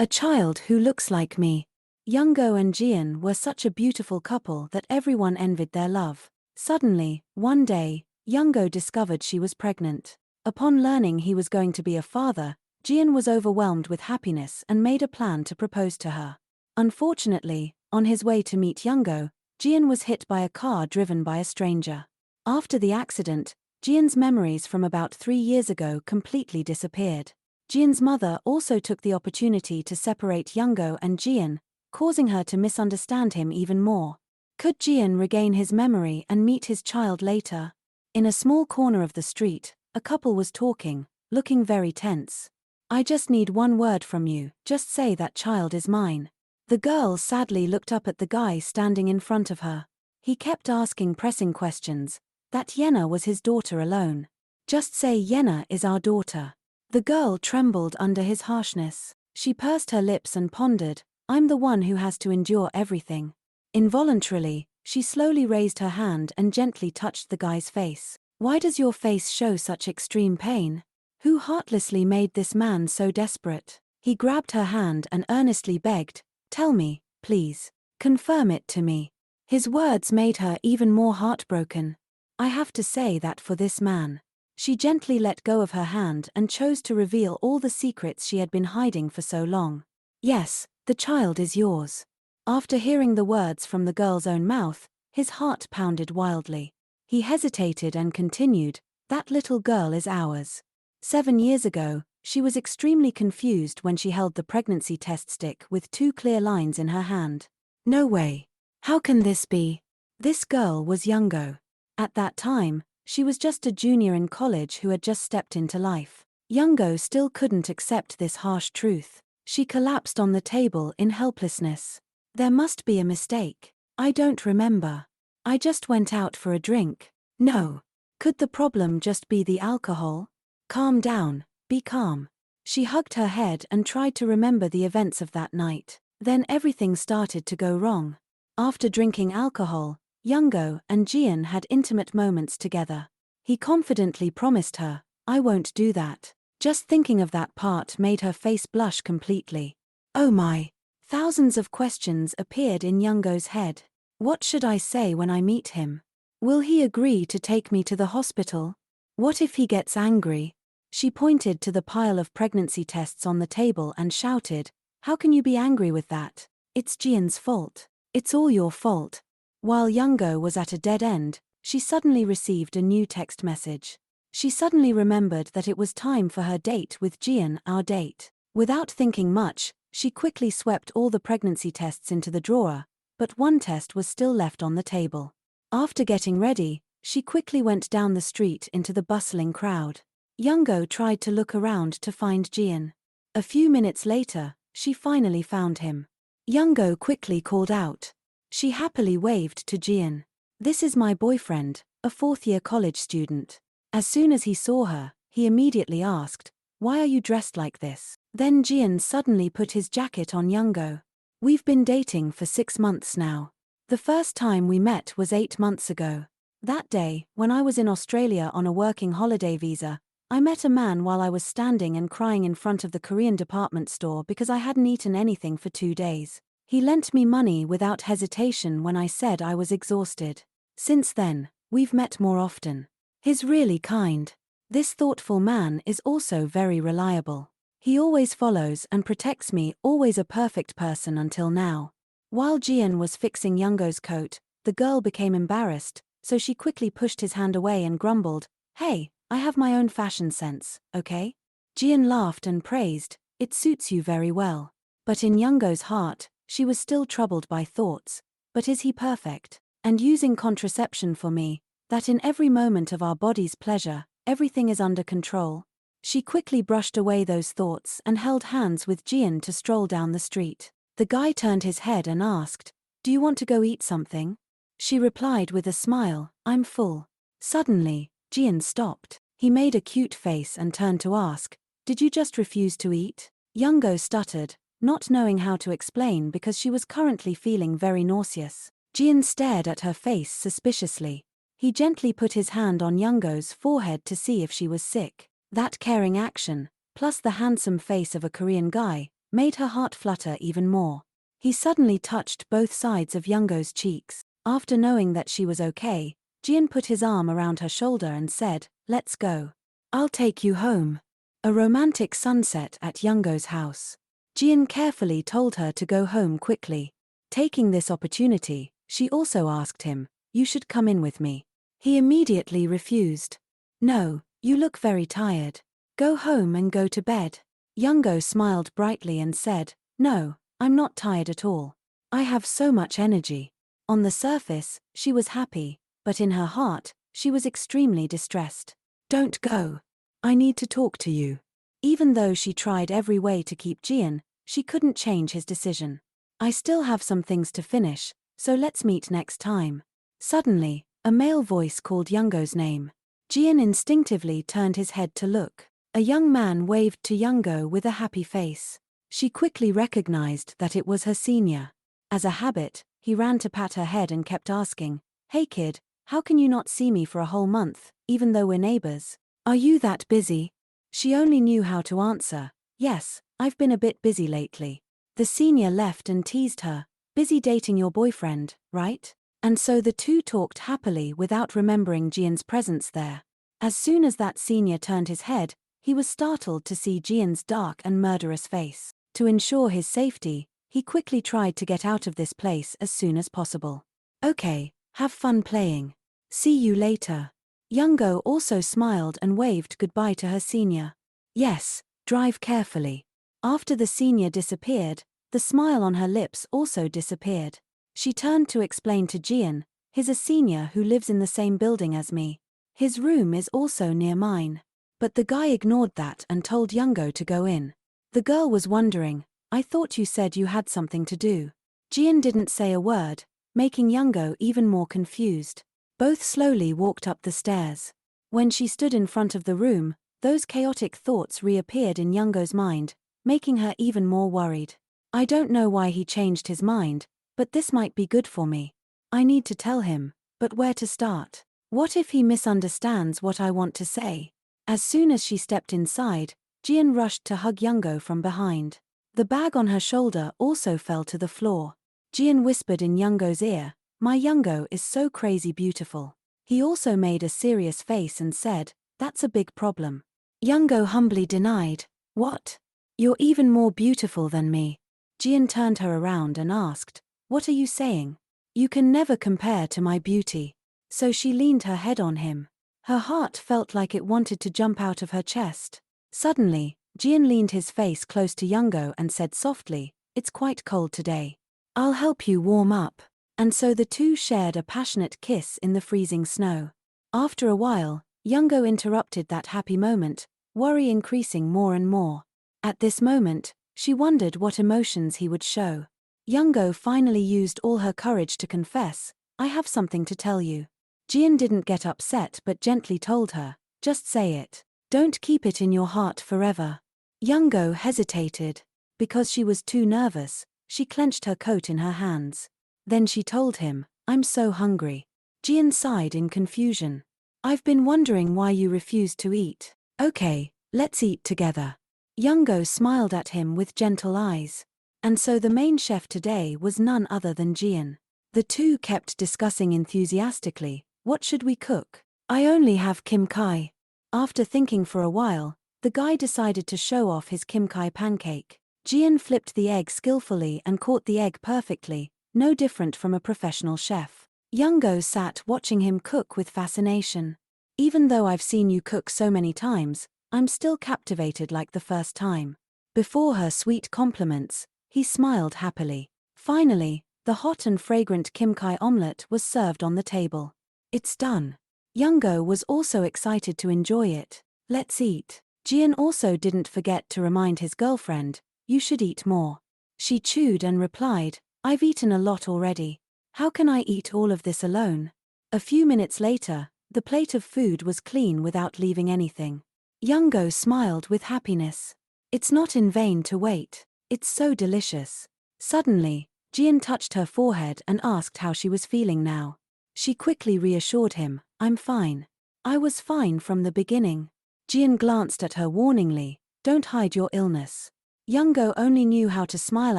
A child who looks like me. Youngo and Jian were such a beautiful couple that everyone envied their love. Suddenly, one day, Youngo discovered she was pregnant. Upon learning he was going to be a father, Jian was overwhelmed with happiness and made a plan to propose to her. Unfortunately, on his way to meet Youngo, Jian was hit by a car driven by a stranger. After the accident, Jian's memories from about 3 years ago completely disappeared. Jian's mother also took the opportunity to separate Youngo and Jian, causing her to misunderstand him even more. Could Jian regain his memory and meet his child later? In a small corner of the street, a couple was talking, looking very tense. I just need one word from you, just say that child is mine. The girl sadly looked up at the guy standing in front of her. He kept asking pressing questions, that Yenna was his daughter alone. Just say Yenna is our daughter. The girl trembled under his harshness. She pursed her lips and pondered, I'm the one who has to endure everything. Involuntarily, she slowly raised her hand and gently touched the guy's face. Why does your face show such extreme pain? Who heartlessly made this man so desperate? He grabbed her hand and earnestly begged, tell me, please. Confirm it to me. His words made her even more heartbroken. I have to say that for this man. She gently let go of her hand and chose to reveal all the secrets she had been hiding for so long. Yes, the child is yours. After hearing the words from the girl's own mouth, his heart pounded wildly. He hesitated and continued, that little girl is ours. 7 years ago, she was extremely confused when she held the pregnancy test stick with 2 clear lines in her hand. No way. How can this be? This girl was Youngo. At that time, she was just a junior in college who had just stepped into life. Youngo still couldn't accept this harsh truth. She collapsed on the table in helplessness. There must be a mistake. I don't remember. I just went out for a drink. No. Could the problem just be the alcohol? Calm down, be calm. She hugged her head and tried to remember the events of that night. Then everything started to go wrong. After drinking alcohol, Youngo and Jian had intimate moments together. He confidently promised her, I won't do that. Just thinking of that part made her face blush completely. Oh my! Thousands of questions appeared in Youngo's head. What should I say when I meet him? Will he agree to take me to the hospital? What if he gets angry? She pointed to the pile of pregnancy tests on the table and shouted, how can you be angry with that? It's Jian's fault. It's all your fault. While Youngo was at a dead end, she suddenly received a new text message. She suddenly remembered that it was time for her date with Jian, our date. Without thinking much, she quickly swept all the pregnancy tests into the drawer, but one test was still left on the table. After getting ready, she quickly went down the street into the bustling crowd. Youngo tried to look around to find Jian. A few minutes later, she finally found him. Youngo quickly called out. She happily waved to Jian. This is my boyfriend, a 4th-year college student. As soon as he saw her, he immediately asked, why are you dressed like this? Then Jian suddenly put his jacket on Youngo. We've been dating for 6 months now. The first time we met was 8 months ago. That day, when I was in Australia on a working holiday visa, I met a man while I was standing and crying in front of the Korean department store because I hadn't eaten anything for 2 days. He lent me money without hesitation when I said I was exhausted. Since then, we've met more often. He's really kind. This thoughtful man is also very reliable. He always follows and protects me, always a perfect person until now. While Jian was fixing Youngo's coat, the girl became embarrassed, so she quickly pushed his hand away and grumbled, hey, I have my own fashion sense, okay? Jian laughed and praised, it suits you very well. But in Youngo's heart, she was still troubled by thoughts, but is he perfect? And using contraception for me, that in every moment of our body's pleasure, everything is under control. She quickly brushed away those thoughts and held hands with Jian to stroll down the street. The guy turned his head and asked, do you want to go eat something? She replied with a smile, I'm full. Suddenly, Jian stopped. He made a cute face and turned to ask, did you just refuse to eat? Youngo stuttered, not knowing how to explain because she was currently feeling very nauseous. Jian stared at her face suspiciously. He gently put his hand on Youngo's forehead to see if she was sick. That caring action, plus the handsome face of a Korean guy, made her heart flutter even more. He suddenly touched both sides of Youngo's cheeks. After knowing that she was okay, Jian put his arm around her shoulder and said, "Let's go. I'll take you home." A romantic sunset at Youngo's house. Jian carefully told her to go home quickly. Taking this opportunity, she also asked him, "You should come in with me." He immediately refused. "No, you look very tired. Go home and go to bed." Youngo smiled brightly and said, "No, I'm not tired at all. I have so much energy." On the surface, she was happy, but in her heart, she was extremely distressed. "Don't go. I need to talk to you." Even though she tried every way to keep Jian, she couldn't change his decision. "I still have some things to finish, so let's meet next time." Suddenly, a male voice called Youngo's name. Jian instinctively turned his head to look. A young man waved to Youngo with a happy face. She quickly recognized that it was her senior. As a habit, he ran to pat her head and kept asking, "Hey kid, how can you not see me for a whole month, even though we're neighbors? Are you that busy?" She only knew how to answer, "Yes, I've been a bit busy lately." The senior left and teased her, "Busy dating your boyfriend, right?" And so the two talked happily without remembering Jian's presence there. As soon as that senior turned his head, he was startled to see Jian's dark and murderous face. To ensure his safety, he quickly tried to get out of this place as soon as possible. "Okay, have fun playing. See you later." Youngo also smiled and waved goodbye to her senior. "Yes, drive carefully." After the senior disappeared, the smile on her lips also disappeared. She turned to explain to Jian, "He's a senior who lives in the same building as me. His room is also near mine." But the guy ignored that and told Youngo to go in. The girl was wondering, "I thought you said you had something to do." Jian didn't say a word, making Youngo even more confused. Both slowly walked up the stairs. When she stood in front of the room, those chaotic thoughts reappeared in Youngo's mind, making her even more worried. "I don't know why he changed his mind, but this might be good for me. I need to tell him, but where to start? What if he misunderstands what I want to say?" As soon as she stepped inside, Jian rushed to hug Youngo from behind. The bag on her shoulder also fell to the floor. Jian whispered in Youngo's ear, "My Youngo is so crazy beautiful." He also made a serious face and said, "That's a big problem." Youngo humbly denied, "What? You're even more beautiful than me." Jian turned her around and asked, "What are you saying? You can never compare to my beauty." So she leaned her head on him. Her heart felt like it wanted to jump out of her chest. Suddenly, Jian leaned his face close to Youngo and said softly, "It's quite cold today. I'll help you warm up." And so the two shared a passionate kiss in the freezing snow. After a while, Youngo interrupted that happy moment, worry increasing more and more. At this moment, she wondered what emotions he would show. Youngo finally used all her courage to confess, "I have something to tell you." Jian didn't get upset but gently told her, "Just say it. Don't keep it in your heart forever." Youngo hesitated. Because she was too nervous, she clenched her coat in her hands. Then she told him, "I'm so hungry." Jian sighed in confusion. "I've been wondering why you refused to eat." "Okay, let's eat together." Youngo smiled at him with gentle eyes. And so the main chef today was none other than Jian. The two kept discussing enthusiastically, "What should we cook? I only have Kim Kai." After thinking for a while, the guy decided to show off his Kim Kai pancake. Jian flipped the egg skillfully and caught the egg perfectly, no different from a professional chef. Youngo sat watching him cook with fascination. "Even though I've seen you cook so many times, I'm still captivated like the first time." Before her sweet compliments, he smiled happily. Finally, the hot and fragrant Kim Kai omelette was served on the table. "It's done." Youngo was also excited to enjoy it. "Let's eat." Jian also didn't forget to remind his girlfriend, "You should eat more." She chewed and replied, "I've eaten a lot already. How can I eat all of this alone?" A few minutes later, the plate of food was clean without leaving anything. Youngo smiled with happiness. It's not in vain to wait. It's so delicious. Suddenly, Jian touched her forehead and asked how she was feeling now. She quickly reassured him, "I'm fine. I was fine from the beginning." Jian glanced at her warningly, "Don't hide your illness." Youngo only knew how to smile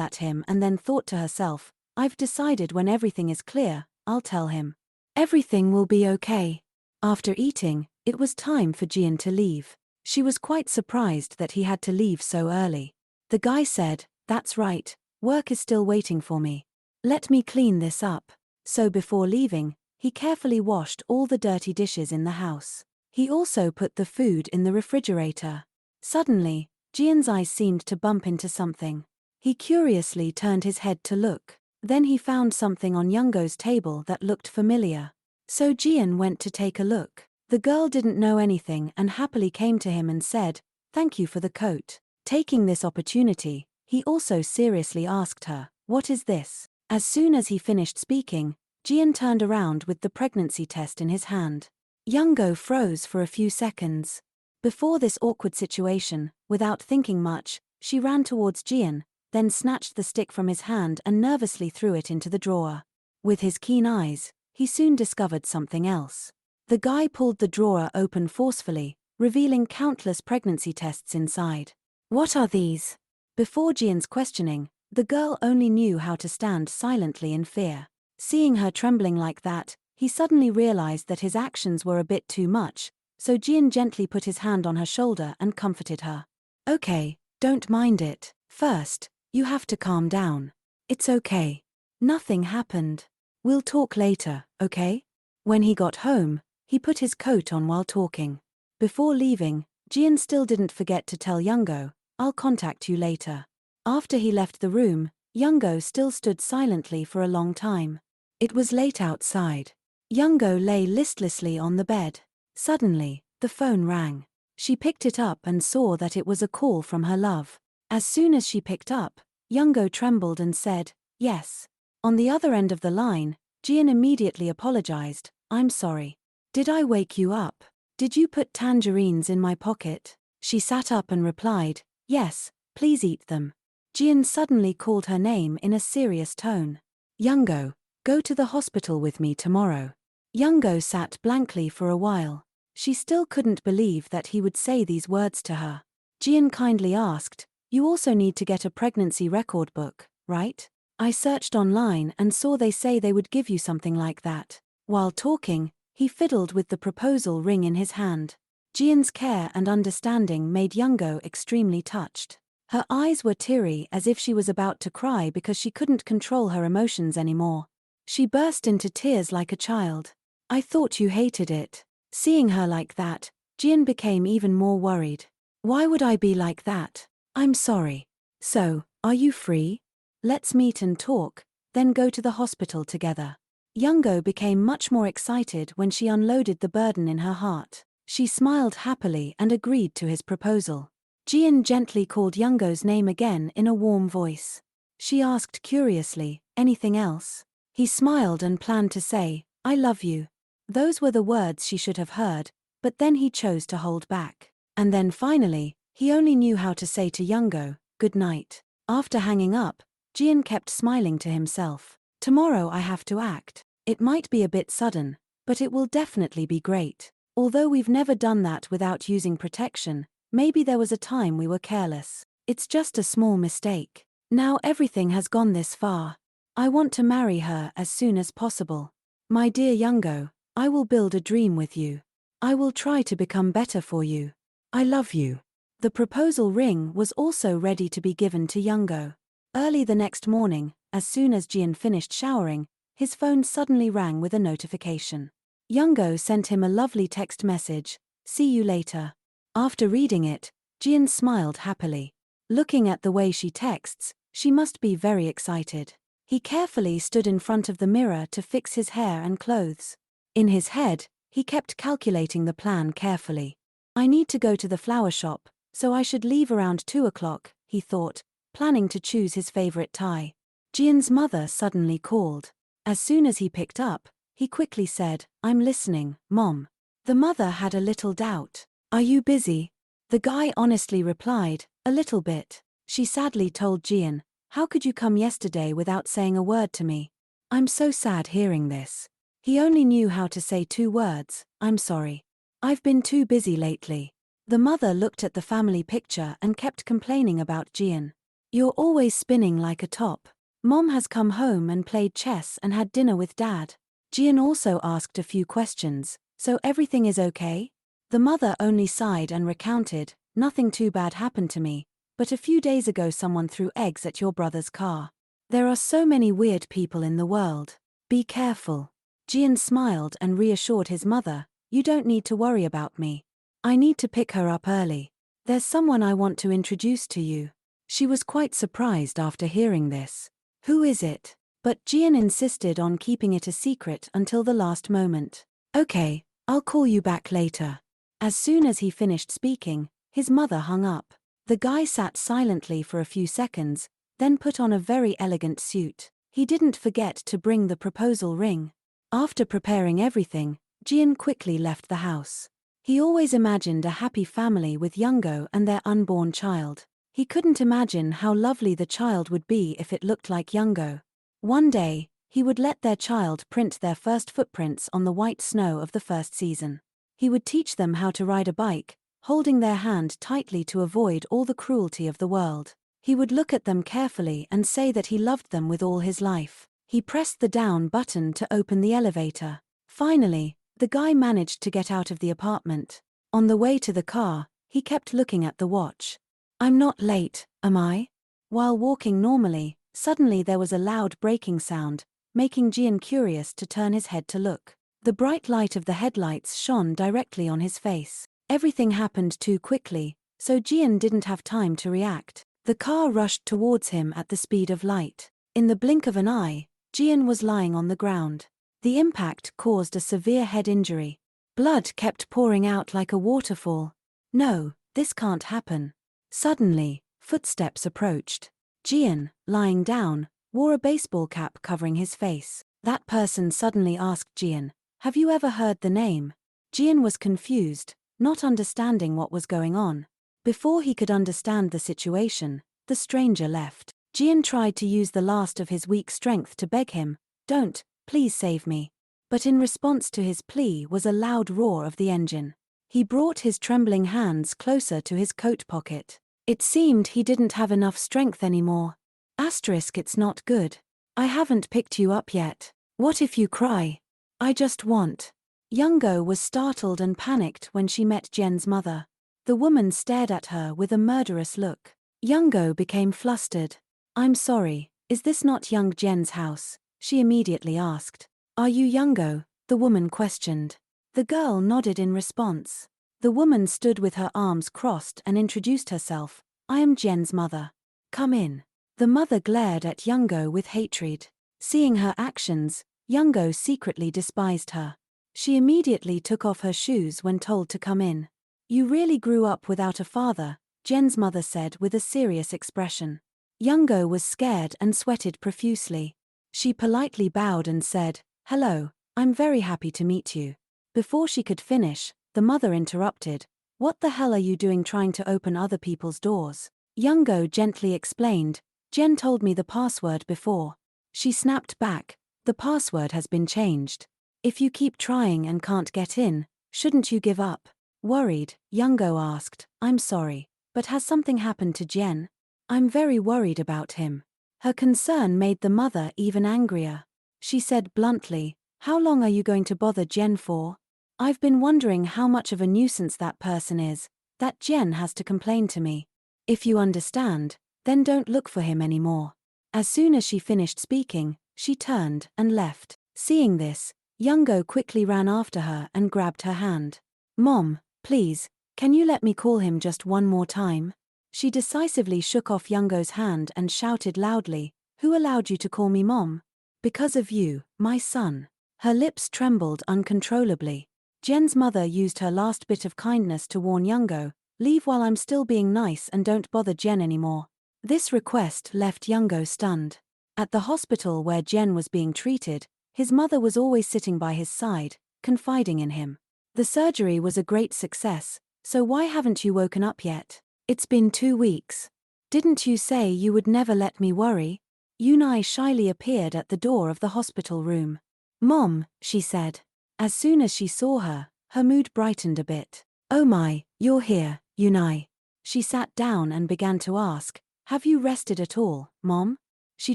at him and then thought to herself, I've decided when everything is clear, I'll tell him. Everything will be okay. After eating, it was time for Jian to leave. She was quite surprised that he had to leave so early. The guy said, that's right, work is still waiting for me. Let me clean this up. So before leaving, he carefully washed all the dirty dishes in the house. He also put the food in the refrigerator. Suddenly, Jian's eyes seemed to bump into something. He curiously turned his head to look. Then he found something on Youngo's table that looked familiar. So Jian went to take a look. The girl didn't know anything and happily came to him and said, thank you for the coat. Taking this opportunity, he also seriously asked her, what is this? As soon as he finished speaking, Jian turned around with the pregnancy test in his hand. Youngo froze for a few seconds. Before this awkward situation, without thinking much, she ran towards Jian, then snatched the stick from his hand and nervously threw it into the drawer. With his keen eyes, he soon discovered something else. The guy pulled the drawer open forcefully, revealing countless pregnancy tests inside. What are these? Before Jian's questioning, the girl only knew how to stand silently in fear. Seeing her trembling like that, he suddenly realized that his actions were a bit too much, so Jian gently put his hand on her shoulder and comforted her. Okay, don't mind it. First, you have to calm down. It's okay. Nothing happened. We'll talk later, okay? When he got home, he put his coat on while talking. Before leaving, Jian still didn't forget to tell Youngo, I'll contact you later. After he left the room, Youngo still stood silently for a long time. It was late outside. Youngo lay listlessly on the bed. Suddenly, the phone rang. She picked it up and saw that it was a call from her love. As soon as she picked up, Youngo trembled and said, yes. On the other end of the line, Jian immediately apologized, I'm sorry. Did I wake you up? Did you put tangerines in my pocket? She sat up and replied, yes, please eat them. Jian suddenly called her name in a serious tone. Youngo, go to the hospital with me tomorrow. Youngo sat blankly for a while. She still couldn't believe that he would say these words to her. Jian kindly asked, you also need to get a pregnancy record book, right? I searched online and saw they say they would give you something like that. While talking, he fiddled with the proposal ring in his hand. Jian's care and understanding made Youngo extremely touched. Her eyes were teary as if she was about to cry because she couldn't control her emotions anymore. She burst into tears like a child. I thought you hated it. Seeing her like that, Jian became even more worried. Why would I be like that? I'm sorry. So, are you free? Let's meet and talk, then go to the hospital together. Youngo became much more excited when she unloaded the burden in her heart. She smiled happily and agreed to his proposal. Jian gently called Youngo's name again in a warm voice. She asked curiously, anything else? He smiled and planned to say, I love you. Those were the words she should have heard, but then he chose to hold back. And then finally, he only knew how to say to Youngo, good night. After hanging up, Jian kept smiling to himself. Tomorrow I have to act. It might be a bit sudden, but it will definitely be great. Although we've never done that without using protection, maybe there was a time we were careless. It's just a small mistake. Now everything has gone this far. I want to marry her as soon as possible. My dear Youngo, I will build a dream with you. I will try to become better for you. I love you. The proposal ring was also ready to be given to Youngo. Early the next morning, as soon as Jian finished showering, his phone suddenly rang with a notification. Youngo sent him a lovely text message, see you later. After reading it, Jian smiled happily. Looking at the way she texts, she must be very excited. He carefully stood in front of the mirror to fix his hair and clothes. In his head, he kept calculating the plan carefully. I need to go to the flower shop, so I should leave around 2 o'clock, he thought, planning to choose his favorite tie. Jian's mother suddenly called. As soon as he picked up, he quickly said, I'm listening, Mom. The mother had a little doubt. Are you busy? The guy honestly replied, a little bit. She sadly told Jian, how could you come yesterday without saying a word to me? I'm so sad hearing this. He only knew how to say 2 words, I'm sorry. I've been too busy lately. The mother looked at the family picture and kept complaining about Jian. You're always spinning like a top. Mom has come home and played chess and had dinner with Dad. Jian also asked a few questions. So everything is okay? The mother only sighed and recounted, nothing too bad happened to me, but a few days ago someone threw eggs at your brother's car. There are so many weird people in the world. Be careful. Jian smiled and reassured his mother, you don't need to worry about me. I need to pick her up early. There's someone I want to introduce to you. She was quite surprised after hearing this. Who is it? But Jian insisted on keeping it a secret until the last moment. Okay, I'll call you back later. As soon as he finished speaking, his mother hung up. The guy sat silently for a few seconds, then put on a very elegant suit. He didn't forget to bring the proposal ring. After preparing everything, Jian quickly left the house. He always imagined a happy family with Youngo and their unborn child. He couldn't imagine how lovely the child would be if it looked like Youngo. One day, he would let their child print their first footprints on the white snow of the first season. He would teach them how to ride a bike, holding their hand tightly to avoid all the cruelty of the world. He would look at them carefully and say that he loved them with all his life. He pressed the down button to open the elevator. Finally, the guy managed to get out of the apartment. On the way to the car, he kept looking at the watch. I'm not late, am I? While walking normally, suddenly there was a loud braking sound, making Jian curious to turn his head to look. The bright light of the headlights shone directly on his face. Everything happened too quickly, so Jian didn't have time to react. The car rushed towards him at the speed of light. In the blink of an eye, Jian was lying on the ground. The impact caused a severe head injury. Blood kept pouring out like a waterfall. No, this can't happen. Suddenly, footsteps approached. Jian, lying down, wore a baseball cap covering his face. That person suddenly asked Jian, have you ever heard the name? Jian was confused, not understanding what was going on. Before he could understand the situation, the stranger left. Jian tried to use the last of his weak strength to beg him, don't, please save me. But in response to his plea was a loud roar of the engine. He brought his trembling hands closer to his coat pocket. It seemed he didn't have enough strength anymore. It's not good. I haven't picked you up yet. What if you cry? I just want. Youngo was startled and panicked when she met Jen's mother. The woman stared at her with a murderous look. Youngo became flustered. I'm sorry, is this not young Jen's house? She immediately asked. Are you Youngo? The woman questioned. The girl nodded in response. The woman stood with her arms crossed and introduced herself. I am Jen's mother. Come in. The mother glared at Youngo with hatred. Seeing her actions, Youngo secretly despised her. She immediately took off her shoes when told to come in. You really grew up without a father, Jen's mother said with a serious expression. Youngo was scared and sweated profusely. She politely bowed and said, hello, I'm very happy to meet you. Before she could finish, the mother interrupted. What the hell are you doing trying to open other people's doors? Youngo gently explained, Jen told me the password before. She snapped back, the password has been changed. If you keep trying and can't get in, shouldn't you give up? Worried, Youngo asked, I'm sorry, but has something happened to Jen? I'm very worried about him. Her concern made the mother even angrier. She said bluntly, how long are you going to bother Jen for? I've been wondering how much of a nuisance that person is, that Jen has to complain to me. If you understand, then don't look for him anymore. As soon as she finished speaking, she turned and left. Seeing this, Youngo quickly ran after her and grabbed her hand. Mom, please, can you let me call him just one more time? She decisively shook off Youngo's hand and shouted loudly, who allowed you to call me Mom? Because of you, my son. Her lips trembled uncontrollably. Jen's mother used her last bit of kindness to warn Youngo, leave while I'm still being nice and don't bother Jen anymore. This request left Youngo stunned. At the hospital where Jen was being treated, his mother was always sitting by his side, confiding in him. The surgery was a great success, so why haven't you woken up yet? It's been 2 weeks. Didn't you say you would never let me worry? Yunai shyly appeared at the door of the hospital room. Mom, she said. As soon as she saw her, her mood brightened a bit. Oh my, you're here, Yunai. She sat down and began to ask, Have you rested at all, Mom? She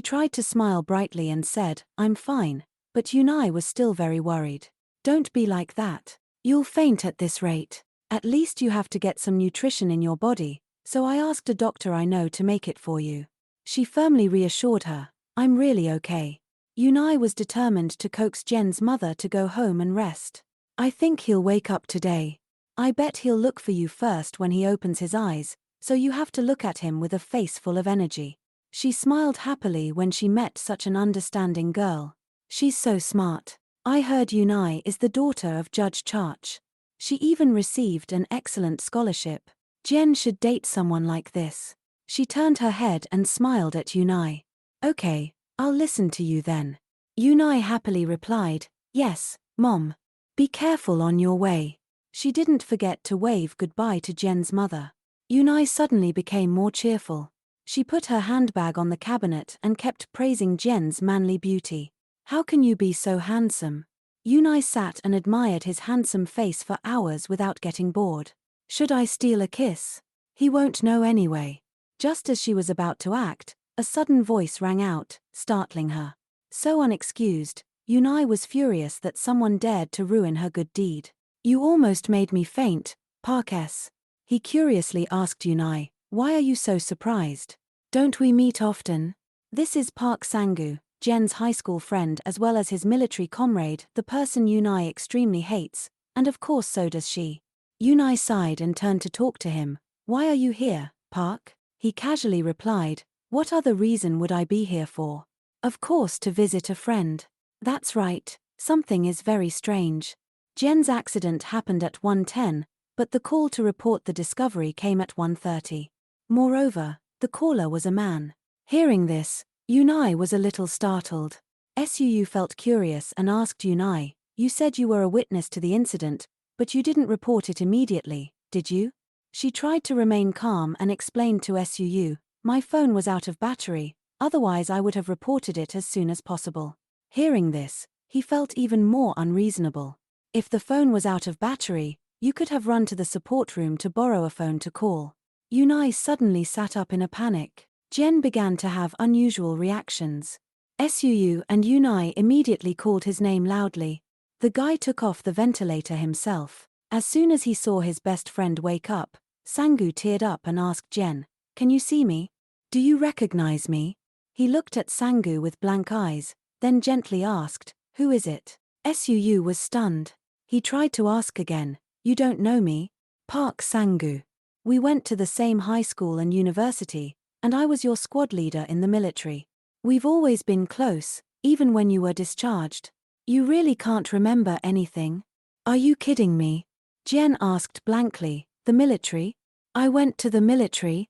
tried to smile brightly and said, I'm fine, but Yunai was still very worried. Don't be like that. You'll faint at this rate. At least you have to get some nutrition in your body, so I asked a doctor I know to make it for you. She firmly reassured her, I'm really okay. Yunai was determined to coax Jian's mother to go home and rest. I think he'll wake up today. I bet he'll look for you first when he opens his eyes, so you have to look at him with a face full of energy. She smiled happily when she met such an understanding girl. She's so smart. I heard Yunai is the daughter of Judge Charch. She even received an excellent scholarship. Jian should date someone like this. She turned her head and smiled at Yunai. Okay, I'll listen to you then. Yunai happily replied, yes, Mom. Be careful on your way. She didn't forget to wave goodbye to Jian's mother. Yunai suddenly became more cheerful. She put her handbag on the cabinet and kept praising Jian's manly beauty. How can you be so handsome? Yunai sat and admired his handsome face for hours without getting bored. Should I steal a kiss? He won't know anyway. Just as she was about to act, a sudden voice rang out, startling her. So unexcused, Yunai was furious that someone dared to ruin her good deed. You almost made me faint, Park S. He curiously asked Yunai, why are you so surprised? Don't we meet often? This is Park Sangu, Jian's high school friend as well as his military comrade, the person Yunai extremely hates, and of course so does she. Yunai sighed and turned to talk to him. Why are you here, Park? He casually replied, what other reason would I be here for? Of course to visit a friend. That's right, something is very strange. Jian's accident happened at 1:10, but the call to report the discovery came at 1:30. Moreover, the caller was a man. Hearing this, Yunai was a little startled. Suu felt curious and asked Yunai, you said you were a witness to the incident, but you didn't report it immediately, did you? She tried to remain calm and explained to Suu, my phone was out of battery, otherwise I would have reported it as soon as possible. Hearing this, he felt even more unreasonable. If the phone was out of battery, you could have run to the support room to borrow a phone to call. Yunai suddenly sat up in a panic. Jian began to have unusual reactions. Suu and Yunai immediately called his name loudly. The guy took off the ventilator himself. As soon as he saw his best friend wake up, Sangu teared up and asked Jian, can you see me? Do you recognize me? He looked at Sangu with blank eyes, then gently asked, who is it? Suu was stunned. He tried to ask again, you don't know me? Park Sangu. We went to the same high school and university, and I was your squad leader in the military. We've always been close, even when you were discharged. You really can't remember anything? Are you kidding me? Jian asked blankly, the military? I went to the military?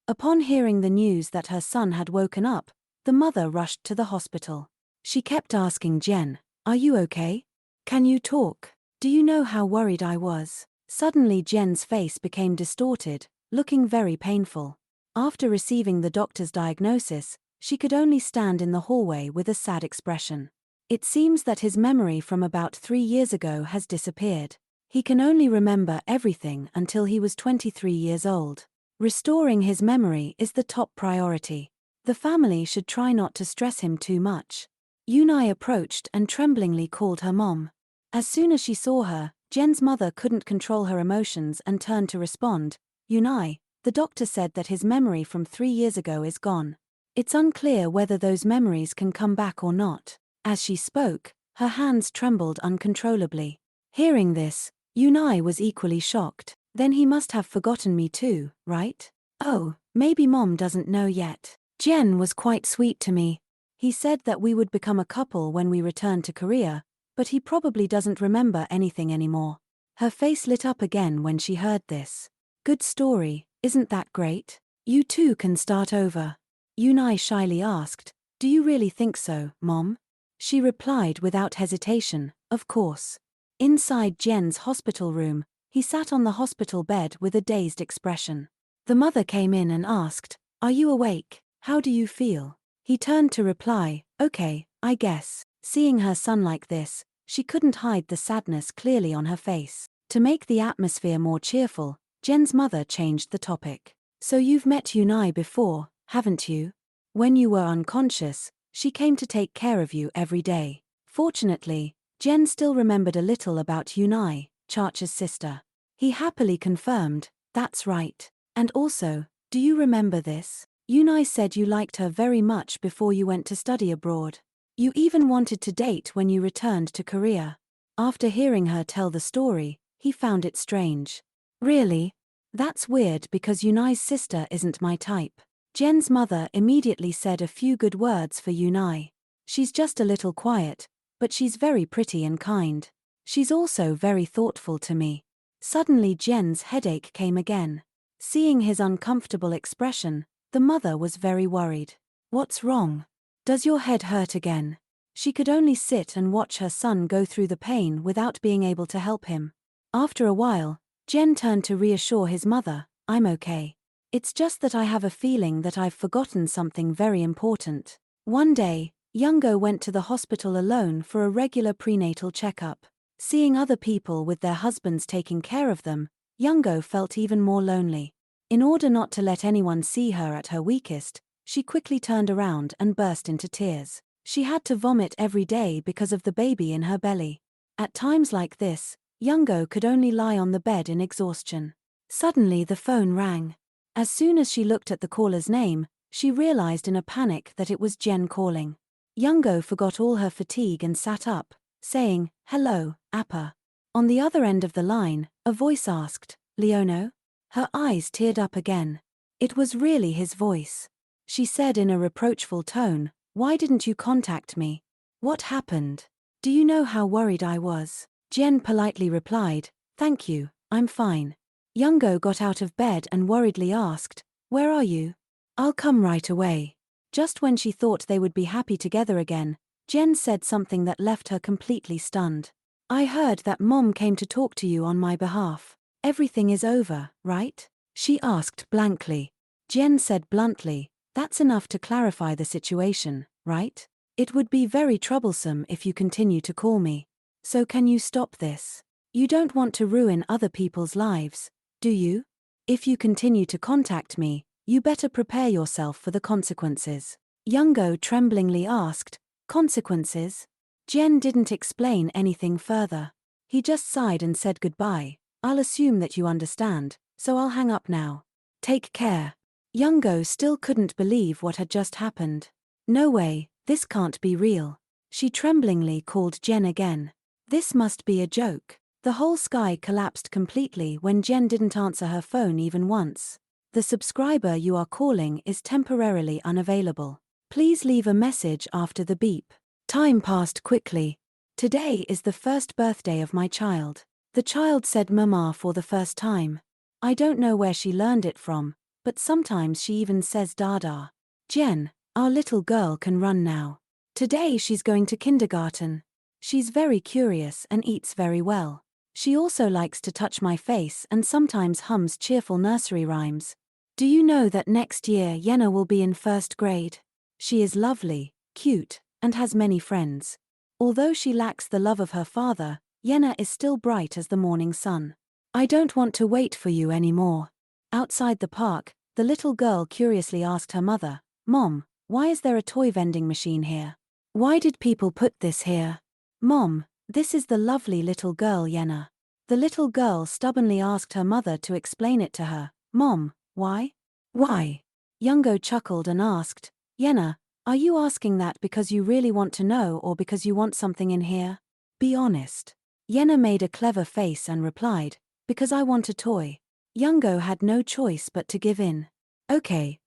Upon hearing the news that her son had woken up, the mother rushed to the hospital. She kept asking Jian, are you okay? Can you talk? Do you know how worried I was? Suddenly Jian's face became distorted, looking very painful. After receiving the doctor's diagnosis, she could only stand in the hallway with a sad expression. It seems that his memory from about 3 years ago has disappeared. He can only remember everything until he was 23 years old. Restoring his memory is the top priority. The family should try not to stress him too much. Yunai approached and tremblingly called her mom. As soon as she saw her, Jian's mother couldn't control her emotions and turned to respond, Yunai, the doctor said that his memory from 3 years ago is gone. It's unclear whether those memories can come back or not. As she spoke, her hands trembled uncontrollably. Hearing this, Yunai was equally shocked. Then he must have forgotten me too, right? Oh, maybe Mom doesn't know yet. Jian was quite sweet to me. He said that we would become a couple when we returned to Korea, but he probably doesn't remember anything anymore. Her face lit up again when she heard this. Good story, isn't that great? You too can start over. Yunai shyly asked, do you really think so, Mom? She replied without hesitation, of course. Inside Jian's hospital room, he sat on the hospital bed with a dazed expression. The mother came in and asked, are you awake? How do you feel? He turned to reply, okay, I guess. Seeing her son like this, she couldn't hide the sadness clearly on her face. To make the atmosphere more cheerful, Jian's mother changed the topic. So you've met Yunai before, haven't you? When you were unconscious, she came to take care of you every day. Fortunately, Jian still remembered a little about Yunai, Chacha's sister. He happily confirmed, that's right. And also, do you remember this? Yunai said you liked her very much before you went to study abroad. You even wanted to date when you returned to Korea. After hearing her tell the story, he found it strange. Really? That's weird because Yunai's sister isn't my type. Jen's mother immediately said a few good words for Yunai. She's just a little quiet, but she's very pretty and kind. She's also very thoughtful to me. Suddenly Jen's headache came again. Seeing his uncomfortable expression, the mother was very worried. What's wrong? Does your head hurt again? She could only sit and watch her son go through the pain without being able to help him. After a while, Jian turned to reassure his mother, I'm okay. It's just that I have a feeling that I've forgotten something very important. One day, Youngo went to the hospital alone for a regular prenatal checkup. Seeing other people with their husbands taking care of them, Youngo felt even more lonely. In order not to let anyone see her at her weakest, she quickly turned around and burst into tears. She had to vomit every day because of the baby in her belly. At times like this, Youngo could only lie on the bed in exhaustion. Suddenly the phone rang. As soon as she looked at the caller's name, she realized in a panic that it was Jian calling. Youngo forgot all her fatigue and sat up, saying, Hello, Appa. On the other end of the line, a voice asked, Leono? Her eyes teared up again. It was really his voice. She said in a reproachful tone, Why didn't you contact me? What happened? Do you know how worried I was? Jian politely replied, Thank you, I'm fine. Youngo got out of bed and worriedly asked, Where are you? I'll come right away. Just when she thought they would be happy together again, Jian said something that left her completely stunned. I heard that Mom came to talk to you on my behalf. Everything is over, right? She asked blankly. Jian said bluntly, That's enough to clarify the situation, right? It would be very troublesome if you continue to call me. So can you stop this? You don't want to ruin other people's lives, do you? If you continue to contact me, you better prepare yourself for the consequences. Youngo tremblingly asked, Consequences? Jian didn't explain anything further. He just sighed and said goodbye. I'll assume that you understand, so I'll hang up now. Take care. Youngo still couldn't believe what had just happened. No way, this can't be real. She tremblingly called Jian again. This must be a joke. The whole sky collapsed completely when Jian didn't answer her phone even once. The subscriber you are calling is temporarily unavailable. Please leave a message after the beep. Time passed quickly. Today is the first birthday of my child. The child said Mama for the first time. I don't know where she learned it from, but sometimes she even says Dada. Jian, our little girl can run now. Today she's going to kindergarten. She's very curious and eats very well. She also likes to touch my face and sometimes hums cheerful nursery rhymes. Do you know that next year Yenna will be in first grade? She is lovely, cute, and has many friends. Although she lacks the love of her father, Yenna is still bright as the morning sun. I don't want to wait for you anymore. Outside the park, the little girl curiously asked her mother, Mom, why is there a toy vending machine here? Why did people put this here? Mom, this is the lovely little girl Yenna. The little girl stubbornly asked her mother to explain it to her. Mom, why? Why? Youngo chuckled and asked, Yenna, are you asking that because you really want to know or because you want something in here? Be honest. Yenna made a clever face and replied, Because I want a toy. Youngo had no choice but to give in. Okay,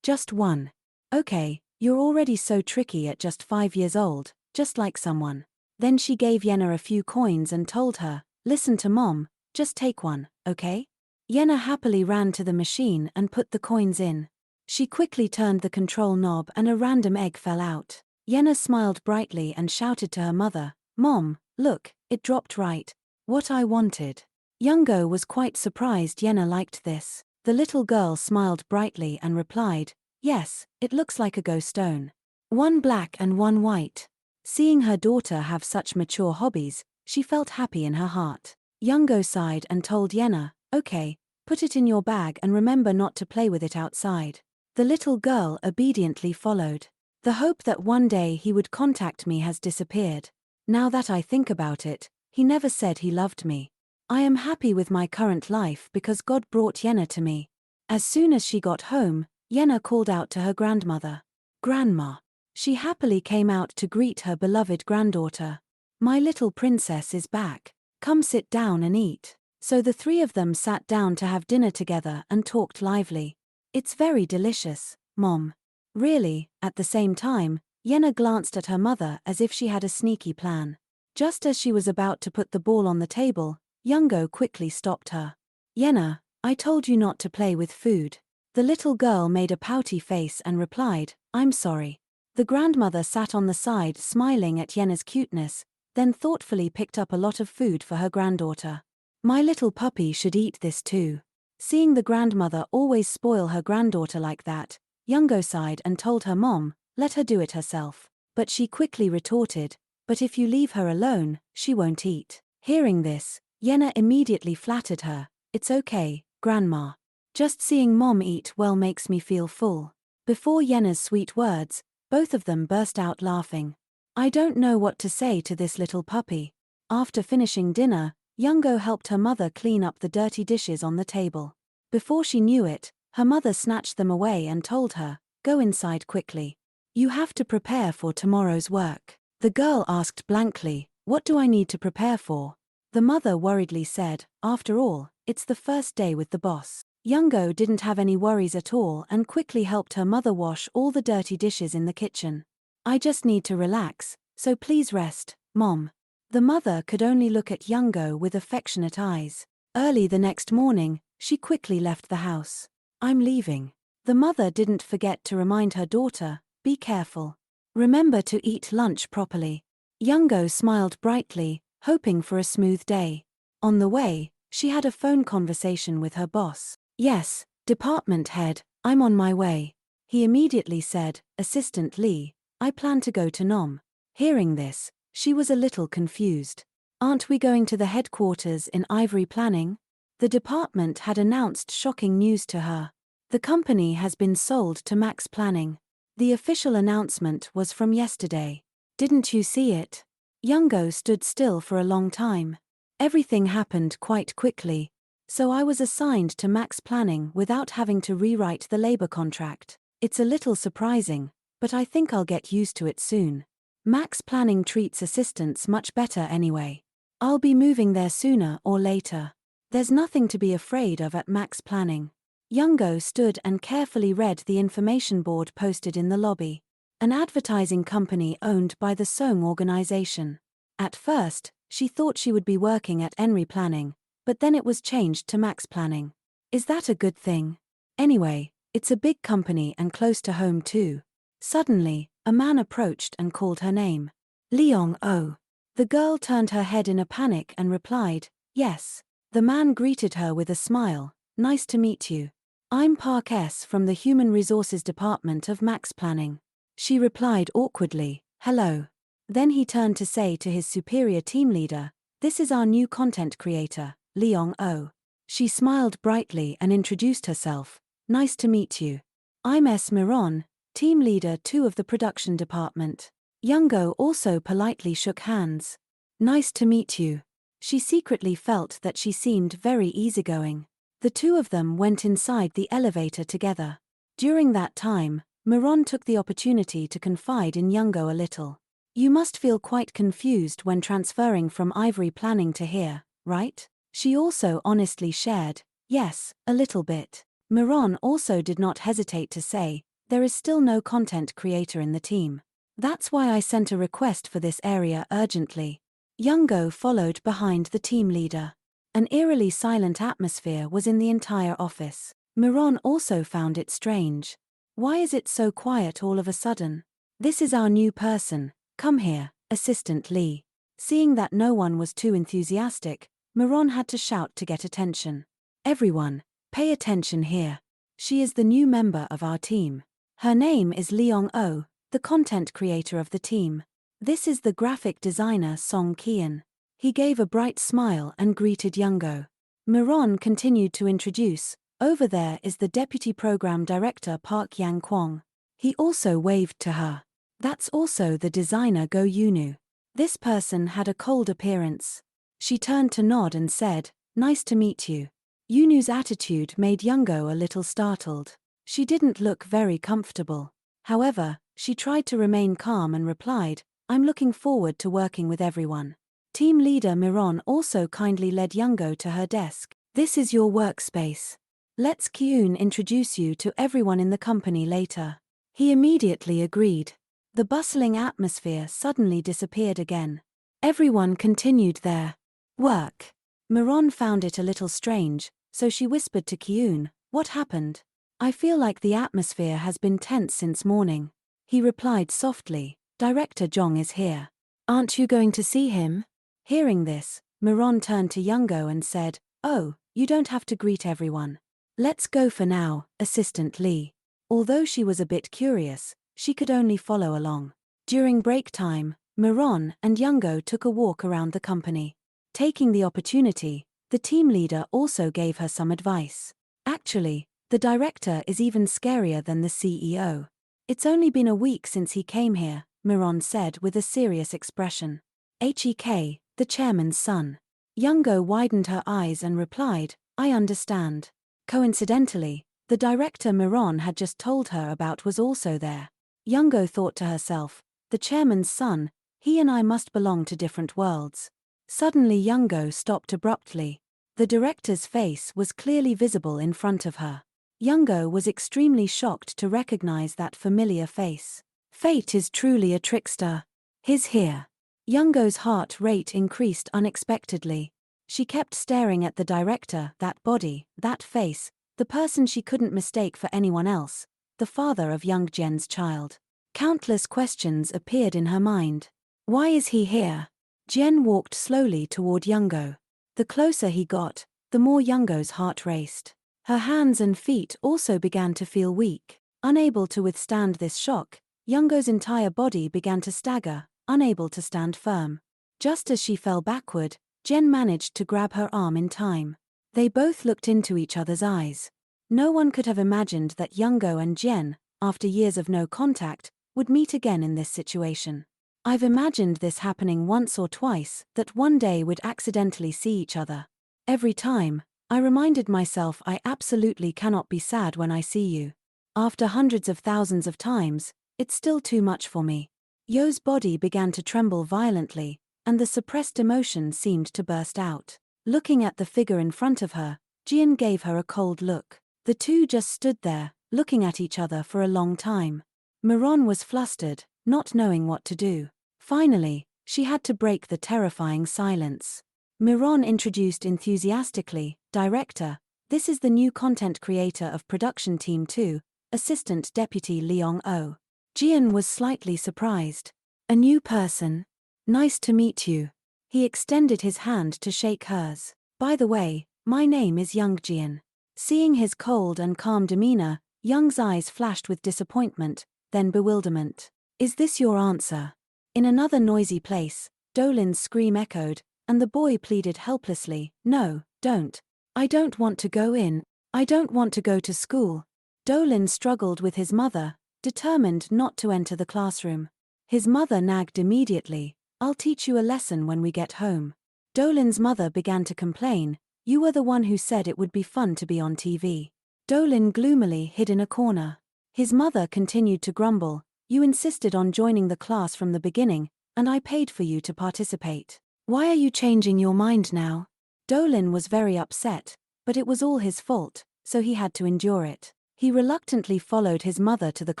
just one. Okay, you're already so tricky at just 5 years old, just like someone. Then she gave Yenna a few coins and told her, Listen to Mom, just take one, okay? Yenna happily ran to the machine and put the coins in. She quickly turned the control knob and a random egg fell out. Yenna smiled brightly and shouted to her mother, Mom, look, it dropped right. What I wanted. Youngo was quite surprised Yenna liked this. The little girl smiled brightly and replied, Yes, it looks like a ghost stone. One black and one white. Seeing her daughter have such mature hobbies, she felt happy in her heart. Youngo sighed and told Yenna, Okay, put it in your bag and remember not to play with it outside. The little girl obediently followed. The hope that one day he would contact me has disappeared. Now that I think about it, he never said he loved me. I am happy with my current life because God brought Yenna to me. As soon as she got home, Yenna called out to her grandmother. Grandma. She happily came out to greet her beloved granddaughter. My little princess is back. Come sit down and eat. So the three of them sat down to have dinner together and talked lively. It's very delicious, Mom. Really. At the same time, Yenna glanced at her mother as if she had a sneaky plan. Just as she was about to put the ball on the table, Youngo quickly stopped her. Yenna, I told you not to play with food. The little girl made a pouty face and replied, I'm sorry. The grandmother sat on the side smiling at Yenna's cuteness, then thoughtfully picked up a lot of food for her granddaughter. My little puppy should eat this too. Seeing the grandmother always spoil her granddaughter like that, Youngo sighed and told her mom, let her do it herself. But she quickly retorted, but if you leave her alone, she won't eat. Hearing this, Yenna immediately flattered her, it's okay, Grandma. Just seeing Mom eat well makes me feel full. Before Yenna's sweet words, both of them burst out laughing. I don't know what to say to this little puppy. After finishing dinner, Youngo helped her mother clean up the dirty dishes on the table. Before she knew it, her mother snatched them away and told her, go inside quickly. You have to prepare for tomorrow's work. The girl asked blankly, what do I need to prepare for? The mother worriedly said, after all, it's the first day with the boss. Youngo didn't have any worries at all and quickly helped her mother wash all the dirty dishes in the kitchen. I just need to relax, so please rest, Mom. The mother could only look at Youngo with affectionate eyes. Early the next morning, she quickly left the house. I'm leaving. The mother didn't forget to remind her daughter, be careful. Remember to eat lunch properly. Youngo smiled brightly, hoping for a smooth day. On the way, she had a phone conversation with her boss. Yes, department head, I'm on my way. He immediately said, Assistant Lee, I plan to go to Nom. Hearing this, she was a little confused. Aren't we going to the headquarters in Ivory Planning? The department had announced shocking news to her. The company has been sold to Max Planning. The official announcement was from yesterday. Didn't you see it? Youngo stood still for a long time. Everything happened quite quickly. So I was assigned to Max Planning without having to rewrite the labor contract. It's a little surprising, but I think I'll get used to it soon. Max Planning treats assistants much better anyway. I'll be moving there sooner or later. There's nothing to be afraid of at Max Planning. Youngo stood and carefully read the information board posted in the lobby. An advertising company owned by the Song organization. At first, she thought she would be working at Henry Planning, but then it was changed to Max Planning. Is that a good thing? Anyway, it's a big company and close to home too. Suddenly, a man approached and called her name. Leong Oh. The girl turned her head in a panic and replied, yes. The man greeted her with a smile, nice to meet you. I'm Park S. from the Human Resources Department of Max Planning. She replied awkwardly, hello. Then he turned to say to his superior team leader, this is our new content creator, Leong Oh. She smiled brightly and introduced herself, nice to meet you. I'm S. Miron, team leader 2 of the production department. Youngo also politely shook hands. Nice to meet you. She secretly felt that she seemed very easygoing. The two of them went inside the elevator together. During that time, Miron took the opportunity to confide in Youngo a little. You must feel quite confused when transferring from Ivory Planning to here, right? She also honestly shared, yes, a little bit. Miron also did not hesitate to say, there is still no content creator in the team. That's why I sent a request for this area urgently. Youngo followed behind the team leader. An eerily silent atmosphere was in the entire office. Miron also found it strange. Why is it so quiet all of a sudden? This is our new person, come here, Assistant Lee. Seeing that no one was too enthusiastic, Miron had to shout to get attention. Everyone, pay attention here. She is the new member of our team. Her name is Leong Oh, the content creator of the team. This is the graphic designer Song Kian. He gave a bright smile and greeted Youngo. Miron continued to introduce, Over there is the deputy program director Park Yang-kwong. He also waved to her. That's also the designer Go Yunu. This person had a cold appearance. She turned to nod and said, "Nice to meet you." Yunu's attitude made Youngo a little startled. She didn't look very comfortable. However, she tried to remain calm and replied, "I'm looking forward to working with everyone." Team leader Miron also kindly led Youngo to her desk. "This is your workspace. Let's Kyun introduce you to everyone in the company later." He immediately agreed. The bustling atmosphere suddenly disappeared again. Everyone continued their work. Miron found it a little strange, so she whispered to Kyun, "What happened? I feel like the atmosphere has been tense since morning." He replied softly, "Director Jong is here. Aren't you going to see him?" Hearing this, Miron turned to Youngo and said, "Oh, you don't have to greet everyone. Let's go for now, Assistant Lee." Although she was a bit curious, she could only follow along. During break time, Miron and Youngo took a walk around the company. Taking the opportunity, the team leader also gave her some advice. "Actually, the director is even scarier than the CEO. It's only been a week since he came here," Miron said with a serious expression. "Hek, the chairman's son." Youngo widened her eyes and replied, "I understand." Coincidentally, the director Miron had just told her about was also there. Youngo thought to herself, "The chairman's son, he and I must belong to different worlds." Suddenly Youngo stopped abruptly. The director's face was clearly visible in front of her. Youngo was extremely shocked to recognize that familiar face. Fate is truly a trickster. "He's here." Youngo's heart rate increased unexpectedly. She kept staring at the director, that body, that face, the person she couldn't mistake for anyone else, the father of young Jian's child. Countless questions appeared in her mind. Why is he here? Jian walked slowly toward Youngo. The closer he got, the more Youngo's heart raced. Her hands and feet also began to feel weak. Unable to withstand this shock, Youngo's entire body began to stagger, unable to stand firm. Just as she fell backward, Jian managed to grab her arm in time. They both looked into each other's eyes. No one could have imagined that Youngo and Jian, after years of no contact, would meet again in this situation. "I've imagined this happening once or twice, that one day we'd accidentally see each other. Every time, I reminded myself I absolutely cannot be sad when I see you. After hundreds of thousands of times, it's still too much for me." Yo's body began to tremble violently, and the suppressed emotion seemed to burst out. Looking at the figure in front of her, Jian gave her a cold look. The two just stood there, looking at each other for a long time. Miron was flustered, not knowing what to do. Finally, she had to break the terrifying silence. Miron introduced enthusiastically, "Director, this is the new content creator of Production Team 2, Assistant Deputy Leong O." Jian was slightly surprised. "A new person? Nice to meet you." He extended his hand to shake hers. "By the way, my name is Young Jian." Seeing his cold and calm demeanor, Young's eyes flashed with disappointment, then bewilderment. "Is this your answer?" In another noisy place, Dolin's scream echoed, and the boy pleaded helplessly, "No, don't. I don't want to go in. I don't want to go to school." Dolin struggled with his mother, determined not to enter the classroom. His mother nagged immediately, "I'll teach you a lesson when we get home." Dolin's mother began to complain, "You were the one who said it would be fun to be on TV." Dolin gloomily hid in a corner. His mother continued to grumble, "You insisted on joining the class from the beginning, and I paid for you to participate. Why are you changing your mind now?" Dolin was very upset, but it was all his fault, so he had to endure it. He reluctantly followed his mother to the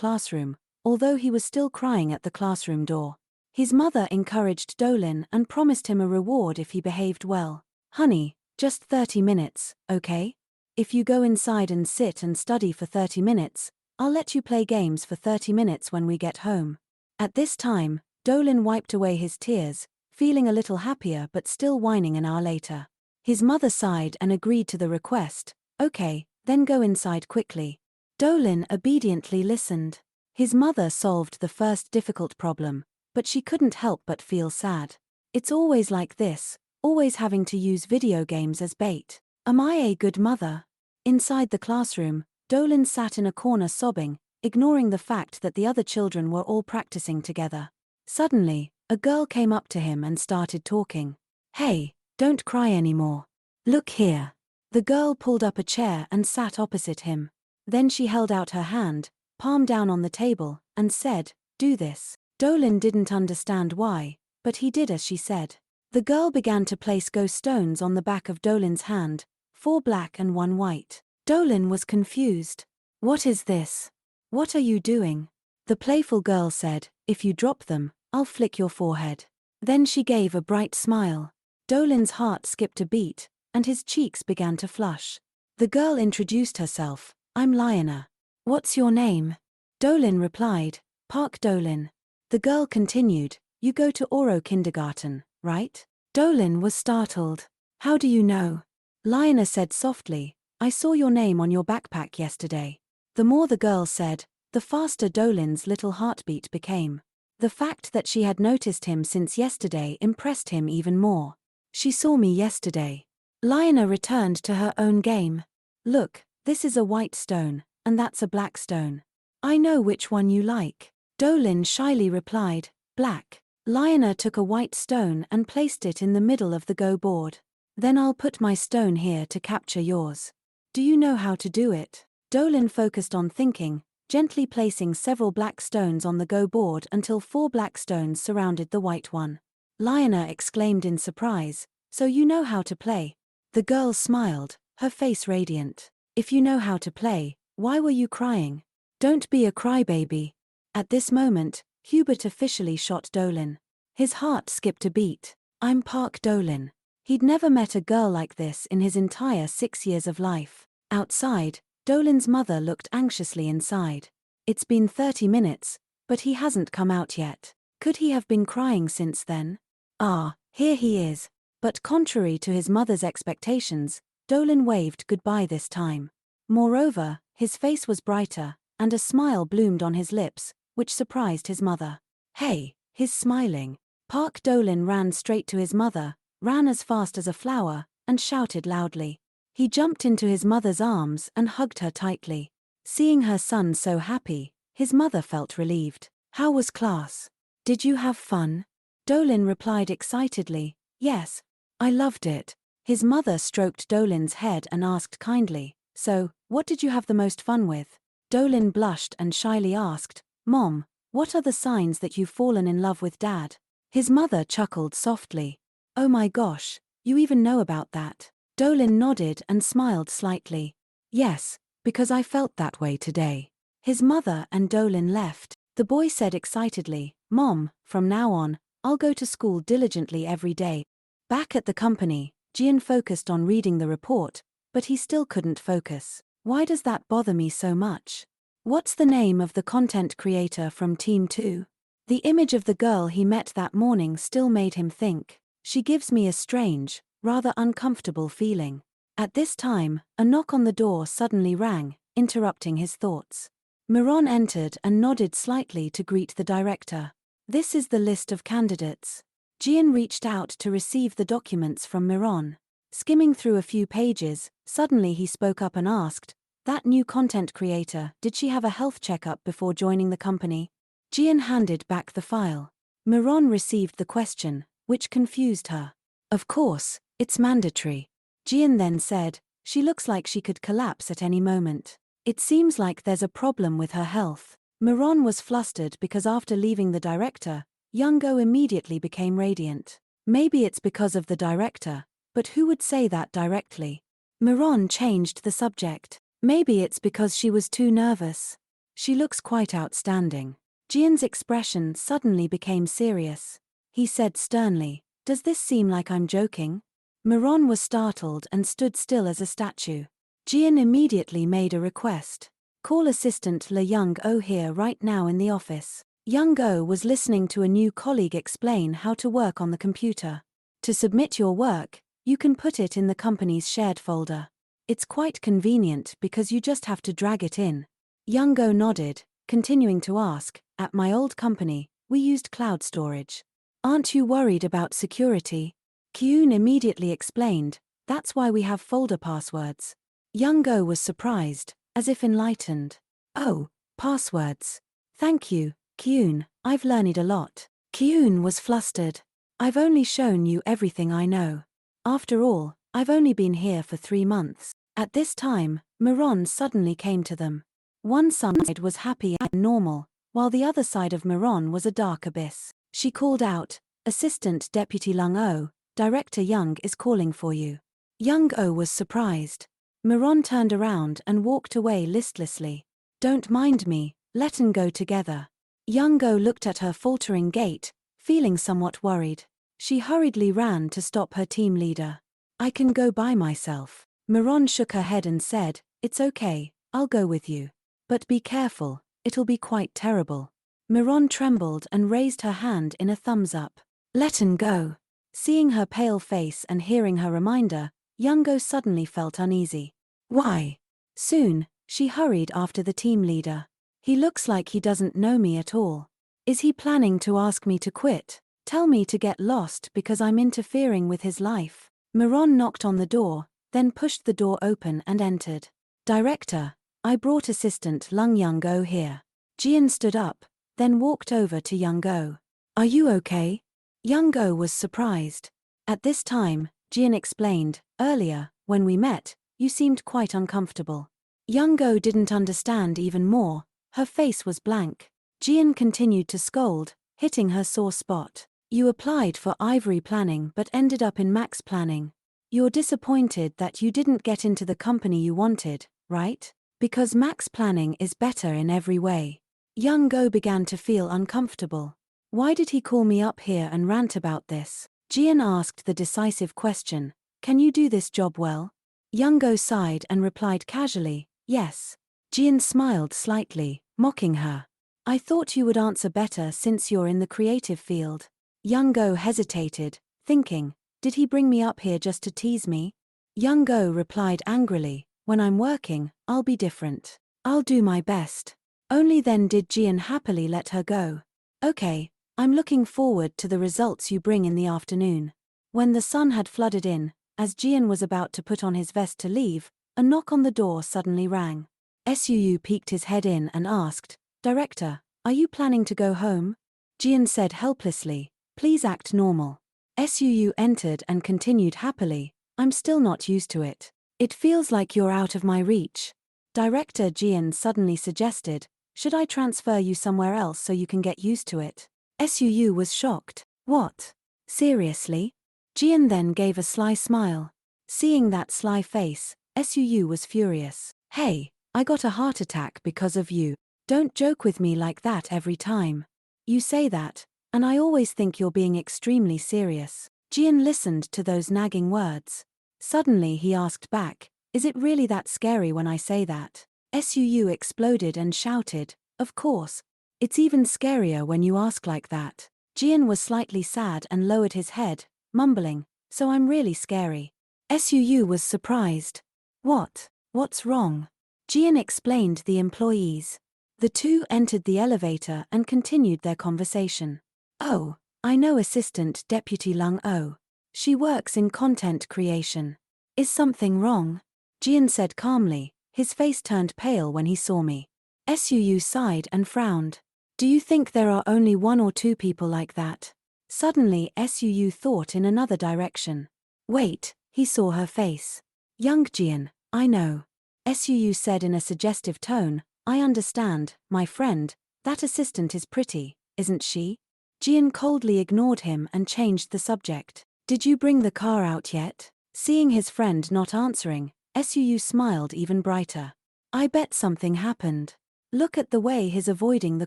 classroom, although he was still crying at the classroom door. His mother encouraged Dolin and promised him a reward if he behaved well. "Honey, just 30 minutes, okay? If you go inside and sit and study for 30 minutes, I'll let you play games for 30 minutes when we get home." At this time, Dolin wiped away his tears, feeling a little happier but still whining an hour later. His mother sighed and agreed to the request. "Okay, then go inside quickly." Dolin obediently listened. His mother solved the first difficult problem, but she couldn't help but feel sad. It's always like this, always having to use video games as bait. Am I a good mother? Inside the classroom, Dolan sat in a corner sobbing, ignoring the fact that the other children were all practicing together. Suddenly, a girl came up to him and started talking. "Hey, don't cry anymore. Look here." The girl pulled up a chair and sat opposite him. Then she held out her hand, palm down on the table, and said, "Do this." Dolan didn't understand why, but he did as she said. The girl began to place ghost stones on the back of Dolan's hand, 4 black and 1 white. Dolan was confused. "What is this? What are you doing?" The playful girl said, "If you drop them, I'll flick your forehead." Then she gave a bright smile. Dolan's heart skipped a beat, and his cheeks began to flush. The girl introduced herself. "I'm Yenna. What's your name?" Dolan replied, "Park Dolan." The girl continued, "You go to Oro kindergarten, right?" Dolan was startled. "How do you know?" Yenna said softly, "I saw your name on your backpack yesterday." The more the girl said, the faster Dolan's little heartbeat became. The fact that she had noticed him since yesterday impressed him even more. "She saw me yesterday." Yenna returned to her own game. "Look, this is a white stone, and that's a black stone. I know which one you like." Dolan shyly replied, "Black." Yenna took a white stone and placed it in the middle of the Go board. "Then I'll put my stone here to capture yours. Do you know how to do it?" Dolan focused on thinking, gently placing several black stones on the Go board until 4 black stones surrounded the white one. Yenna exclaimed in surprise, "So you know how to play?" The girl smiled, her face radiant. "If you know how to play, why were you crying? Don't be a crybaby." At this moment, Hubert officially shot Dolan. His heart skipped a beat. "I'm Park Dolan." He'd never met a girl like this in his entire 6 years of life. Outside, Dolan's mother looked anxiously inside. "It's been 30 minutes, but he hasn't come out yet. Could he have been crying since then? Ah, here he is." But contrary to his mother's expectations, Dolan waved goodbye this time. Moreover, his face was brighter, and a smile bloomed on his lips, which surprised his mother. "Hey, he's smiling." Park Dolan ran straight to his mother, ran as fast as a flower, and shouted loudly. He jumped into his mother's arms and hugged her tightly. Seeing her son so happy, his mother felt relieved. "How was class? Did you have fun?" Dolan replied excitedly, "Yes, I loved it." His mother stroked Dolan's head and asked kindly, "So, what did you have the most fun with?" Dolan blushed and shyly asked, "Mom, what are the signs that you've fallen in love with Dad?" His mother chuckled softly. "Oh my gosh, you even know about that." Dolan nodded and smiled slightly. "Yes, because I felt that way today." His mother and Dolan left. The boy said excitedly, "Mom, from now on, I'll go to school diligently every day." Back at the company, Jian focused on reading the report, but he still couldn't focus. "Why does that bother me so much? What's the name of the content creator from Team 2? The image of the girl he met that morning still made him think. She gives me a strange, rather uncomfortable feeling." At this time, a knock on the door suddenly rang, interrupting his thoughts. Miron entered and nodded slightly to greet the director. "This is the list of candidates." Jian reached out to receive the documents from Miron. Skimming through a few pages, suddenly he spoke up and asked, "That new content creator, did she have a health checkup before joining the company?" Jian handed back the file. Miron received the question, which confused her. "Of course, it's mandatory." Jian then said, "She looks like she could collapse at any moment. It seems like there's a problem with her health." Miron was flustered because after leaving the director, Youngo immediately became radiant. Maybe it's because of the director, but who would say that directly? Miron changed the subject. "Maybe it's because she was too nervous. She looks quite outstanding." Jian's expression suddenly became serious. He said sternly, "Does this seem like I'm joking?" Miron was startled and stood still as a statue. Jian immediately made a request. "Call assistant Le Young-o here right now in the office." Young-o was listening to a new colleague explain how to work on the computer. "To submit your work, you can put it in the company's shared folder. It's quite convenient because you just have to drag it in." Young-o nodded, continuing to ask, "At my old company, we used cloud storage. Aren't you worried about security?" Kyun immediately explained, "That's why we have folder passwords." Young-go was surprised, as if enlightened. Oh, passwords. Thank you, Kyun, I've learned a lot. Kyun was flustered. I've only shown you everything I know. After all, I've only been here for 3 months. At this time, Miron suddenly came to them. One side was happy and normal, while the other side of Miron was a dark abyss. She called out, Assistant Deputy Lung-o, Director Young is calling for you. Young-o was surprised. Miron turned around and walked away listlessly. Don't mind me, let's go together. Young-go looked at her faltering gait, feeling somewhat worried. She hurriedly ran to stop her team leader. I can go by myself. Miron shook her head and said, It's okay, I'll go with you. But be careful, it'll be quite terrible. Miron trembled and raised her hand in a thumbs up. Let go. Seeing her pale face and hearing her reminder, Young-go suddenly felt uneasy. Why? Soon, she hurried after the team leader. He looks like he doesn't know me at all. Is he planning to ask me to quit? Tell me to get lost because I'm interfering with his life. Miron knocked on the door, then pushed the door open and entered. Director, I brought Assistant Lung Young-go here. Jian stood up, then walked over to Young-go. Are you okay? Young-go was surprised. At this time, Jian explained, earlier, when we met, you seemed quite uncomfortable. Young-go didn't understand even more, her face was blank. Jian continued to scold, hitting her sore spot. You applied for ivory planning but ended up in max planning. You're disappointed that you didn't get into the company you wanted, right? Because max planning is better in every way. Young-go began to feel uncomfortable. Why did he call me up here and rant about this? Jian asked the decisive question, can you do this job well? Young-go sighed and replied casually, yes. Jian smiled slightly, mocking her. I thought you would answer better since you're in the creative field. Young-go hesitated, thinking, did he bring me up here just to tease me? Young-go replied angrily, when I'm working, I'll be different. I'll do my best. Only then did Jian happily let her go. Okay, I'm looking forward to the results you bring in the afternoon. When the sun had flooded in, as Jian was about to put on his vest to leave, a knock on the door suddenly rang. Suu peeked his head in and asked, Director, are you planning to go home? Jian said helplessly, please act normal. Suu entered and continued happily, I'm still not used to it. It feels like you're out of my reach. Director Jian suddenly suggested, should I transfer you somewhere else so you can get used to it? Suu was shocked. What? Seriously? Jian then gave a sly smile. Seeing that sly face, Suu was furious. Hey, I got a heart attack because of you. Don't joke with me like that every time. You say that, and I always think you're being extremely serious. Jian listened to those nagging words. Suddenly he asked back, is it really that scary when I say that? Suu exploded and shouted, of course. It's even scarier when you ask like that. Jian was slightly sad and lowered his head, mumbling, so I'm really scary. Suu was surprised. What's wrong? Jian explained the employees. The two entered the elevator and continued their conversation. Oh, I know Assistant Deputy Lung-o. She works in content creation. Is something wrong? Jian said calmly, his face turned pale when he saw me. Suu sighed and frowned. Do you think there are only 1 or 2 people like that? Suddenly Suu thought in another direction. Wait, he saw her face. Young Jian, I know. Suu said in a suggestive tone, I understand, my friend, that assistant is pretty, isn't she? Jian coldly ignored him and changed the subject. Did you bring the car out yet? Seeing his friend not answering, Suu smiled even brighter. I bet something happened. Look at the way he's avoiding the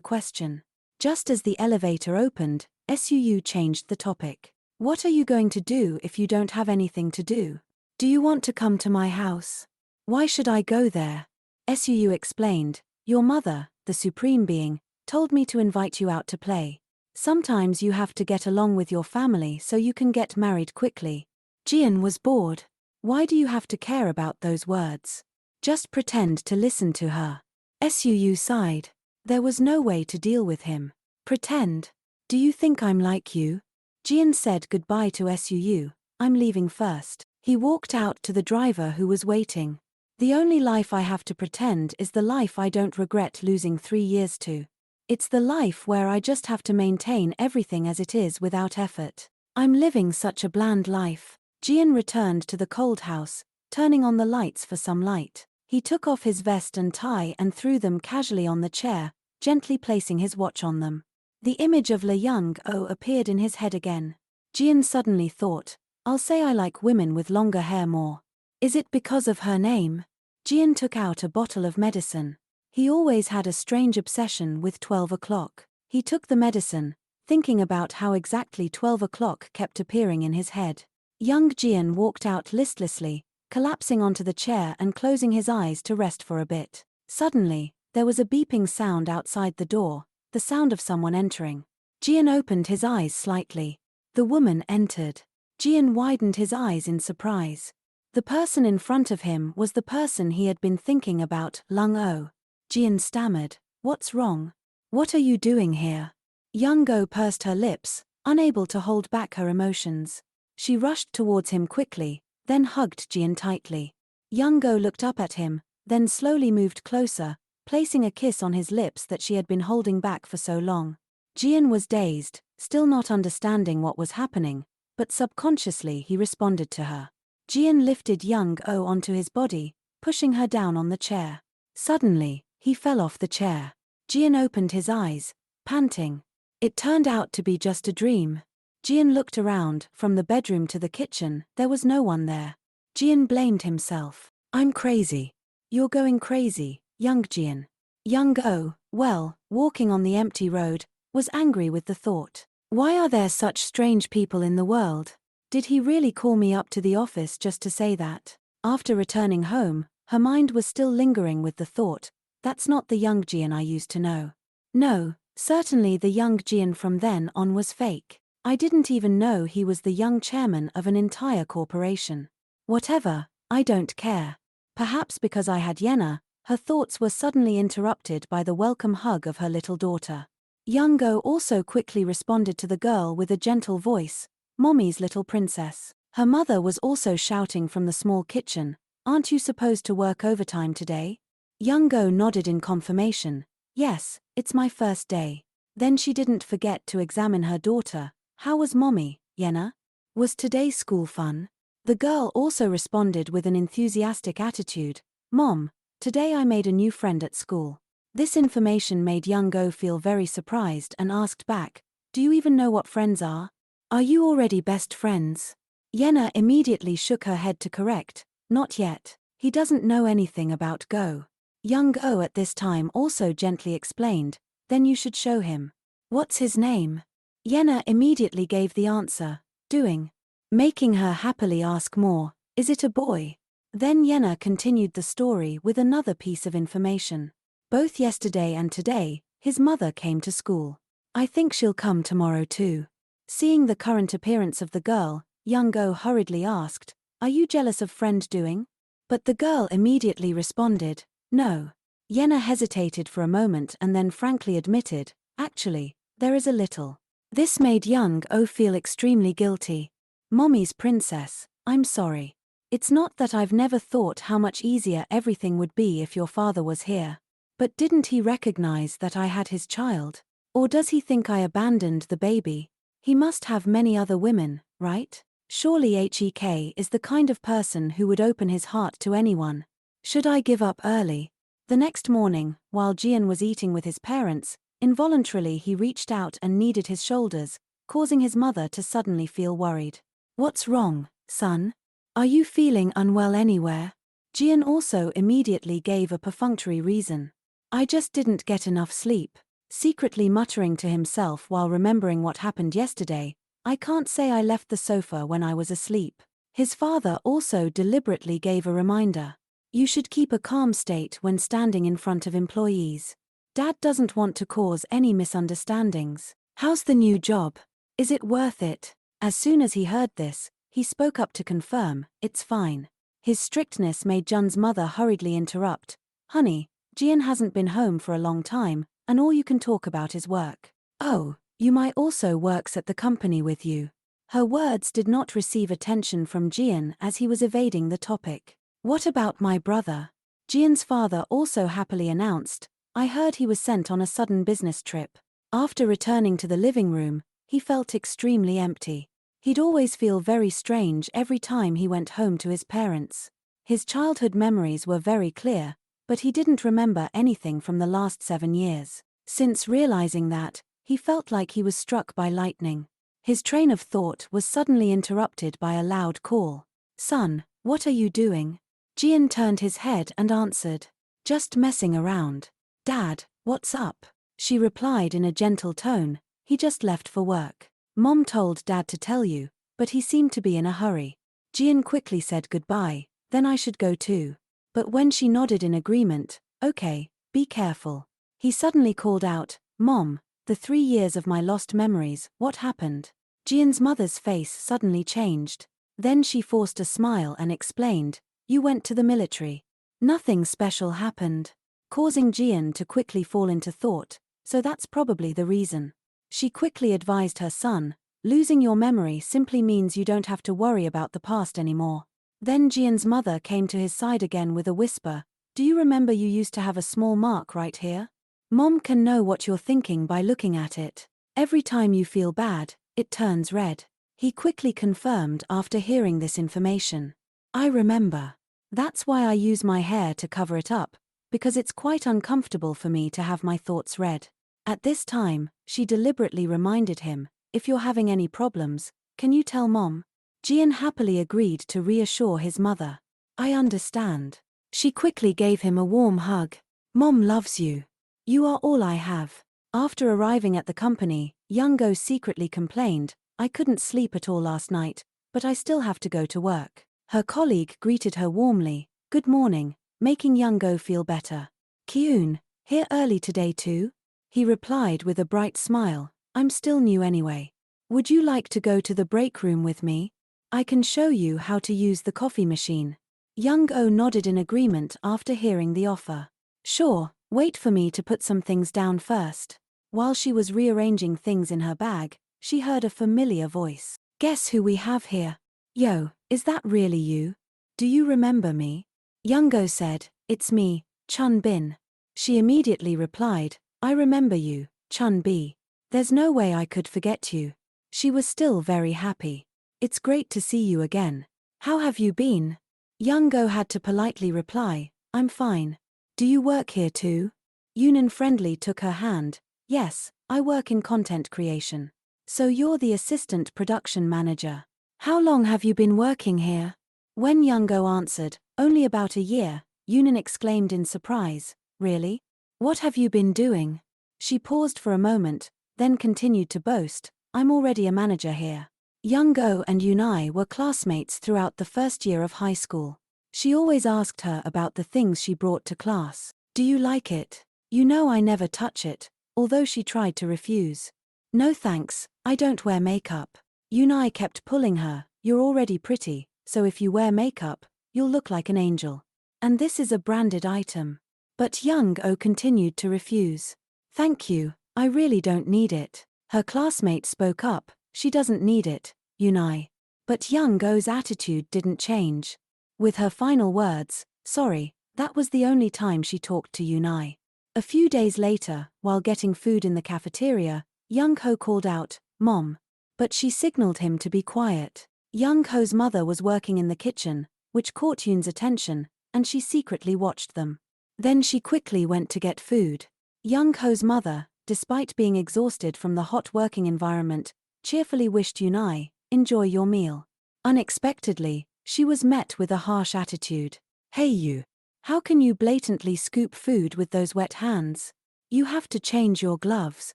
question. Just as the elevator opened, Suu changed the topic. What are you going to do if you don't have anything to do? Do you want to come to my house? Why should I go there? Suu explained, your mother, the supreme being, told me to invite you out to play. Sometimes you have to get along with your family so you can get married quickly. Jian was bored. Why do you have to care about those words? Just pretend to listen to her. Suu sighed. There was no way to deal with him. Pretend. Do you think I'm like you? Jian said goodbye to Suu. I'm leaving first. He walked out to the driver who was waiting. The only life I have to pretend is the life I don't regret losing 3 years to. It's the life where I just have to maintain everything as it is without effort. I'm living such a bland life. Jian returned to the cold house, turning on the lights for some light. He took off his vest and tie and threw them casually on the chair, gently placing his watch on them. The image of Le Young-oh appeared in his head again. Jian suddenly thought, I'll say I like women with longer hair more. Is it because of her name? Jian took out a bottle of medicine. He always had a strange obsession with 12 o'clock. He took the medicine, thinking about how exactly 12 o'clock kept appearing in his head. Young Jian walked out listlessly, collapsing onto the chair and closing his eyes to rest for a bit. Suddenly, there was a beeping sound outside the door, the sound of someone entering. Jian opened his eyes slightly. The woman entered. Jian widened his eyes in surprise. The person in front of him was the person he had been thinking about, Lung-oh. Jian stammered, "What's wrong? What are you doing here?" Young-oh pursed her lips, unable to hold back her emotions. She rushed towards him quickly, then hugged Jian tightly. Young-oh looked up at him, then slowly moved closer, placing a kiss on his lips that she had been holding back for so long. Jian was dazed, still not understanding what was happening, but subconsciously he responded to her. Jian lifted Young-oh onto his body, pushing her down on the chair. Suddenly, he fell off the chair. Jian opened his eyes, panting. It turned out to be just a dream. Jian looked around, from the bedroom to the kitchen, there was no one there. Jian blamed himself. "I'm crazy." "You're going crazy, young Jian." Young-oh, walking on the empty road, was angry with the thought. Why are there such strange people in the world? Did he really call me up to the office just to say that? After returning home, her mind was still lingering with the thought, that's not the young Jian I used to know. No, certainly the young Jian from then on was fake. I didn't even know he was the young chairman of an entire corporation. Whatever, I don't care. Perhaps because I had Yenna, her thoughts were suddenly interrupted by the welcome hug of her little daughter. Young-oh also quickly responded to the girl with a gentle voice, "Mommy's little princess." Her mother was also shouting from the small kitchen, "Aren't you supposed to work overtime today?" Young-oh nodded in confirmation, "Yes, it's my first day." Then she didn't forget to examine her daughter. "How was Mommy, Yenna? Was today school fun?" The girl also responded with an enthusiastic attitude, "Mom, today I made a new friend at school." This information made Young-oh feel very surprised and asked back, "Do you even know what friends are? Are you already best friends?" Yenna immediately shook her head to correct, "Not yet. He doesn't know anything about Go." Young-oh at this time also gently explained, "Then you should show him." "What's his name?" Yenna immediately gave the answer, "Doing," making her happily ask more, "Is it a boy?" Then Yenna continued the story with another piece of information. "Both yesterday and today, his mother came to school. I think she'll come tomorrow too." Seeing the current appearance of the girl, Young-oh hurriedly asked, "Are you jealous of friend Doing?" But the girl immediately responded, "No." Yenna hesitated for a moment and then frankly admitted, "Actually, there is a little." This made Young-oh feel extremely guilty. "Mommy's princess, I'm sorry. It's not that I've never thought how much easier everything would be if your father was here. But didn't he recognize that I had his child? Or does he think I abandoned the baby? He must have many other women, right? Surely Hek is the kind of person who would open his heart to anyone. Should I give up early?" The next morning, while Jian was eating with his parents, involuntarily he reached out and kneaded his shoulders, causing his mother to suddenly feel worried. "What's wrong, son? Are you feeling unwell anywhere?" Jian also immediately gave a perfunctory reason. "I just didn't get enough sleep." Secretly muttering to himself while remembering what happened yesterday, "I can't say I left the sofa when I was asleep." His father also deliberately gave a reminder. "You should keep a calm state when standing in front of employees. Dad doesn't want to cause any misunderstandings. How's the new job? Is it worth it?" As soon as he heard this, he spoke up to confirm, "It's fine." His strictness made Jun's mother hurriedly interrupt, "Honey, Jian hasn't been home for a long time, and all you can talk about is work." "Oh, Yunai also works at the company with you." Her words did not receive attention from Jian as he was evading the topic. What about my brother? Jian's father also happily announced. I heard he was sent on a sudden business trip. After returning to the living room, he felt extremely empty. He'd always feel very strange every time he went home to his parents. His childhood memories were very clear, but he didn't remember anything from the last 7 years. Since realizing that, he felt like he was struck by lightning. His train of thought was suddenly interrupted by a loud call. Son, what are you doing? Jian turned his head and answered. Just messing around. Dad, what's up? She replied in a gentle tone. He just left for work. Mom told Dad to tell you, but he seemed to be in a hurry. Jian quickly said goodbye, then I should go too. But when she nodded in agreement, okay, be careful. He suddenly called out, Mom, the 3 years of my lost memories, what happened? Jian's mother's face suddenly changed. Then she forced a smile and explained, you went to the military. Nothing special happened. Causing Jian to quickly fall into thought, so that's probably the reason. She quickly advised her son, losing your memory simply means you don't have to worry about the past anymore. Then Jian's mother came to his side again with a whisper, do you remember you used to have a small mark right here? Mom can know what you're thinking by looking at it. Every time you feel bad, it turns red. He quickly confirmed after hearing this information. I remember. That's why I use my hair to cover it up, because it's quite uncomfortable for me to have my thoughts read. At this time, she deliberately reminded him, if you're having any problems, can you tell Mom? Jian happily agreed to reassure his mother. I understand. She quickly gave him a warm hug. Mom loves you. You are all I have. After arriving at the company, Young-go secretly complained, I couldn't sleep at all last night, but I still have to go to work. Her colleague greeted her warmly, good morning, making Young-go feel better. Kyun, here early today too? He replied with a bright smile, I'm still new anyway. Would you like to go to the break room with me? I can show you how to use the coffee machine. Young-go nodded in agreement after hearing the offer. Sure, wait for me to put some things down first. While she was rearranging things in her bag, she heard a familiar voice. Guess who we have here? Yo, is that really you? Do you remember me? Young-go said, it's me, Chun Bin. She immediately replied, I remember you, Chun Bi. There's no way I could forget you. She was still very happy. It's great to see you again. How have you been? Young-go had to politely reply, I'm fine. Do you work here too? Yunan friendly took her hand. Yes, I work in content creation. So you're the assistant production manager. How long have you been working here? When Young-go answered, only about a year, Yunan exclaimed in surprise, really? What have you been doing? She paused for a moment, then continued to boast, I'm already a manager here. Young-go and Yunai were classmates throughout the first year of high school. She always asked her about the things she brought to class. Do you like it? You know I never touch it, although she tried to refuse. No thanks, I don't wear makeup. Yunai kept pulling her, you're already pretty, so if you wear makeup, you'll look like an angel. And this is a branded item. But Young-go continued to refuse. Thank you, I really don't need it. Her classmate spoke up, she doesn't need it, Yunai. But Young-go's attitude didn't change. With her final words, sorry, that was the only time she talked to Yunai. A few days later, while getting food in the cafeteria, Young-go called out, Mom. But she signaled him to be quiet. Young-go's mother was working in the kitchen, which caught Yoon's attention, and she secretly watched them. Then she quickly went to get food. Young-go's mother, despite being exhausted from the hot working environment, cheerfully wished Yunai, enjoy your meal. Unexpectedly, she was met with a harsh attitude. Hey you! How can you blatantly scoop food with those wet hands? You have to change your gloves.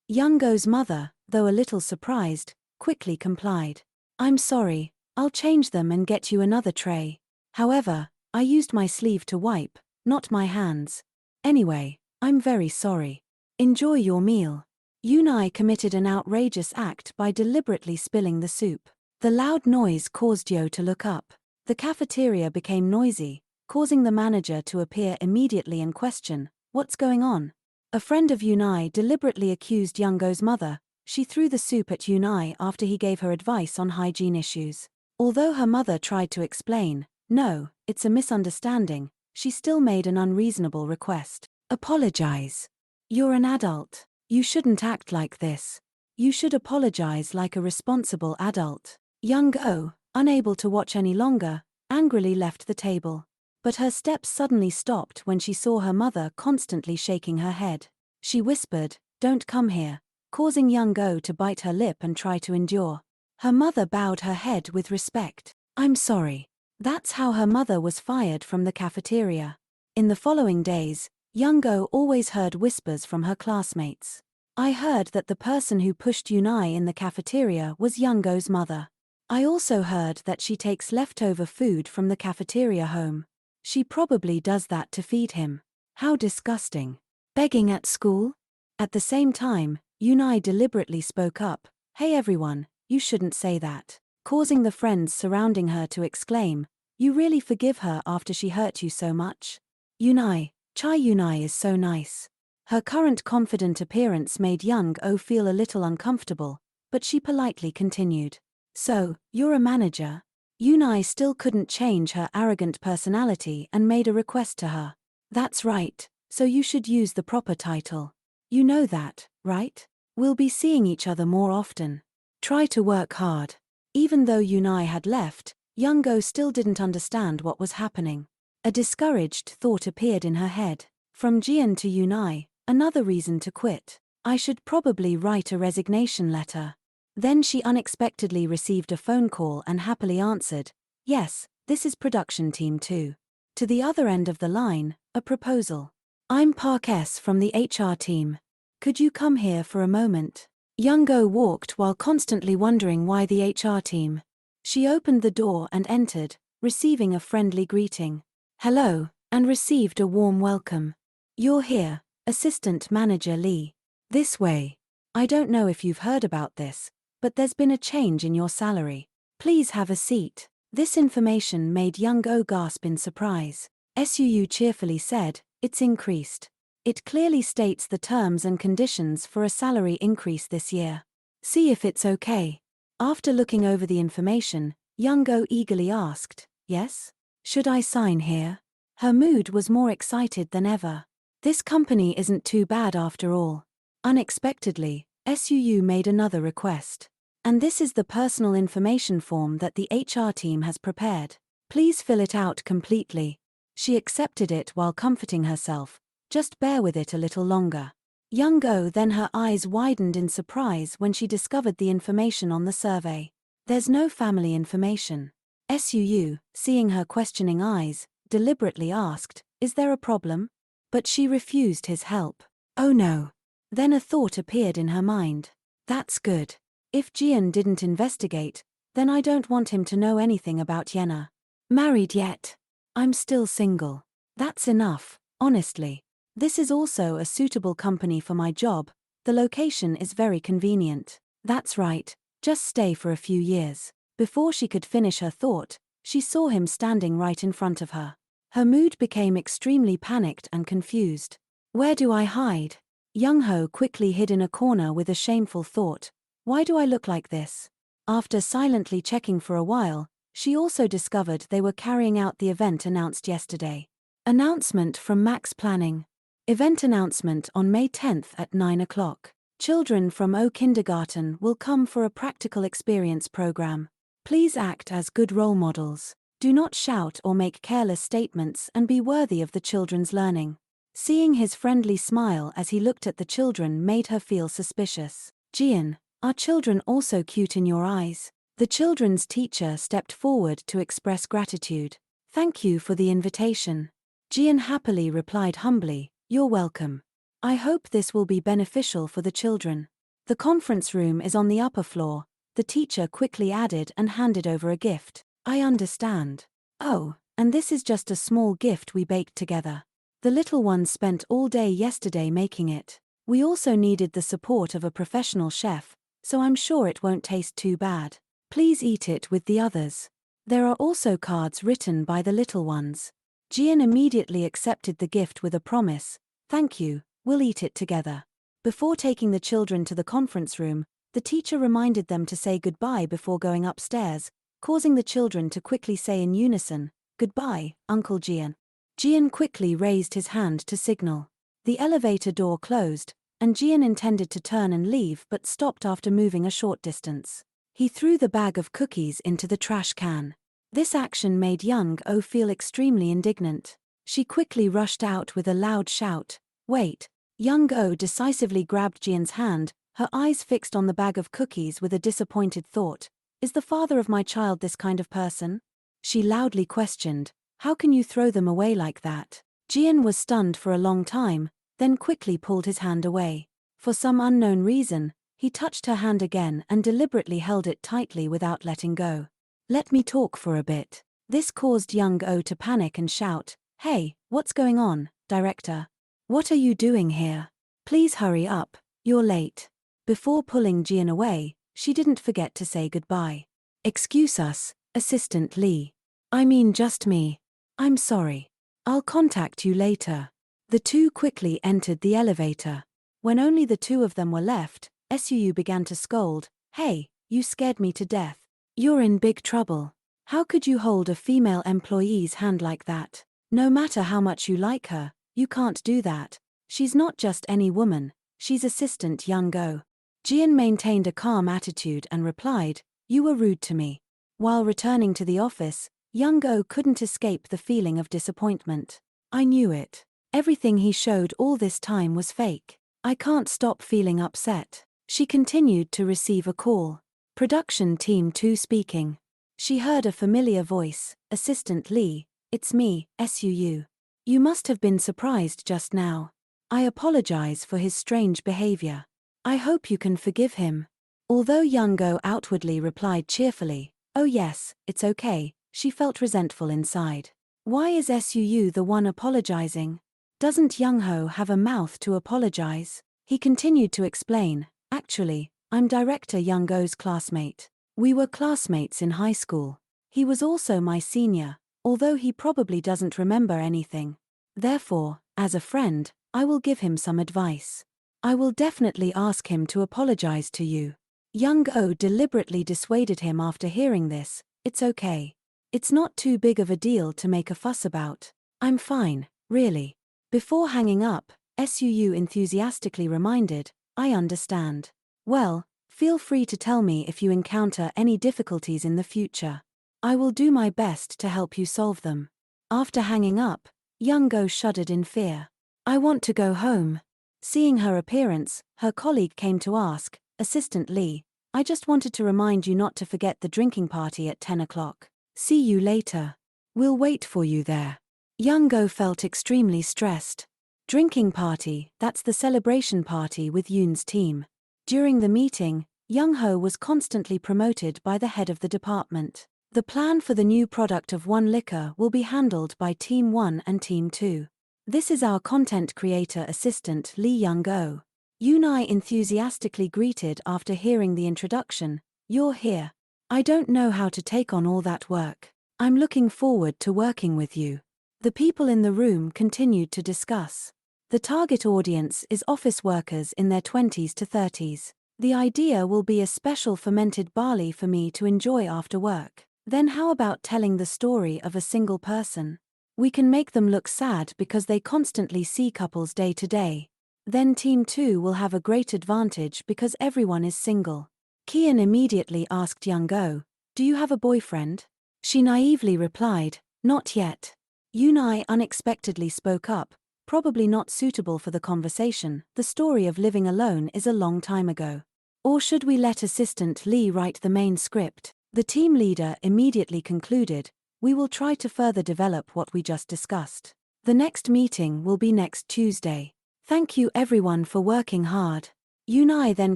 Young-go's mother, though a little surprised, quickly complied. I'm sorry, I'll change them and get you another tray. However, I used my sleeve to wipe, not my hands. Anyway, I'm very sorry. Enjoy your meal. Yunai committed an outrageous act by deliberately spilling the soup. The loud noise caused Yo to look up. The cafeteria became noisy, causing the manager to appear immediately and question, what's going on? A friend of Yunai deliberately accused Young-go's mother. She threw the soup at Yunai after he gave her advice on hygiene issues. Although her mother tried to explain, No, it's a misunderstanding. She still made an unreasonable request. Apologize. You're an adult. You shouldn't act like this. You should apologize like a responsible adult. Young-go, unable to watch any longer, angrily left the table. But her steps suddenly stopped when she saw her mother constantly shaking her head. She whispered, "Don't come here," causing Young-go to bite her lip and try to endure. Her mother bowed her head with respect. "I'm sorry." That's how her mother was fired from the cafeteria. In the following days, Young-go always heard whispers from her classmates. "I heard that the person who pushed Yunai in the cafeteria was Young-go's mother. I also heard that she takes leftover food from the cafeteria home. She probably does that to feed him. How disgusting. Begging at school?" At the same time, Yunai deliberately spoke up, "Hey everyone, you shouldn't say that," causing the friends surrounding her to exclaim, "You really forgive her after she hurt you so much?" Yunai, Chai Yunai is so nice. Her current confident appearance made Young-oh feel a little uncomfortable, but she politely continued. "So, you're a manager?" Yunai still couldn't change her arrogant personality and made a request to her. "That's right, so you should use the proper title. You know that, right? We'll be seeing each other more often. Try to work hard." Even though Yunai had left, Young-oh still didn't understand what was happening. A discouraged thought appeared in her head. From Jian to Yunai, another reason to quit. "I should probably write a resignation letter." Then she unexpectedly received a phone call and happily answered, "Yes, this is production team 2. To the other end of the line, a proposal. I'm Park S from the HR team. Could you come here for a moment?" Young-oh walked while constantly wondering why the HR team. She opened the door and entered, receiving a friendly greeting. "Hello," and received a warm welcome. "You're here, Assistant Manager Lee. This way. I don't know if you've heard about this, but there's been a change in your salary. Please have a seat." This information made Young-oh gasp in surprise. Suu cheerfully said, "It's increased. It clearly states the terms and conditions for a salary increase this year. See if it's okay." After looking over the information, Young-oh eagerly asked, "Yes? Should I sign here?" Her mood was more excited than ever. This company isn't too bad after all. Unexpectedly, Suu made another request. "And this is the personal information form that the HR team has prepared. Please fill it out completely." She accepted it while comforting herself, "Just bear with it a little longer." Young-oh then her eyes widened in surprise when she discovered the information on the survey. There's no family information. Suu, seeing her questioning eyes, deliberately asked, "Is there a problem?" But she refused his help. "Oh no." Then a thought appeared in her mind. "That's good. If Jian didn't investigate, then I don't want him to know anything about Yenna. Married yet? I'm still single. That's enough, honestly. This is also a suitable company for my job. The location is very convenient. That's right, just stay for a few years." Before she could finish her thought, she saw him standing right in front of her. Her mood became extremely panicked and confused. "Where do I hide?" Young-oh quickly hid in a corner with a shameful thought. "Why do I look like this?" After silently checking for a while, she also discovered they were carrying out the event announced yesterday. Announcement from Max Planning. Event announcement on May 10th at 9 o'clock. Children from O Kindergarten will come for a practical experience program. Please act as good role models. Do not shout or make careless statements and be worthy of the children's learning. Seeing his friendly smile as he looked at the children made her feel suspicious. "Jian, are children also cute in your eyes?" The children's teacher stepped forward to express gratitude. "Thank you for the invitation." Jian happily replied humbly, "You're welcome. I hope this will be beneficial for the children." "The conference room is on the upper floor," the teacher quickly added and handed over a gift. "I understand. Oh, and this is just a small gift we baked together. The little ones spent all day yesterday making it. We also needed the support of a professional chef, so I'm sure it won't taste too bad. Please eat it with the others. There are also cards written by the little ones." Jian immediately accepted the gift with a promise, "Thank you, we'll eat it together." Before taking the children to the conference room, the teacher reminded them to say goodbye before going upstairs, causing the children to quickly say in unison, Goodbye, Uncle Jian. Jian quickly raised his hand to signal. The elevator door closed, and Jian intended to turn and leave but stopped after moving a short distance. He threw the bag of cookies into the trash can. This action made Young-oh feel extremely indignant. She quickly rushed out with a loud shout. Wait. Young-oh decisively grabbed Jian's hand, her eyes fixed on the bag of cookies with a disappointed thought. Is the father of my child this kind of person? She loudly questioned. How can you throw them away like that? Jian was stunned for a long time, then quickly pulled his hand away. For some unknown reason, he touched her hand again and deliberately held it tightly without letting go. Let me talk for a bit. This caused Young-oh to panic and shout, Hey, what's going on, director? What are you doing here? Please hurry up, you're late. Before pulling Jian away, she didn't forget to say goodbye. Excuse us, Assistant Lee. I mean just me. I'm sorry. I'll contact you later. The two quickly entered the elevator. When only the two of them were left, Suu began to scold, Hey, you scared me to death. You're in big trouble. How could you hold a female employee's hand like that? No matter how much you like her, you can't do that. She's not just any woman, she's Assistant Young-oh. Jian maintained a calm attitude and replied, You were rude to me. While returning to the office, Young-oh couldn't escape the feeling of disappointment. I knew it. Everything he showed all this time was fake. I can't stop feeling upset. She continued to receive a call. Production Team 2 speaking. She heard a familiar voice, Assistant Lee, it's me, Suu. You must have been surprised just now. I apologize for his strange behavior. I hope you can forgive him. Although Young-oh outwardly replied cheerfully, Oh yes, it's okay, she felt resentful inside. Why is Suu the one apologizing? Doesn't Young-oh have a mouth to apologize? He continued to explain, Actually, I'm Director Young-oh's classmate. We were classmates in high school. He was also my senior, although he probably doesn't remember anything. Therefore, as a friend, I will give him some advice. I will definitely ask him to apologize to you. Young-oh deliberately dissuaded him after hearing this. It's okay. It's not too big of a deal to make a fuss about. I'm fine, really. Before hanging up, Suu enthusiastically reminded, I understand. Well, feel free to tell me if you encounter any difficulties in the future. I will do my best to help you solve them. After hanging up, Young-oh shuddered in fear. I want to go home. Seeing her appearance, her colleague came to ask, Assistant Lee, I just wanted to remind you not to forget the drinking party at 10 o'clock. See you later. We'll wait for you there. Young-oh felt extremely stressed. Drinking party, that's the celebration party with Yoon's team. During the meeting, Young-oh was constantly promoted by the head of the department. The plan for the new product of One Liquor will be handled by Team 1 and Team 2. This is our content creator assistant Lee Young-oh. Yunai enthusiastically greeted after hearing the introduction, You're here. I don't know how to take on all that work. I'm looking forward to working with you. The people in the room continued to discuss. The target audience is office workers in their 20s to 30s. The idea will be a special fermented barley for me to enjoy after work. Then how about telling the story of a single person? We can make them look sad because they constantly see couples day to day. Then Team 2 will have a great advantage because everyone is single. Kian immediately asked Young-oh, Do you have a boyfriend? She naively replied, Not yet. Yunai unexpectedly spoke up, probably not suitable for the conversation. The story of living alone is a long time ago. Or should we let Assistant Lee write the main script? The team leader immediately concluded, We will try to further develop what we just discussed. The next meeting will be next Tuesday. Thank you everyone for working hard. Yunai then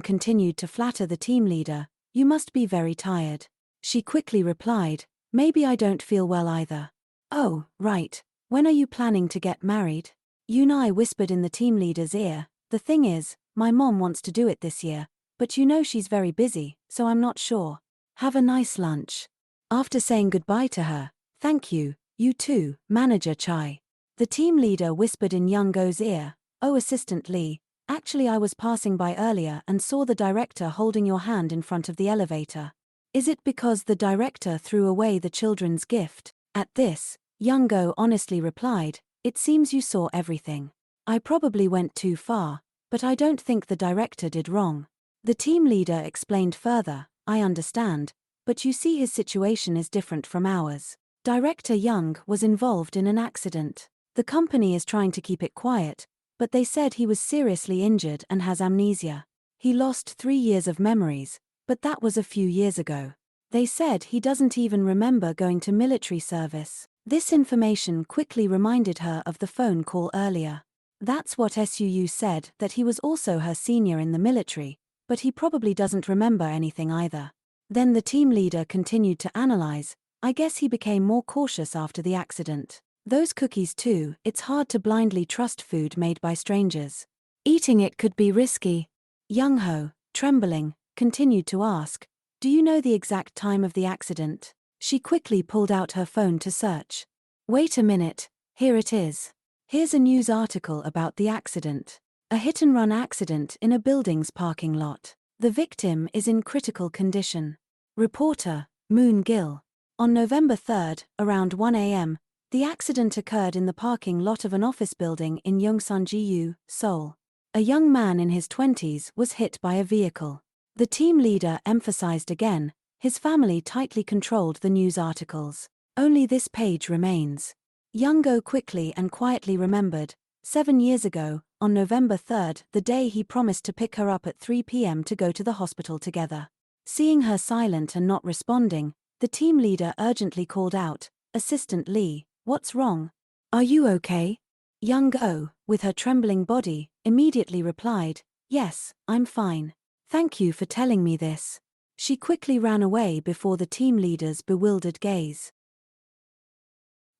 continued to flatter the team leader, You must be very tired. She quickly replied, Maybe I don't feel well either. Oh, right. When are you planning to get married? Yunai whispered in the team leader's ear, The thing is, my mom wants to do it this year, but you know she's very busy, so I'm not sure. Have a nice lunch. After saying goodbye to her, Thank you, you too, Manager Chai. The team leader whispered in Young-oh's ear, Oh Assistant Lee, actually I was passing by earlier and saw the director holding your hand in front of the elevator. Is it because the director threw away the children's gift? At this, Young-go honestly replied, "It seems you saw everything. I probably went too far, but I don't think the director did wrong." The team leader explained further, "I understand, but you see his situation is different from ours. Director Young was involved in an accident. The company is trying to keep it quiet, but they said he was seriously injured and has amnesia. He lost 3 years of memories, but that was a few years ago. They said he doesn't even remember going to military service." This information quickly reminded her of the phone call earlier. That's what Suu said, that he was also her senior in the military, but he probably doesn't remember anything either. Then the team leader continued to analyze, "I guess he became more cautious after the accident. Those cookies too, it's hard to blindly trust food made by strangers. Eating it could be risky." Young-ho, trembling, continued to ask, "Do you know the exact time of the accident?" She quickly pulled out her phone to search. "Wait a minute, here it is. Here's a news article about the accident. A hit-and-run accident in a building's parking lot. The victim is in critical condition. Reporter, Moon Gill. On November 3, around 1 a.m., the accident occurred in the parking lot of an office building in Yongsan-gu, Seoul. A young man in his 20s was hit by a vehicle." The team leader emphasized again, his family tightly controlled the news articles. Only this page remains. Young-go quickly and quietly remembered, 7 years ago, on November 3, the day he promised to pick her up at 3 p.m. to go to the hospital together. Seeing her silent and not responding, the team leader urgently called out, "Assistant Lee, what's wrong? Are you okay?" Young-go, with her trembling body, immediately replied, "Yes, I'm fine. Thank you for telling me this." She quickly ran away before the team leader's bewildered gaze.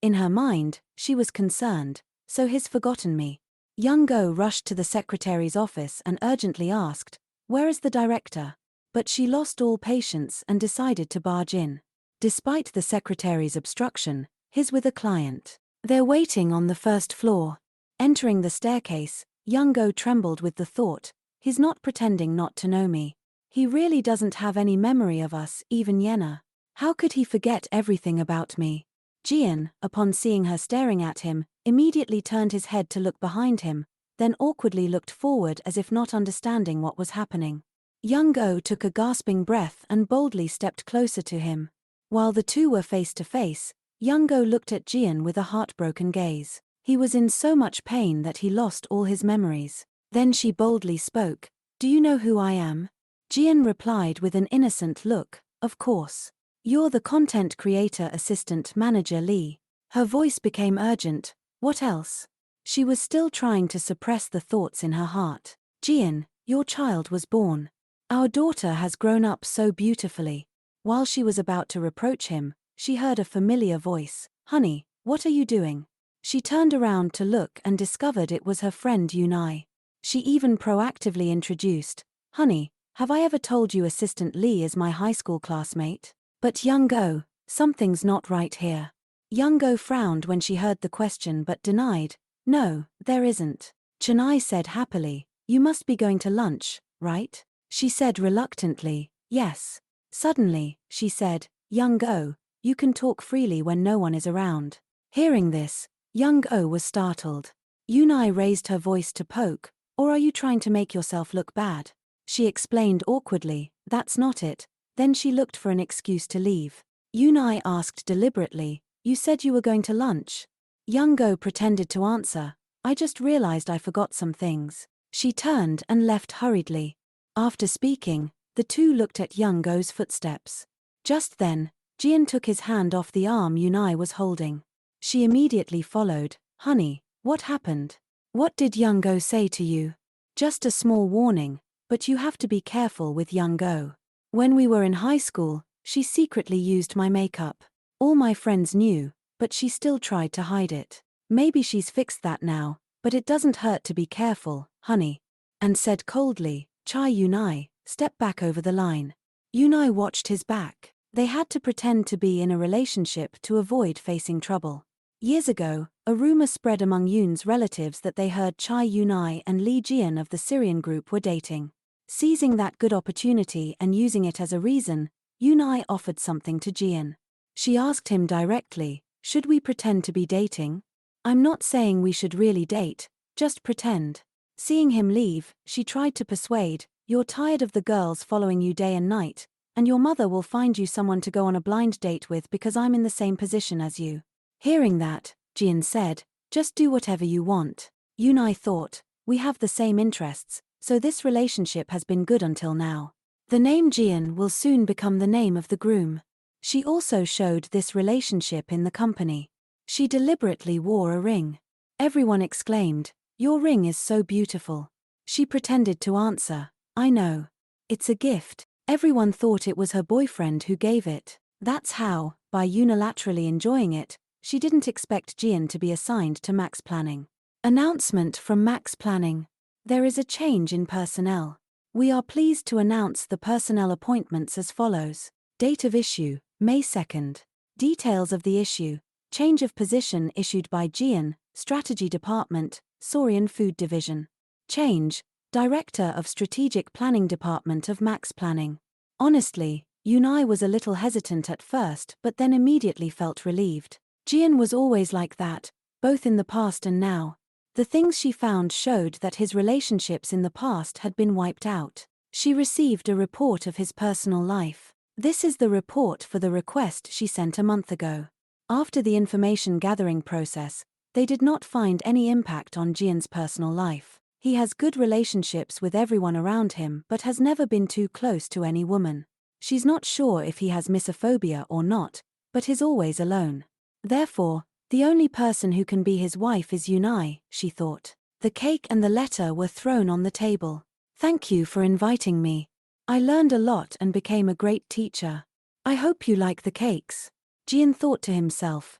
In her mind, she was concerned, "So he's forgotten me." Young-go rushed to the secretary's office and urgently asked, "Where is the director?" But she lost all patience and decided to barge in. Despite the secretary's obstruction, he's with a client. They're waiting on the first floor. Entering the staircase, Young-go trembled with the thought, "He's not pretending not to know me. He really doesn't have any memory of us, even Yenna. How could he forget everything about me?" Jian, upon seeing her staring at him, immediately turned his head to look behind him, then awkwardly looked forward as if not understanding what was happening. Young-go took a gasping breath and boldly stepped closer to him. While the two were face to face, Young-go looked at Jian with a heartbroken gaze. He was in so much pain that he lost all his memories. Then she boldly spoke, "Do you know who I am?" Jian replied with an innocent look, "Of course. You're the content creator assistant manager Lee." Her voice became urgent, "What else?" She was still trying to suppress the thoughts in her heart. "Jian, your child was born. Our daughter has grown up so beautifully." While she was about to reproach him, she heard a familiar voice, "Honey, what are you doing?" She turned around to look and discovered it was her friend Yunai. She even proactively introduced, "Honey, have I ever told you Assistant Lee is my high school classmate?" "But Young-go, something's not right here." Young-go frowned when she heard the question but denied, "No, there isn't." Chennai said happily, "You must be going to lunch, right?" She said reluctantly, "Yes." Suddenly, she said, "Young-go, you can talk freely when no one is around." Hearing this, Young-go was startled. Yunai raised her voice to poke, "Or are you trying to make yourself look bad?" She explained awkwardly, "That's not it." Then she looked for an excuse to leave. Yunai asked deliberately, "You said you were going to lunch?" Young-go pretended to answer, "I just realized I forgot some things." She turned and left hurriedly. After speaking, the two looked at Young-go's footsteps. Just then, Jian took his hand off the arm Yunai was holding. She immediately followed, "Honey, what happened? What did Young-go say to you?" "Just a small warning, but you have to be careful with Young-go. When we were in high school, she secretly used my makeup. All my friends knew, but she still tried to hide it. Maybe she's fixed that now, but it doesn't hurt to be careful, honey." And said coldly, "Chai Yunai, step back over the line." Yunai watched his back. They had to pretend to be in a relationship to avoid facing trouble. Years ago, a rumor spread among Yoon's relatives that they heard Chai Yunai and Lee Jian of the Syrian group were dating. Seizing that good opportunity and using it as a reason, Yunai offered something to Jian. She asked him directly, Should we pretend to be dating? I'm not saying we should really date, just pretend. Seeing him leave, she tried to persuade, you're tired of the girls following you day and night, and your mother will find you someone to go on a blind date with because I'm in the same position as you. Hearing that, Jian said, just do whatever you want. Yunai thought, we have the same interests, so this relationship has been good until now. The name Jian will soon become the name of the groom. She also showed this relationship in the company. She deliberately wore a ring. Everyone exclaimed, your ring is so beautiful. She pretended to answer, I know. It's a gift. Everyone thought it was her boyfriend who gave it. That's how, by unilaterally enjoying it, she didn't expect Jian to be assigned to Max Planning. Announcement from Max Planning. There is a change in personnel. We are pleased to announce the personnel appointments as follows. Date of issue, May 2nd. Details of the issue. Change of position issued by Jian, Strategy Department, Saurian Food Division. Change, Director of Strategic Planning Department of Max Planning. Honestly, Yunai was a little hesitant at first but then immediately felt relieved. Jian was always like that, both in the past and now. The things she found showed that his relationships in the past had been wiped out. She received a report of his personal life. This is the report for the request she sent a month ago. After the information gathering process, they did not find any impact on Jian's personal life. He has good relationships with everyone around him but has never been too close to any woman. She's not sure if he has misophobia or not, but is always alone. Therefore, the only person who can be his wife is Yunai, she thought. The cake and the letter were thrown on the table. Thank you for inviting me. I learned a lot and became a great teacher. I hope you like the cakes. Jian thought to himself,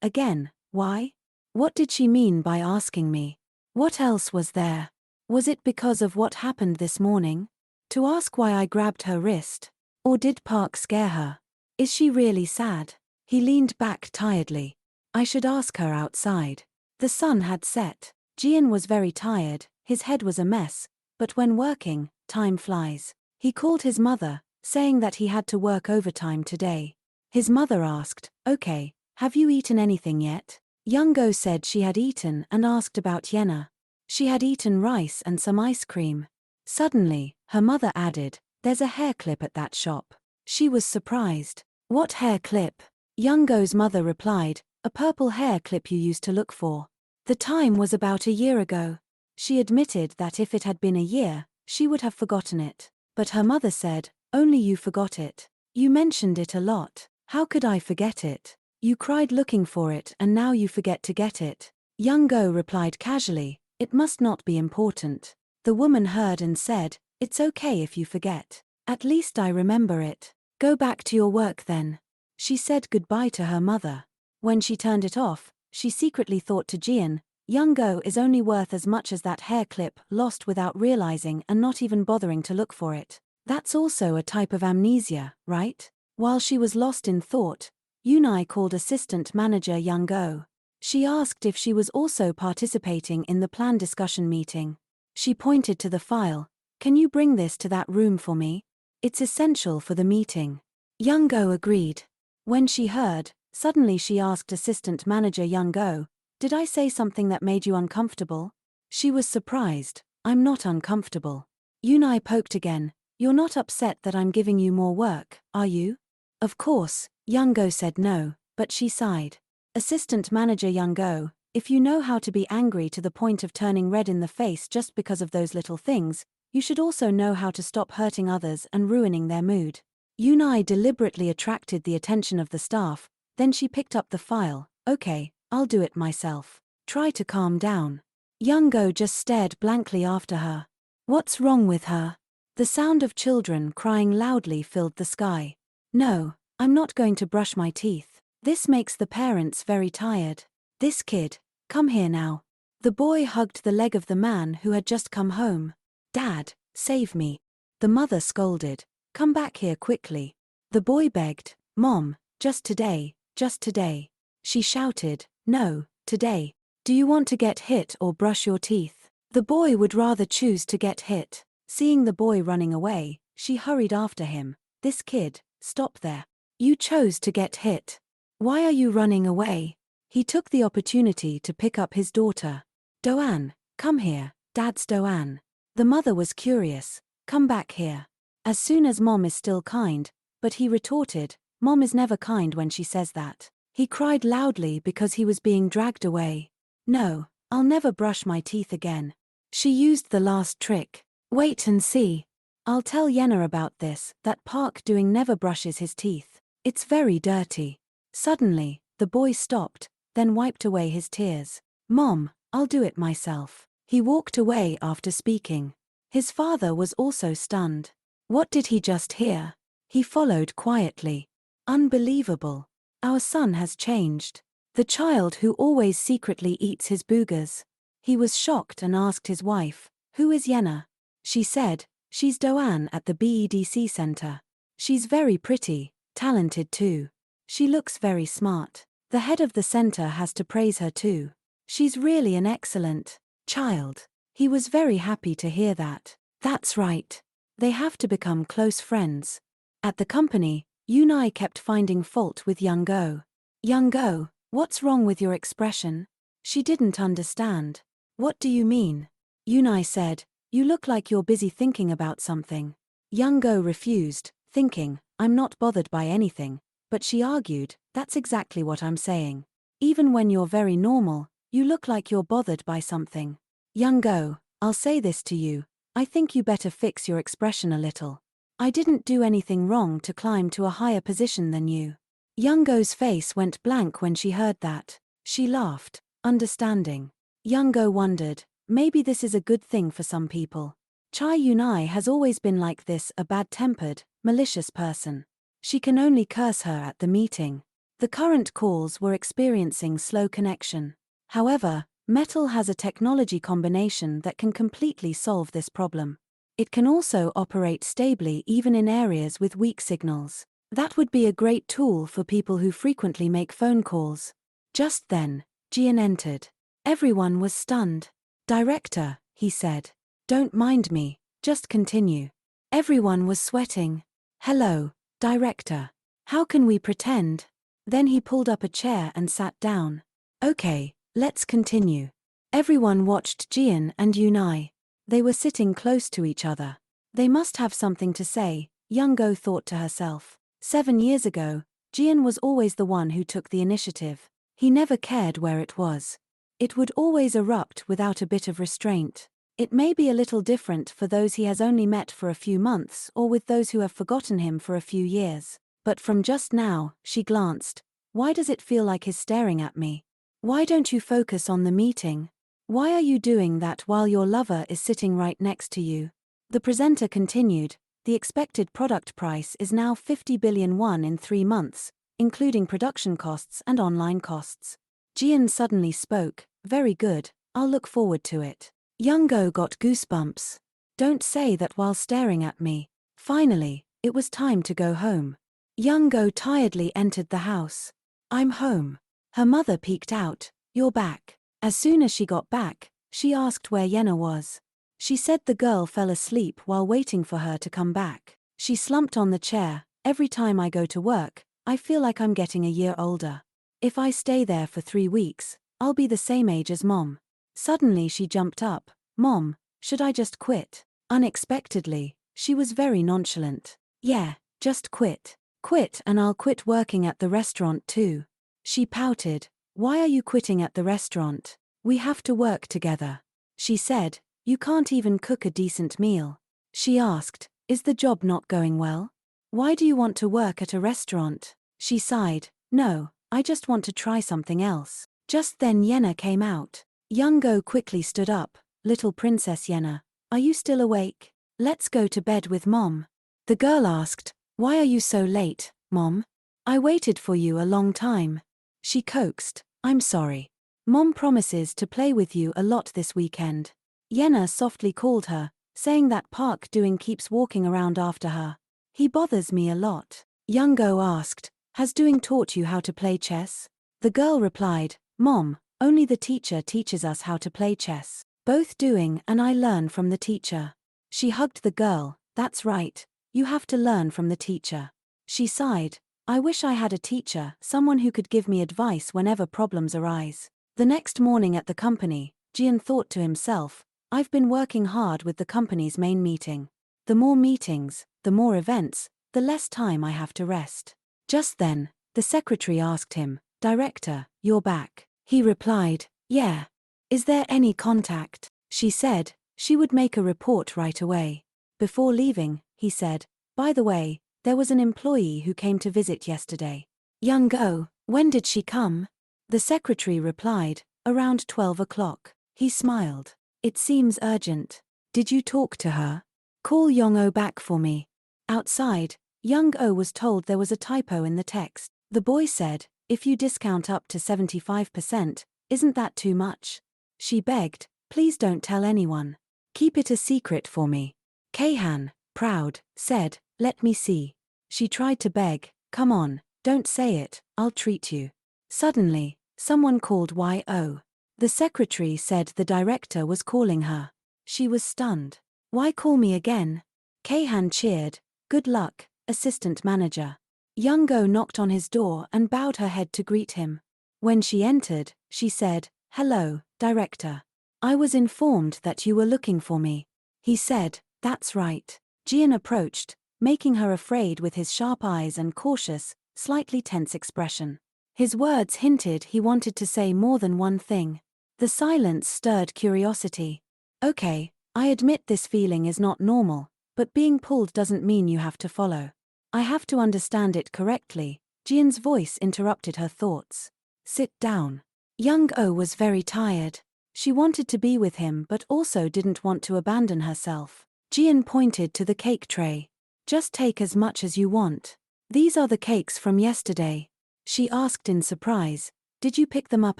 again, why? What did she mean by asking me? What else was there? Was it because of what happened this morning? To ask why I grabbed her wrist? Or did Park scare her? Is she really sad? He leaned back tiredly. I should ask her outside. The sun had set. Jian was very tired, his head was a mess, but when working, time flies. He called his mother, saying that he had to work overtime today. His mother asked, okay, have you eaten anything yet? Youngo said she had eaten and asked about Yenna. She had eaten rice and some ice cream. Suddenly, her mother added, there's a hair clip at that shop. She was surprised. What hair clip? Youngo's mother replied, a purple hair clip you used to look for. The time was about a year ago. She admitted that if it had been a year, she would have forgotten it. But her mother said, only you forgot it. You mentioned it a lot. How could I forget it? You cried looking for it and now you forget to get it. Youngo replied casually, it must not be important. The woman heard and said, it's okay if you forget. At least I remember it. Go back to your work then. She said goodbye to her mother. When she turned it off, she secretly thought to Jian, Youngo is only worth as much as that hair clip, lost without realizing and not even bothering to look for it. That's also a type of amnesia, right? While she was lost in thought, Yunai called assistant manager Youngo. She asked if she was also participating in the plan discussion meeting. She pointed to the file. Can you bring this to that room for me? It's essential for the meeting. Youngo agreed. When she heard, suddenly she asked assistant manager Youngo, did I say something that made you uncomfortable? She was surprised. I'm not uncomfortable. Yunai poked again. You're not upset that I'm giving you more work, are you? Of course, Youngo said no, but she sighed. Assistant manager Youngo, if you know how to be angry to the point of turning red in the face just because of those little things, you should also know how to stop hurting others and ruining their mood. Yunai deliberately attracted the attention of the staff, then she picked up the file. Okay, I'll do it myself. Try to calm down. Youngo just stared blankly after her. What's wrong with her? The sound of children crying loudly filled the sky. No, I'm not going to brush my teeth. This makes the parents very tired. This kid, come here now. The boy hugged the leg of the man who had just come home. Dad, save me. The mother scolded. Come back here quickly. The boy begged, Mom, just today, just today. She shouted, no, today. Do you want to get hit or brush your teeth? The boy would rather choose to get hit. Seeing the boy running away, she hurried after him. This kid, stop there. You chose to get hit. Why are you running away? He took the opportunity to pick up his daughter. Doan, come here, Dad's Doan. The mother was curious. Come back here. As soon as Mom is still kind, but he retorted, Mom is never kind when she says that. He cried loudly because he was being dragged away. No, I'll never brush my teeth again. She used the last trick. Wait and see. I'll tell Yenna about this, that Park doing never brushes his teeth. It's very dirty. Suddenly, the boy stopped, then wiped away his tears. Mom, I'll do it myself. He walked away after speaking. His father was also stunned. What did he just hear? He followed quietly. Unbelievable. Our son has changed. The child who always secretly eats his boogers. He was shocked and asked his wife, who is Yenna? She said, she's Doan at the BEDC center. She's very pretty, talented too. She looks very smart. The head of the center has to praise her too. She's really an excellent child. He was very happy to hear that. That's right. They have to become close friends. At the company, Yunai kept finding fault with Young Go. Young Go, what's wrong with your expression? She didn't understand. What do you mean? Yunai said, you look like you're busy thinking about something. Young Go refused, thinking, I'm not bothered by anything, but she argued, that's exactly what I'm saying. Even when you're very normal, you look like you're bothered by something. Young Go, I'll say this to you, I think you better fix your expression a little. I didn't do anything wrong to climb to a higher position than you. Young Go's face went blank when she heard that. She laughed, understanding. Young Go wondered, maybe this is a good thing for some people. Chai Yunai has always been like this, a bad-tempered, malicious person. She can only curse her at the meeting. The current calls were experiencing slow connection. However, Metal has a technology combination that can completely solve this problem. It can also operate stably even in areas with weak signals. That would be a great tool for people who frequently make phone calls. Just then, Jian entered. Everyone was stunned. Director, he said. Don't mind me, just continue. Everyone was sweating. Hello, Director. How can we pretend? Then he pulled up a chair and sat down. Okay, let's continue. Everyone watched Jian and Yunai. They were sitting close to each other. They must have something to say, Young Go thought to herself. 7 years ago, Jian was always the one who took the initiative. He never cared where it was. It would always erupt without a bit of restraint. It may be a little different for those he has only met for a few months or with those who have forgotten him for a few years. But from just now, she glanced. Why does it feel like he's staring at me? Why don't you focus on the meeting? Why are you doing that while your lover is sitting right next to you? The presenter continued, the expected product price is now 50 billion won in 3 months, including production costs and online costs. Jian suddenly spoke, very good, I'll look forward to it. Young Go got goosebumps. Don't say that while staring at me. Finally, it was time to go home. Young Go tiredly entered the house. I'm home. Her mother peeked out, you're back. As soon as she got back, she asked where Yenna was. She said the girl fell asleep while waiting for her to come back. She slumped on the chair. Every time I go to work, I feel like I'm getting a year older. If I stay there for 3 weeks, I'll be the same age as Mom. Suddenly she jumped up. Mom, should I just quit? Unexpectedly, she was very nonchalant. Yeah, just quit. Quit and I'll quit working at the restaurant too. She pouted. Why are you quitting at the restaurant? We have to work together. She said, you can't even cook a decent meal. She asked, is the job not going well? Why do you want to work at a restaurant? She sighed, no, I just want to try something else. Just then Yenna came out. Young Go quickly stood up. Little Princess Yenna, are you still awake? Let's go to bed with Mom. The girl asked, why are you so late, Mom? I waited for you a long time. She coaxed, I'm sorry. Mom promises to play with you a lot this weekend. Yenna softly called her, saying that Park Doing keeps walking around after her. He bothers me a lot. Young Go asked, has Doing taught you how to play chess? The girl replied, Mom, only the teacher teaches us how to play chess. Both Doing and I learn from the teacher. She hugged the girl, that's right, you have to learn from the teacher. She sighed, I wish I had a teacher, someone who could give me advice whenever problems arise. The next morning at the company, Jian thought to himself, I've been working hard with the company's main meeting. The more meetings, the more events, the less time I have to rest. Just then, the secretary asked him, Director, you're back. He replied, yeah. Is there any contact? She said, she would make a report right away. Before leaving, he said, by the way, there was an employee who came to visit yesterday. Young Go, when did she come? The secretary replied, around 12 o'clock. He smiled. It seems urgent. Did you talk to her? Call Young-oh back for me. Outside, Young-oh was told there was a typo in the text. The boy said, if you discount up to 75%, isn't that too much? She begged, please don't tell anyone. Keep it a secret for me. Keihan, proud, said, let me see. She tried to beg, come on, don't say it, I'll treat you. Suddenly, someone called Y.O. The secretary said the director was calling her. She was stunned. Why call me again? Keihan cheered, good luck, assistant manager. Young-go knocked on his door and bowed her head to greet him. When she entered, she said, hello, director. I was informed that you were looking for me. He said, that's right. Jian approached, making her afraid with his sharp eyes and cautious, slightly tense expression. His words hinted he wanted to say more than one thing. The silence stirred curiosity. Okay, I admit this feeling is not normal, but being pulled doesn't mean you have to follow. I have to understand it correctly. Jian's voice interrupted her thoughts. Sit down. Young-oh was very tired. She wanted to be with him but also didn't want to abandon herself. Jian pointed to the cake tray. Just take as much as you want. These are the cakes from yesterday. She asked in surprise, did you pick them up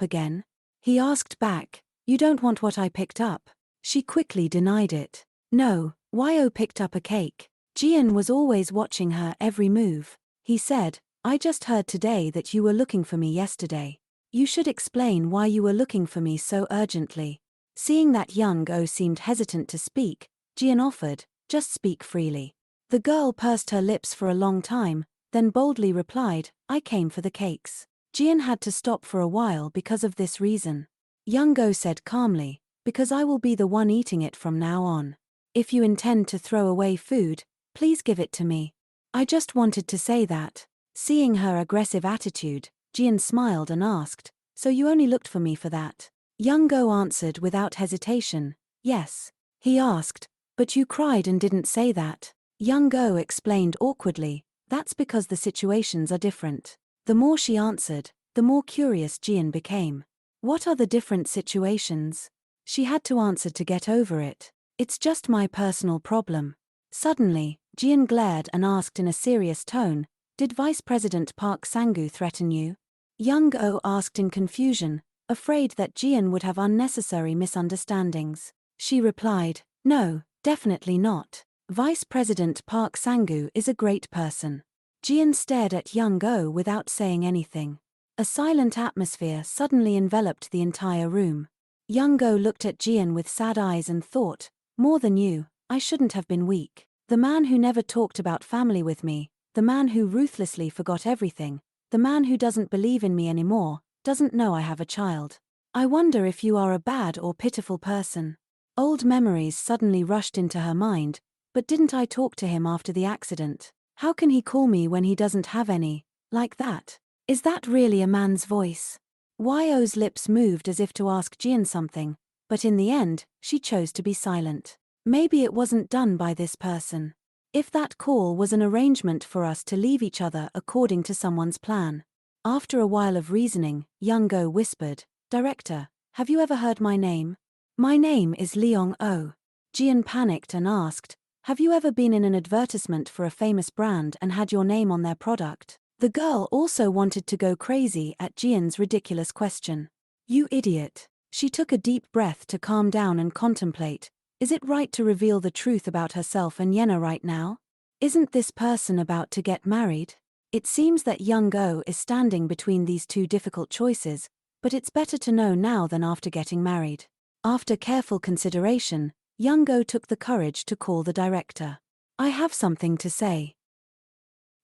again? He asked back, you don't want what I picked up? She quickly denied it. No, Y.O. picked up a cake. Jian was always watching her every move. He said, I just heard today that you were looking for me yesterday. You should explain why you were looking for me so urgently. Seeing that Young-oh seemed hesitant to speak, Jian offered, just speak freely. The girl pursed her lips for a long time, then boldly replied, I came for the cakes. Jian had to stop for a while because of this reason. Young-oh said calmly, because I will be the one eating it from now on. If you intend to throw away food, please give it to me. I just wanted to say that. Seeing her aggressive attitude, Jian smiled and asked, so you only looked for me for that? Young-oh answered without hesitation, yes. He asked, but you cried and didn't say that. Young-oh explained awkwardly, that's because the situations are different. The more she answered, the more curious Jian became. What are the different situations? She had to answer to get over it. It's just my personal problem. Suddenly, Jian glared and asked in a serious tone, did Vice President Park Sang-gu threaten you? Young-oh asked in confusion, afraid that Jian would have unnecessary misunderstandings. She replied, no, definitely not. Vice President Park Sang-gu is a great person. Jian stared at Young-oh without saying anything. A silent atmosphere suddenly enveloped the entire room. Young-oh looked at Jian with sad eyes and thought, more than you, I shouldn't have been weak. The man who never talked about family with me, the man who ruthlessly forgot everything, the man who doesn't believe in me anymore, doesn't know I have a child. I wonder if you are a bad or pitiful person. Old memories suddenly rushed into her mind, but didn't I talk to him after the accident? How can he call me when he doesn't have any, like that? Is that really a man's voice? Y.O.'s lips moved as if to ask Jian something, but in the end, she chose to be silent. Maybe it wasn't done by this person. If that call was an arrangement for us to leave each other according to someone's plan. After a while of reasoning, Young-oh whispered, Director, have you ever heard my name? My name is Leong-oh. Jian panicked and asked, have you ever been in an advertisement for a famous brand and had your name on their product? The girl also wanted to go crazy at Jian's ridiculous question. You idiot. She took a deep breath to calm down and contemplate. Is it right to reveal the truth about herself and Yenna right now? Isn't this person about to get married? It seems that Young-oh is standing between these two difficult choices, but it's better to know now than after getting married. After careful consideration, Young-oh took the courage to call the director. I have something to say.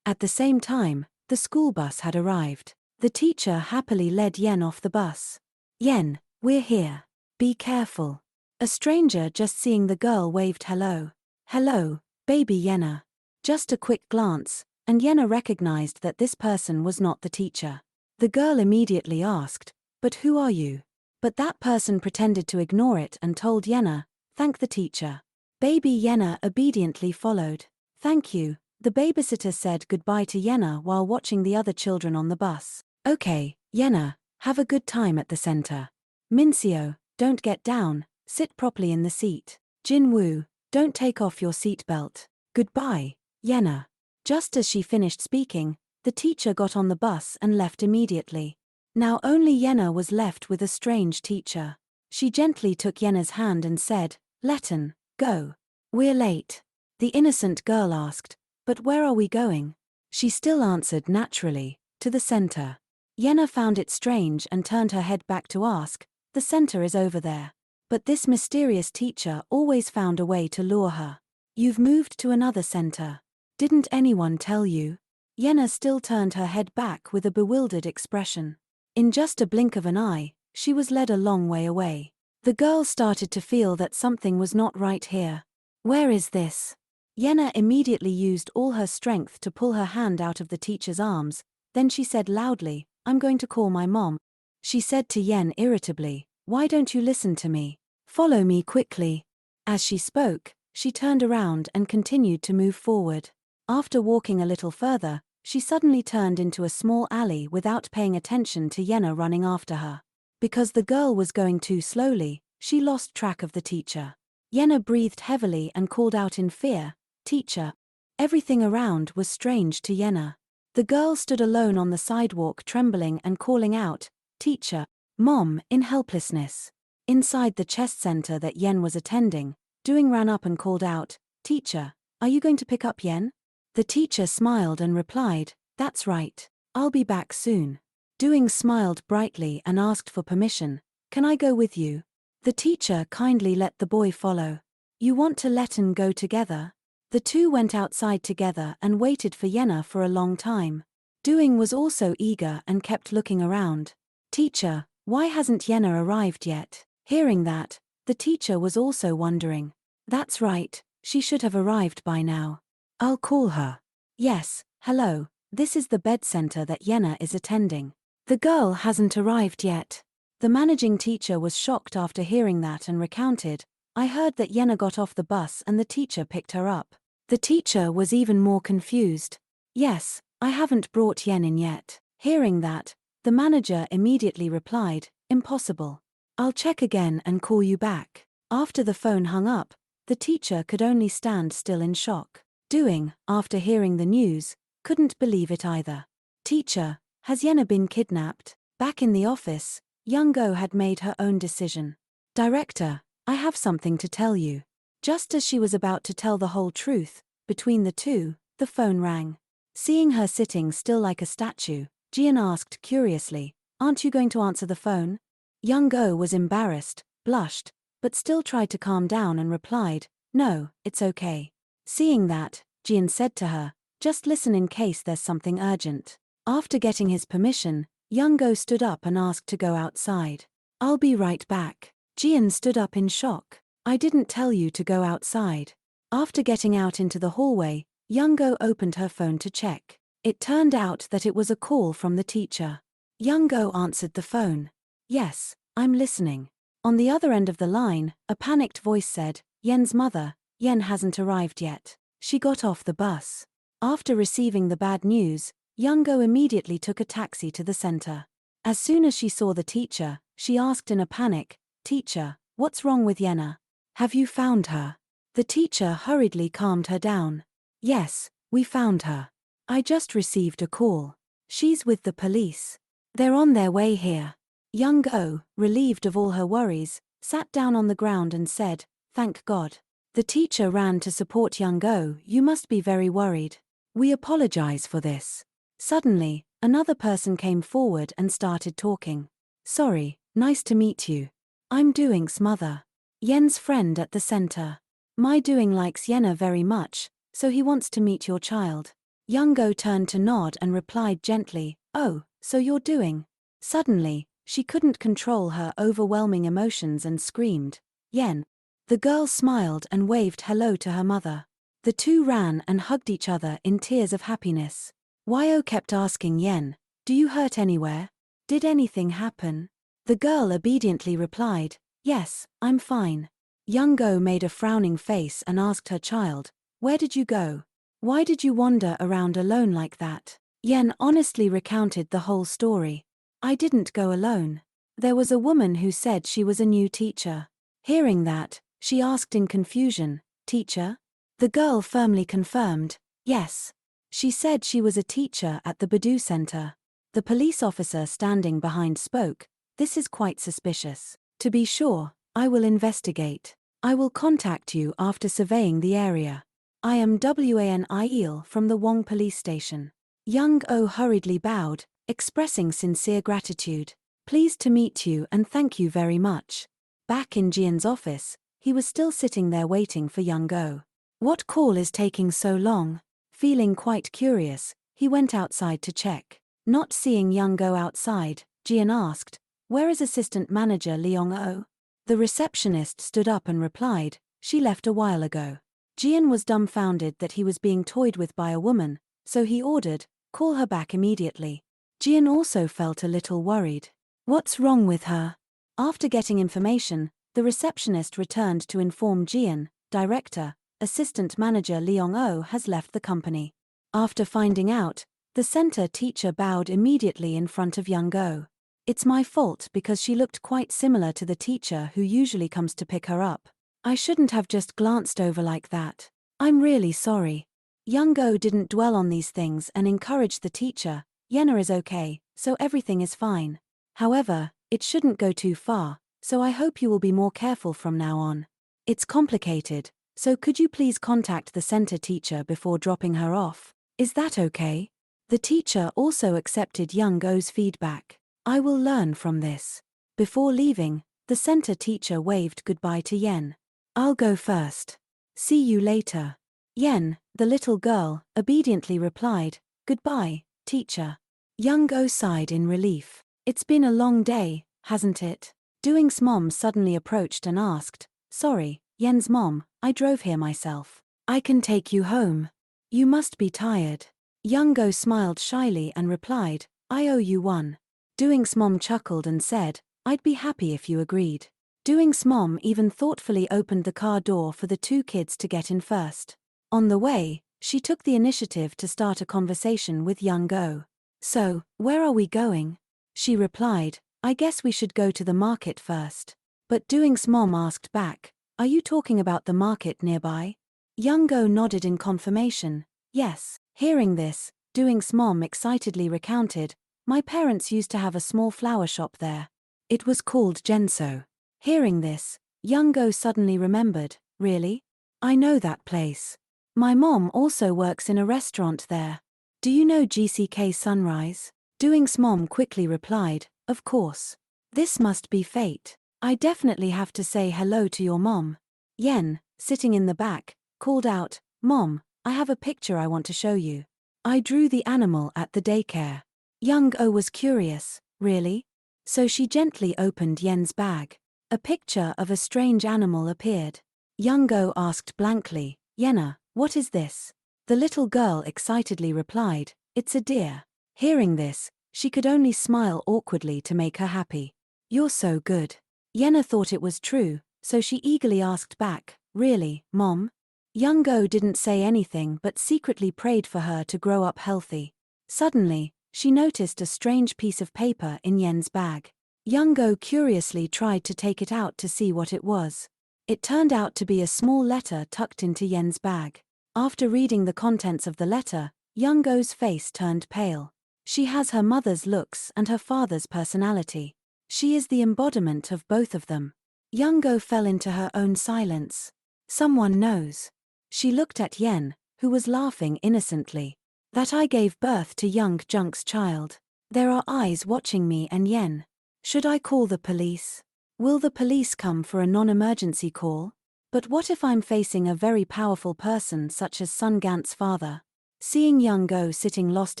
At the same time, The school bus had arrived. The teacher happily led Yen off the bus. Yen, we're here. Be careful. A stranger just seeing the girl waved hello. Hello, baby Yenna. Just a quick glance, and Yenna recognized that this person was not the teacher. The girl immediately asked, "But who are you?" But that person pretended to ignore it and told Yenna, "Thank the teacher." Baby Yenna obediently followed. "Thank you." The babysitter said goodbye to Yenna while watching the other children on the bus. "Okay, Yenna, have a good time at the center. Mincio, don't get down, sit properly in the seat. Jinwoo, don't take off your seatbelt. Goodbye, Yenna." Just as she finished speaking, the teacher got on the bus and left immediately. Now only Yenna was left with a strange teacher. She gently took Yenna's hand and said, "Letten, go. We're late." The innocent girl asked, "But where are we going?" She still answered naturally, "To the center." Yenna found it strange and turned her head back to ask, "The center is over there." But this mysterious teacher always found a way to lure her. "You've moved to another center. Didn't anyone tell you?" Yenna still turned her head back with a bewildered expression. In just a blink of an eye, she was led a long way away. The girl started to feel that something was not right here. "Where is this?" Yenna immediately used all her strength to pull her hand out of the teacher's arms, then she said loudly, "I'm going to call my mom." She said to Yen irritably, "Why don't you listen to me? Follow me quickly." As she spoke, she turned around and continued to move forward. After walking a little further, she suddenly turned into a small alley without paying attention to Yenna running after her. Because the girl was going too slowly, she lost track of the teacher. Yenna breathed heavily and called out in fear, "Teacher." Everything around was strange to Yenna. The girl stood alone on the sidewalk trembling and calling out, "Teacher." Mom, in helplessness. Inside the chess center that Yen was attending, Doing ran up and called out, "Teacher, are you going to pick up Yen?" The teacher smiled and replied, "That's right. I'll be back soon." Doing smiled brightly and asked for permission, "Can I go with you?" The teacher kindly let the boy follow. "You want to let Yen go together?" The two went outside together and waited for Yenna for a long time. Doing was also eager and kept looking around. "Teacher, why hasn't Yenna arrived yet?" Hearing that, the teacher was also wondering. "That's right, she should have arrived by now. I'll call her." "Yes, hello, this is the bed center that Yenna is attending. The girl hasn't arrived yet." The managing teacher was shocked after hearing that and recounted, "I heard that Yenna got off the bus and the teacher picked her up." The teacher was even more confused. "Yes, I haven't brought Yen in yet." Hearing that, the manager immediately replied, "Impossible. I'll check again and call you back." After the phone hung up, the teacher could only stand still in shock. Doing, after hearing the news, couldn't believe it either. "Teacher, has Yenna been kidnapped?" Back in the office, Youngo had made her own decision. "Director, I have something to tell you." Just as she was about to tell the whole truth, between the two, the phone rang. Seeing her sitting still like a statue, Jian asked curiously, "Aren't you going to answer the phone?" Youngo was embarrassed, blushed, but still tried to calm down and replied, "No, it's okay." Seeing that, Jian said to her, "Just listen in case there's something urgent." After getting his permission, Youngo stood up and asked to go outside. "I'll be right back." Jian stood up in shock. "I didn't tell you to go outside." After getting out into the hallway, Youngo opened her phone to check. It turned out that it was a call from the teacher. Youngo answered the phone. "Yes, I'm listening." On the other end of the line, a panicked voice said, "Yen's mother, Yen hasn't arrived yet. She got off the bus." After receiving the bad news, Youngo immediately took a taxi to the center. As soon as she saw the teacher, she asked in a panic, "Teacher, what's wrong with Yenna? Have you found her?" The teacher hurriedly calmed her down. "Yes, we found her. I just received a call. She's with the police. They're on their way here." Youngo, relieved of all her worries, sat down on the ground and said, "Thank God." The teacher ran to support Youngo. "You must be very worried. We apologize for this." Suddenly, another person came forward and started talking. "Sorry, nice to meet you. I'm Doing's mother. Yen's friend at the center. My Doing likes Yenna very much, so he wants to meet your child." Young-go turned to nod and replied gently, "Oh, so you're doing?" Suddenly, she couldn't control her overwhelming emotions and screamed, "Yen." The girl smiled and waved hello to her mother. The two ran and hugged each other in tears of happiness. Yo kept asking Yen, "Do you hurt anywhere? Did anything happen?" The girl obediently replied, "Yes, I'm fine." Young-go made a frowning face and asked her child, "Where did you go? Why did you wander around alone like that?" Yen honestly recounted the whole story. "I didn't go alone. There was a woman who said she was a new teacher." Hearing that, she asked in confusion, "Teacher?" The girl firmly confirmed, "Yes. She said she was a teacher at the Badu Center." The police officer standing behind spoke, "This is quite suspicious. To be sure, I will investigate. I will contact you after surveying the area. I am Wan from the Wong police station." Young-oh hurriedly bowed, expressing sincere gratitude. "Pleased to meet you and thank you very much." Back in Jian's office, he was still sitting there waiting for Young-oh. What call is taking so long? Feeling quite curious, he went outside to check. Not seeing Young-oh outside, Jian asked, "Where is assistant manager Liang-oh?" The receptionist stood up and replied, "She left a while ago." Jian was dumbfounded that he was being toyed with by a woman, so he ordered, "Call her back immediately." Jian also felt a little worried. What's wrong with her? After getting information, the receptionist returned to inform Jian, "Director, assistant manager Liang-oh has left the company." After finding out, the center teacher bowed immediately in front of Young-oh. "It's my fault because she looked quite similar to the teacher who usually comes to pick her up. I shouldn't have just glanced over like that. I'm really sorry." Young-oh didn't dwell on these things and encouraged the teacher, "Yenna is okay, so everything is fine. However, it shouldn't go too far, so I hope you will be more careful from now on. It's complicated, so could you please contact the center teacher before dropping her off? Is that okay?" The teacher also accepted Young-oh's feedback. "I will learn from this." Before leaving, the center teacher waved goodbye to Yen. "I'll go first. See you later." Yen, the little girl, obediently replied, "Goodbye, teacher." Young-oh sighed in relief. "It's been a long day, hasn't it?" Doing's mom suddenly approached and asked, "Sorry, Yen's mom, I drove here myself. I can take you home. You must be tired." Young-oh smiled shyly and replied, "I owe you one." Doing's mom chuckled and said, "I'd be happy if you agreed." Doing's mom even thoughtfully opened the car door for the two kids to get in first. On the way, she took the initiative to start a conversation with Young-oh. "So, where are we going?" She replied, "I guess we should go to the market first." But Doing's mom asked back, "Are you talking about the market nearby?" Young-oh nodded in confirmation, "Yes." Hearing this, Doing's mom excitedly recounted, "My parents used to have a small flower shop there. It was called Genso." Hearing this, Young-oh suddenly remembered, "Really? I know that place. My mom also works in a restaurant there. Do you know GCK Sunrise?" Doing's mom quickly replied, "Of course. This must be fate. I definitely have to say hello to your mom." Yen, sitting in the back, called out, "Mom, I have a picture I want to show you. I drew the animal at the daycare." Young-oh was curious, "Really?" So she gently opened Yen's bag. A picture of a strange animal appeared. Young-oh asked blankly, "Yenna, what is this?" The little girl excitedly replied, "It's a deer." Hearing this, she could only smile awkwardly to make her happy. "You're so good." Yenna thought it was true, so she eagerly asked back, "Really, Mom?" Young-oh didn't say anything but secretly prayed for her to grow up healthy. Suddenly, she noticed a strange piece of paper in Yen's bag. Young-oh curiously tried to take it out to see what it was. It turned out to be a small letter tucked into Yen's bag. After reading the contents of the letter, Young-oh's face turned pale. She has her mother's looks and her father's personality. She is the embodiment of both of them. Young-oh fell into her own silence. Someone knows. She looked at Yen, who was laughing innocently. "That I gave birth to young Junk's child. There are eyes watching me and Yen. Should I call the police? Will the police come for a non-emergency call? But what if I'm facing a very powerful person such as Sun Gant's father? Seeing young Go sitting lost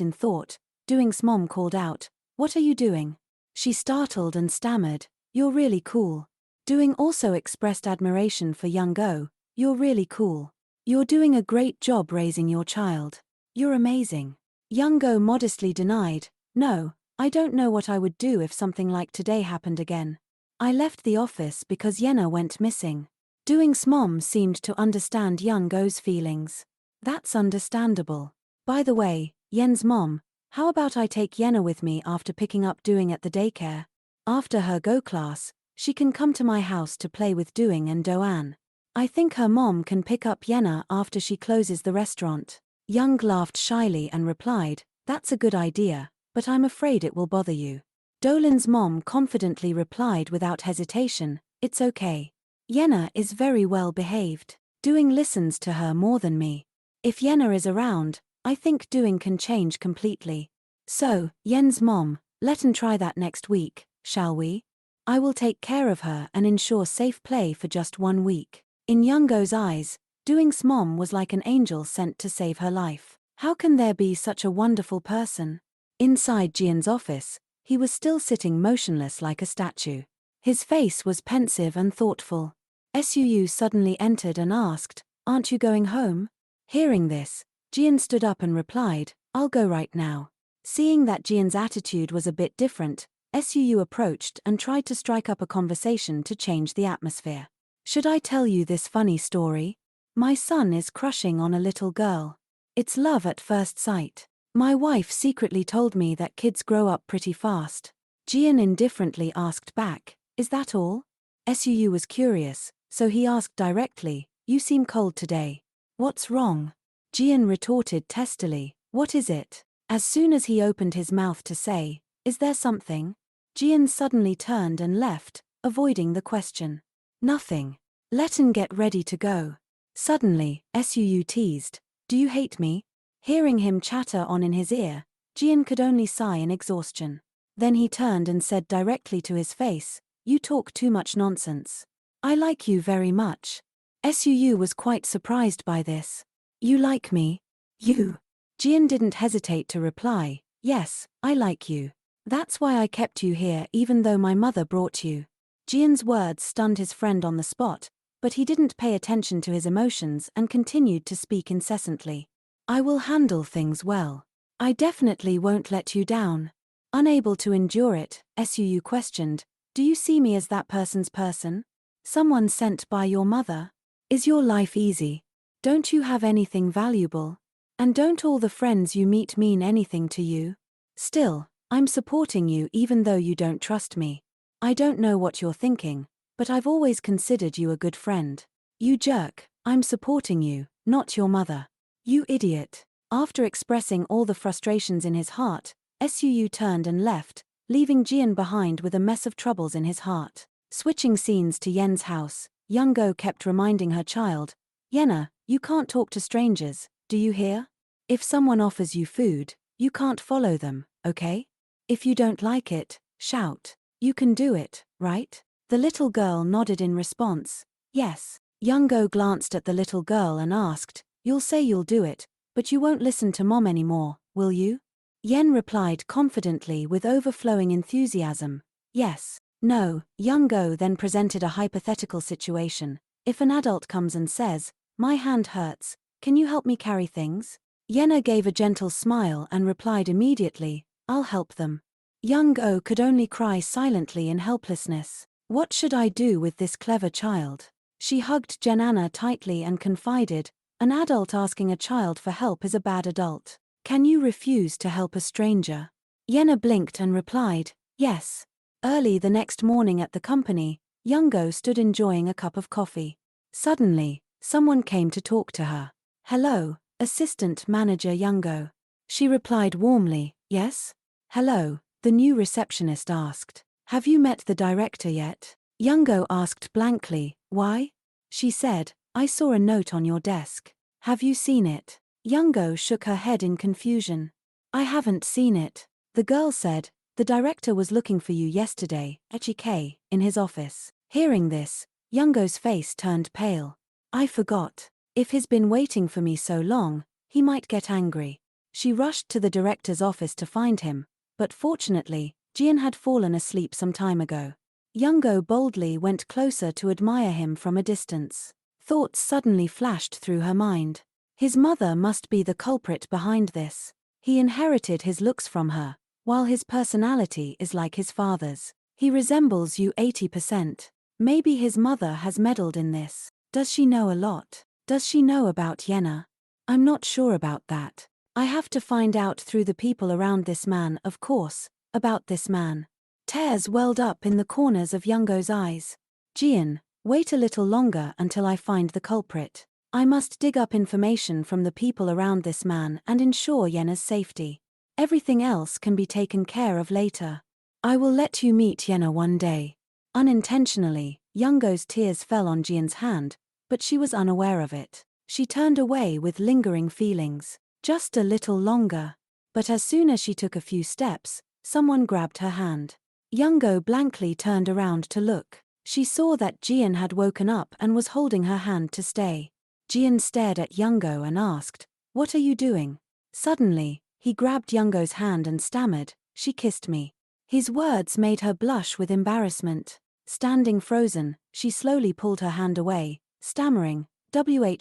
in thought, Doing's mom called out, "What are you doing?" She startled and stammered, "You're really cool." Doing also expressed admiration for young Go, "You're really cool. You're doing a great job raising your child. You're amazing." Young Go modestly denied, "No, I don't know what I would do if something like today happened again. I left the office because Yenna went missing." Doing's mom seemed to understand young Go's feelings. "That's understandable. By the way, Yen's mom, how about I take Yenna with me after picking up Doing at the daycare? After her Go class, she can come to my house to play with Doing and Doan. I think her mom can pick up Yenna after she closes the restaurant." Young laughed shyly and replied, "That's a good idea, but I'm afraid it will bother you." Dolan's mom confidently replied without hesitation, "It's okay. Yenna is very well behaved. Doing listens to her more than me. If Yenna is around, I think Doing can change completely. So, Yen's mom, let's try that next week, shall we? I will take care of her and ensure safe play for just 1 week." In Youngo's eyes, Doing's mom was like an angel sent to save her life. How can there be such a wonderful person? Inside Jian's office, he was still sitting motionless like a statue. His face was pensive and thoughtful. Suu suddenly entered and asked, "Aren't you going home?" Hearing this, Jian stood up and replied, "I'll go right now." Seeing that Jian's attitude was a bit different, Suu approached and tried to strike up a conversation to change the atmosphere. "Should I tell you this funny story? My son is crushing on a little girl. It's love at first sight. My wife secretly told me that kids grow up pretty fast." Jian indifferently asked back, "Is that all?" Suu was curious, so he asked directly, "You seem cold today. What's wrong?" Jian retorted testily, "What is it?" As soon as he opened his mouth to say, "Is there something?" Jian suddenly turned and left, avoiding the question. "Nothing. Let'n get ready to go." Suddenly, Suu teased, "Do you hate me?" Hearing him chatter on in his ear, Jian could only sigh in exhaustion. Then he turned and said directly to his face, "You talk too much nonsense. I like you very much." Suu was quite surprised by this. "You like me? You?" Jian didn't hesitate to reply, "Yes, I like you. That's why I kept you here even though my mother brought you." Jian's words stunned his friend on the spot, but he didn't pay attention to his emotions and continued to speak incessantly. "I will handle things well. I definitely won't let you down." Unable to endure it, Suu questioned, "Do you see me as that person's person? Someone sent by your mother? Is your life easy? Don't you have anything valuable? And don't all the friends you meet mean anything to you? Still, I'm supporting you even though you don't trust me. I don't know what you're thinking, but I've always considered you a good friend. You jerk, I'm supporting you, not your mother. You idiot." After expressing all the frustrations in his heart, Suu turned and left, leaving Jian behind with a mess of troubles in his heart. Switching scenes to Yen's house, young Go kept reminding her child, "Yenna, you can't talk to strangers, do you hear? If someone offers you food, you can't follow them, okay? If you don't like it, shout. You can do it, right?" The little girl nodded in response, "Yes." Young Go glanced at the little girl and asked, "You'll say you'll do it, but you won't listen to mom anymore, will you?" Yen replied confidently with overflowing enthusiasm, "Yes." "No." Young Go then presented a hypothetical situation. "If an adult comes and says, 'My hand hurts, can you help me carry things?'" Yenna gave a gentle smile and replied immediately, "I'll help them." Young Go could only cry silently in helplessness. What should I do with this clever child? She hugged Jenana tightly and confided, "An adult asking a child for help is a bad adult. Can you refuse to help a stranger?" Yenna blinked and replied, "Yes." Early the next morning at the company, Youngo stood enjoying a cup of coffee. Suddenly, someone came to talk to her. "Hello, Assistant Manager Youngo." She replied warmly, "Yes?" "Hello," the new receptionist asked. "Have you met the director yet?" Youngo asked blankly, "Why?" She said, "I saw a note on your desk. Have you seen it?" Youngo shook her head in confusion. "I haven't seen it." The girl said, "The director was looking for you yesterday, HK, in his office." Hearing this, Youngo's face turned pale. "I forgot. If he's been waiting for me so long, He might get angry. She rushed to the director's office to find him, but fortunately, Jian had fallen asleep some time ago. Youngo boldly went closer to admire him from a distance. Thoughts suddenly flashed through her mind. His mother must be the culprit behind this. He inherited his looks from her, while his personality is like his father's. He resembles you 80%. Maybe his mother has meddled in this. Does she know a lot? Does she know about Yenna? I'm not sure about that. I have to find out through the people around this man, of course, about this man. Tears welled up in the corners of Youngo's eyes. Jian, wait a little longer until I find the culprit. I must dig up information from the people around this man and ensure Yenna's safety. Everything else can be taken care of later. I will let you meet Yenna one day. Unintentionally, Youngo's tears fell on Jian's hand, but she was unaware of it. She turned away with lingering feelings. Just a little longer. But as soon as she took a few steps, someone grabbed her hand. Youngo blankly turned around to look. She saw that Jian had woken up and was holding her hand to stay. Jian stared at Youngo and asked, "What are you doing?" Suddenly, he grabbed Youngo's hand and stammered, "She kissed me." His words made her blush with embarrassment. Standing frozen, she slowly pulled her hand away, stammering,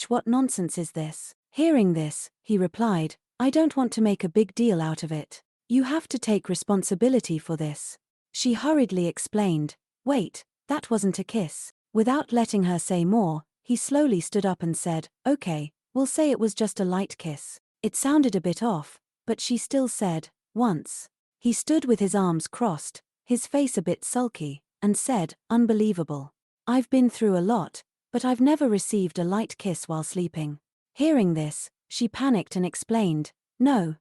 what nonsense is this?" Hearing this, he replied, "I don't want to make a big deal out of it. You have to take responsibility for this." She hurriedly explained, "Wait, that wasn't a kiss." Without letting her say more, he slowly stood up and said, "Okay, we'll say it was just a light kiss." It sounded a bit off, but she still said, "Once." He stood with his arms crossed, his face a bit sulky, and said, "Unbelievable. I've been through a lot, but I've never received a light kiss while sleeping." Hearing this, she panicked and explained, No,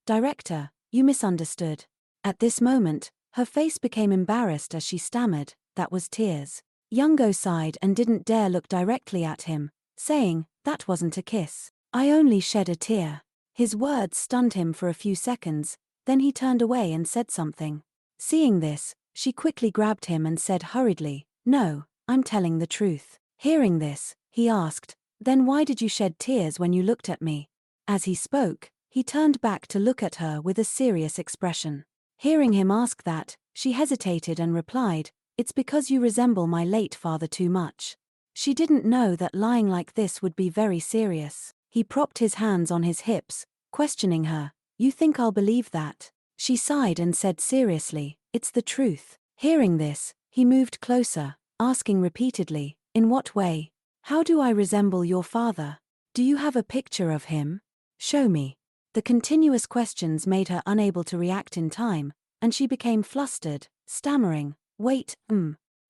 director, you misunderstood." At this moment, her face became embarrassed as she stammered, "That was tears." Youngo sighed and didn't dare look directly at him, saying, "That wasn't a kiss. I only shed a tear." His words stunned him for a few seconds, then he turned away and said something. Seeing this, she quickly grabbed him and said hurriedly, "No, I'm telling the truth." Hearing this, he asked, "Then why did you shed tears when you looked at me?" As he spoke, he turned back to look at her with a serious expression. Hearing him ask that, she hesitated and replied, "It's because you resemble my late father too much." She didn't know that lying like this would be very serious. He propped his hands on his hips, questioning her, "You think I'll believe that?" She sighed and said seriously, "It's the truth." Hearing this, he moved closer, asking repeatedly, "In what way? How do I resemble your father? Do you have a picture of him? Show me." The continuous questions made her unable to react in time, and she became flustered, stammering, "Wait,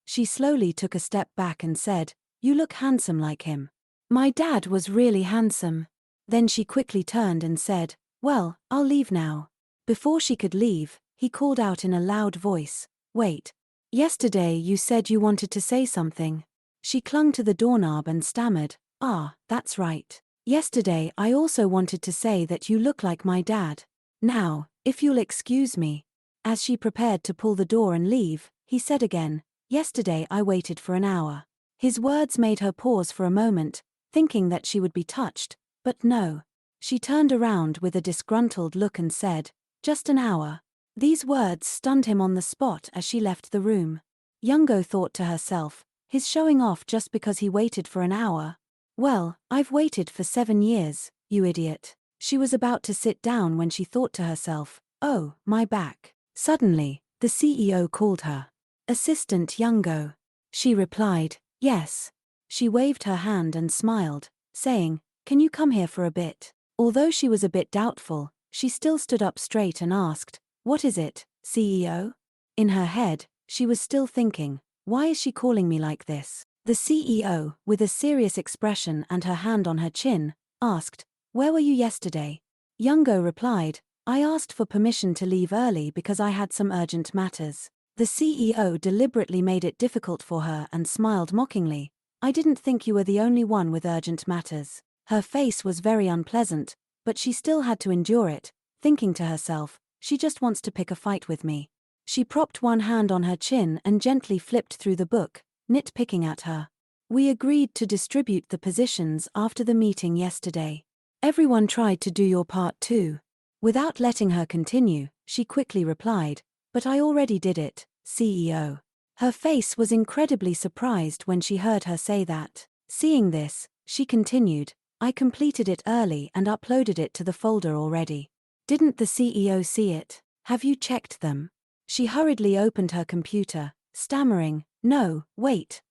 She slowly took a step back and said, "You look handsome like him." "My dad was really handsome." Then she quickly turned and said, "Well, I'll leave now." Before she could leave, he called out in a loud voice, "Wait. Yesterday you said you wanted to say something." She clung to the doorknob and stammered, "Ah, that's right. Yesterday I also wanted to say that you look like my dad. Now, if you'll excuse me." As she prepared to pull the door and leave, he said again, "Yesterday I waited for an hour." His words made her pause for a moment, thinking that she would be touched, but no. She turned around with a disgruntled look and said, "Just an hour." These words stunned him on the spot as she left the room. Youngo thought to herself, he's showing off just because he waited for an hour. Well, I've waited for 7 years, you idiot. She was about to sit down when she thought to herself, "Oh, my back." Suddenly, the CEO called her. "Assistant Youngo." She replied, "Yes." She waved her hand and smiled, saying, "Can you come here for a bit?" Although she was a bit doubtful, she still stood up straight and asked, "What is it, CEO?" In her head, she was still thinking, "Why is she calling me like this?" The CEO, with a serious expression and her hand on her chin, asked, "Where were you yesterday?" Youngo replied, "I asked for permission to leave early because I had some urgent matters." The CEO deliberately made it difficult for her and smiled mockingly, "I didn't think you were the only one with urgent matters." Her face was very unpleasant, but she still had to endure it, thinking to herself, "She just wants to pick a fight with me." She propped one hand on her chin and gently flipped through the book, nitpicking at her. "We agreed to distribute the positions after the meeting yesterday. Everyone tried to do your part too. Without letting her continue, she quickly replied, but I already did it, CEO. Her face was incredibly surprised when she heard her say that. Seeing this, she continued, I completed it early and uploaded it to the folder already. Didn't the CEO see it? Have you checked them? She hurriedly opened her computer, stammering, no, wait,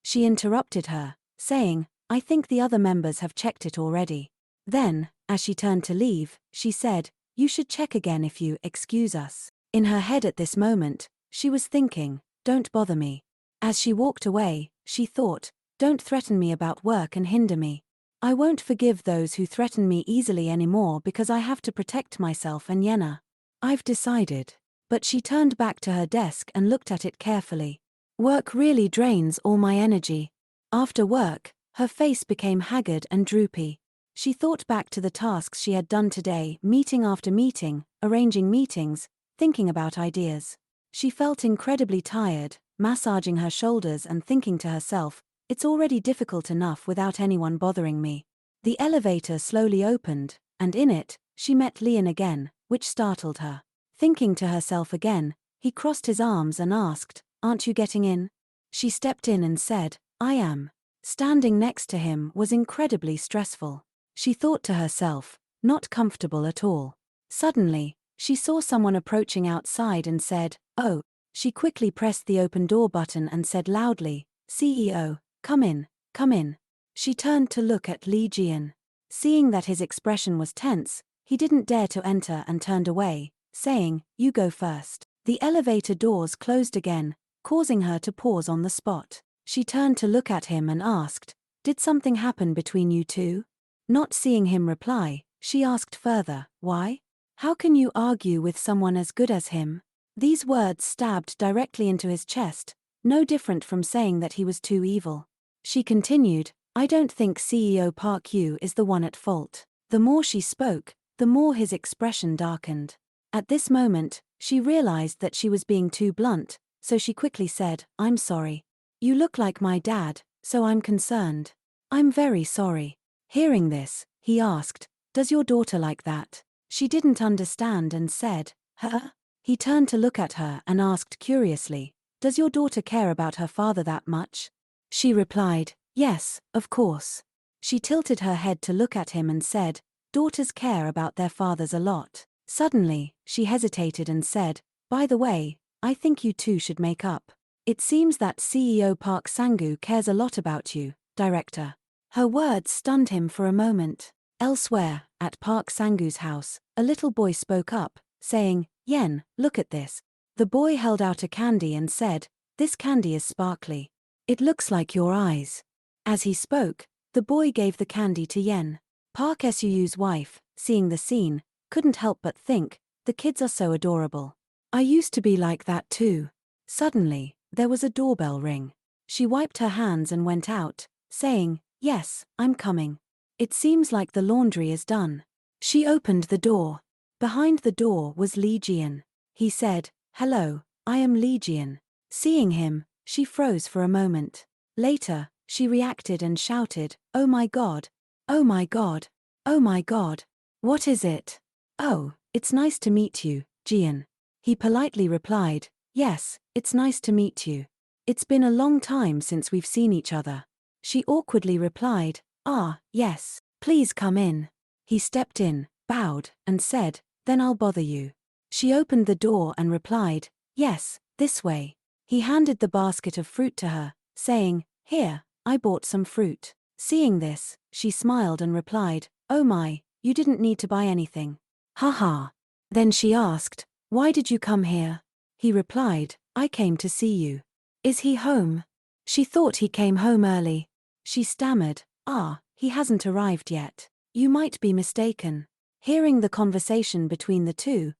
She interrupted her, saying, I think the other members have checked it already. Then, as she turned to leave, she said, you should check again if you excuse us. In her head at this moment, she was thinking, don't bother me. As she walked away, she thought, don't threaten me about work and hinder me. I won't forgive those who threaten me easily anymore because I have to protect myself and Yenna. I've decided. But she turned back to her desk and looked at it carefully. Work really drains all my energy. After work, her face became haggard and droopy. She thought back to the tasks she had done today, meeting after meeting, arranging meetings, thinking about ideas. She felt incredibly tired, massaging her shoulders and thinking to herself, it's already difficult enough without anyone bothering me. The elevator slowly opened, and in it, she met Lian again, which startled her. Thinking to herself again, he crossed his arms and asked, aren't you getting in? She stepped in and said, I am. Standing next to him was incredibly stressful. She thought to herself, not comfortable at all. Suddenly, she saw someone approaching outside and said, oh. She quickly pressed the open door button and said loudly, CEO, come in, come in. She turned to look at Jian. Seeing that his expression was tense, he didn't dare to enter and turned away, saying, you go first. The elevator doors closed again, causing her to pause on the spot. She turned to look at him and asked, did something happen between you two? Not seeing him reply, she asked further, why? How can you argue with someone as good as him? These words stabbed directly into his chest, no different from saying that he was too evil. She continued, I don't think CEO Park Yu is the one at fault. The more she spoke, the more his expression darkened. At this moment, she realized that she was being too blunt, so she quickly said, I'm sorry. You look like my dad, so I'm concerned. I'm very sorry. Hearing this, he asked, does your daughter like that? She didn't understand and said, huh? He turned to look at her and asked curiously, does your daughter care about her father that much? She replied, yes, of course. She tilted her head to look at him and said, daughters care about their fathers a lot. Suddenly, she hesitated and said, by the way, I think you two should make up. It seems that CEO Park Sang-gu cares a lot about you, director. Her words stunned him for a moment. Elsewhere, at Park Sang-gu's house, a little boy spoke up, saying, Yen, look at this. The boy held out a candy and said, this candy is sparkly. It looks like your eyes. As he spoke, the boy gave the candy to Yen. Park Su's wife, seeing the scene, couldn't help but think, the kids are so adorable. I used to be like that too. Suddenly, there was a doorbell ring. She wiped her hands and went out, saying, yes, I'm coming. It seems like the laundry is done. She opened the door. Behind the door was Jian. He said, hello, I am Jian. Seeing him, she froze for a moment. Later, she reacted and shouted, oh my god. Oh my god. Oh my god. What is it? Oh, it's nice to meet you, Jian. He politely replied, yes, it's nice to meet you. It's been a long time since we've seen each other. She awkwardly replied, ah, yes, please come in. He stepped in, bowed, and said, then I'll bother you. She opened the door and replied, yes, this way. He handed the basket of fruit to her, saying, here, I bought some fruit. Seeing this, she smiled and replied, oh my, you didn't need to buy anything. Haha. Then she asked, why did you come here? He replied, I came to see you. Is he home? She thought he came home early. She stammered, ah, he hasn't arrived yet. You might be mistaken. Hearing the conversation between the two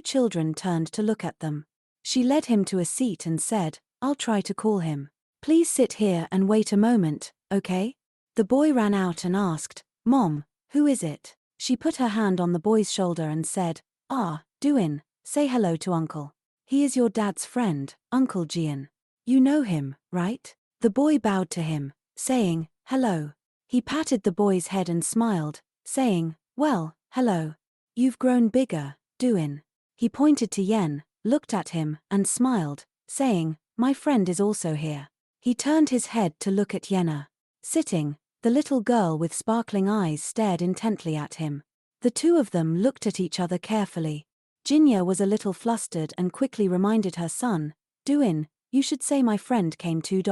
children turned to look at them. She led him to a seat and said, I'll try to call him. Please sit here and wait a moment, okay? The boy ran out and asked, Mom, who is it? She put her hand on the boy's shoulder and said, ah, Duin, say hello to Uncle. He is your dad's friend, Uncle Jian. You know him, right? The boy bowed to him, saying, hello. He patted the boy's head and smiled, saying, "Well, hello. You've grown bigger, Duin." He pointed to Yen, looked at him, and smiled, saying, "My friend is also here." He turned his head to look at Yenna. Sitting, the little girl with sparkling eyes stared intently at him. The two of them looked at each other carefully. Jinya was a little flustered and quickly reminded her son, "Duin, you should say my friend came too.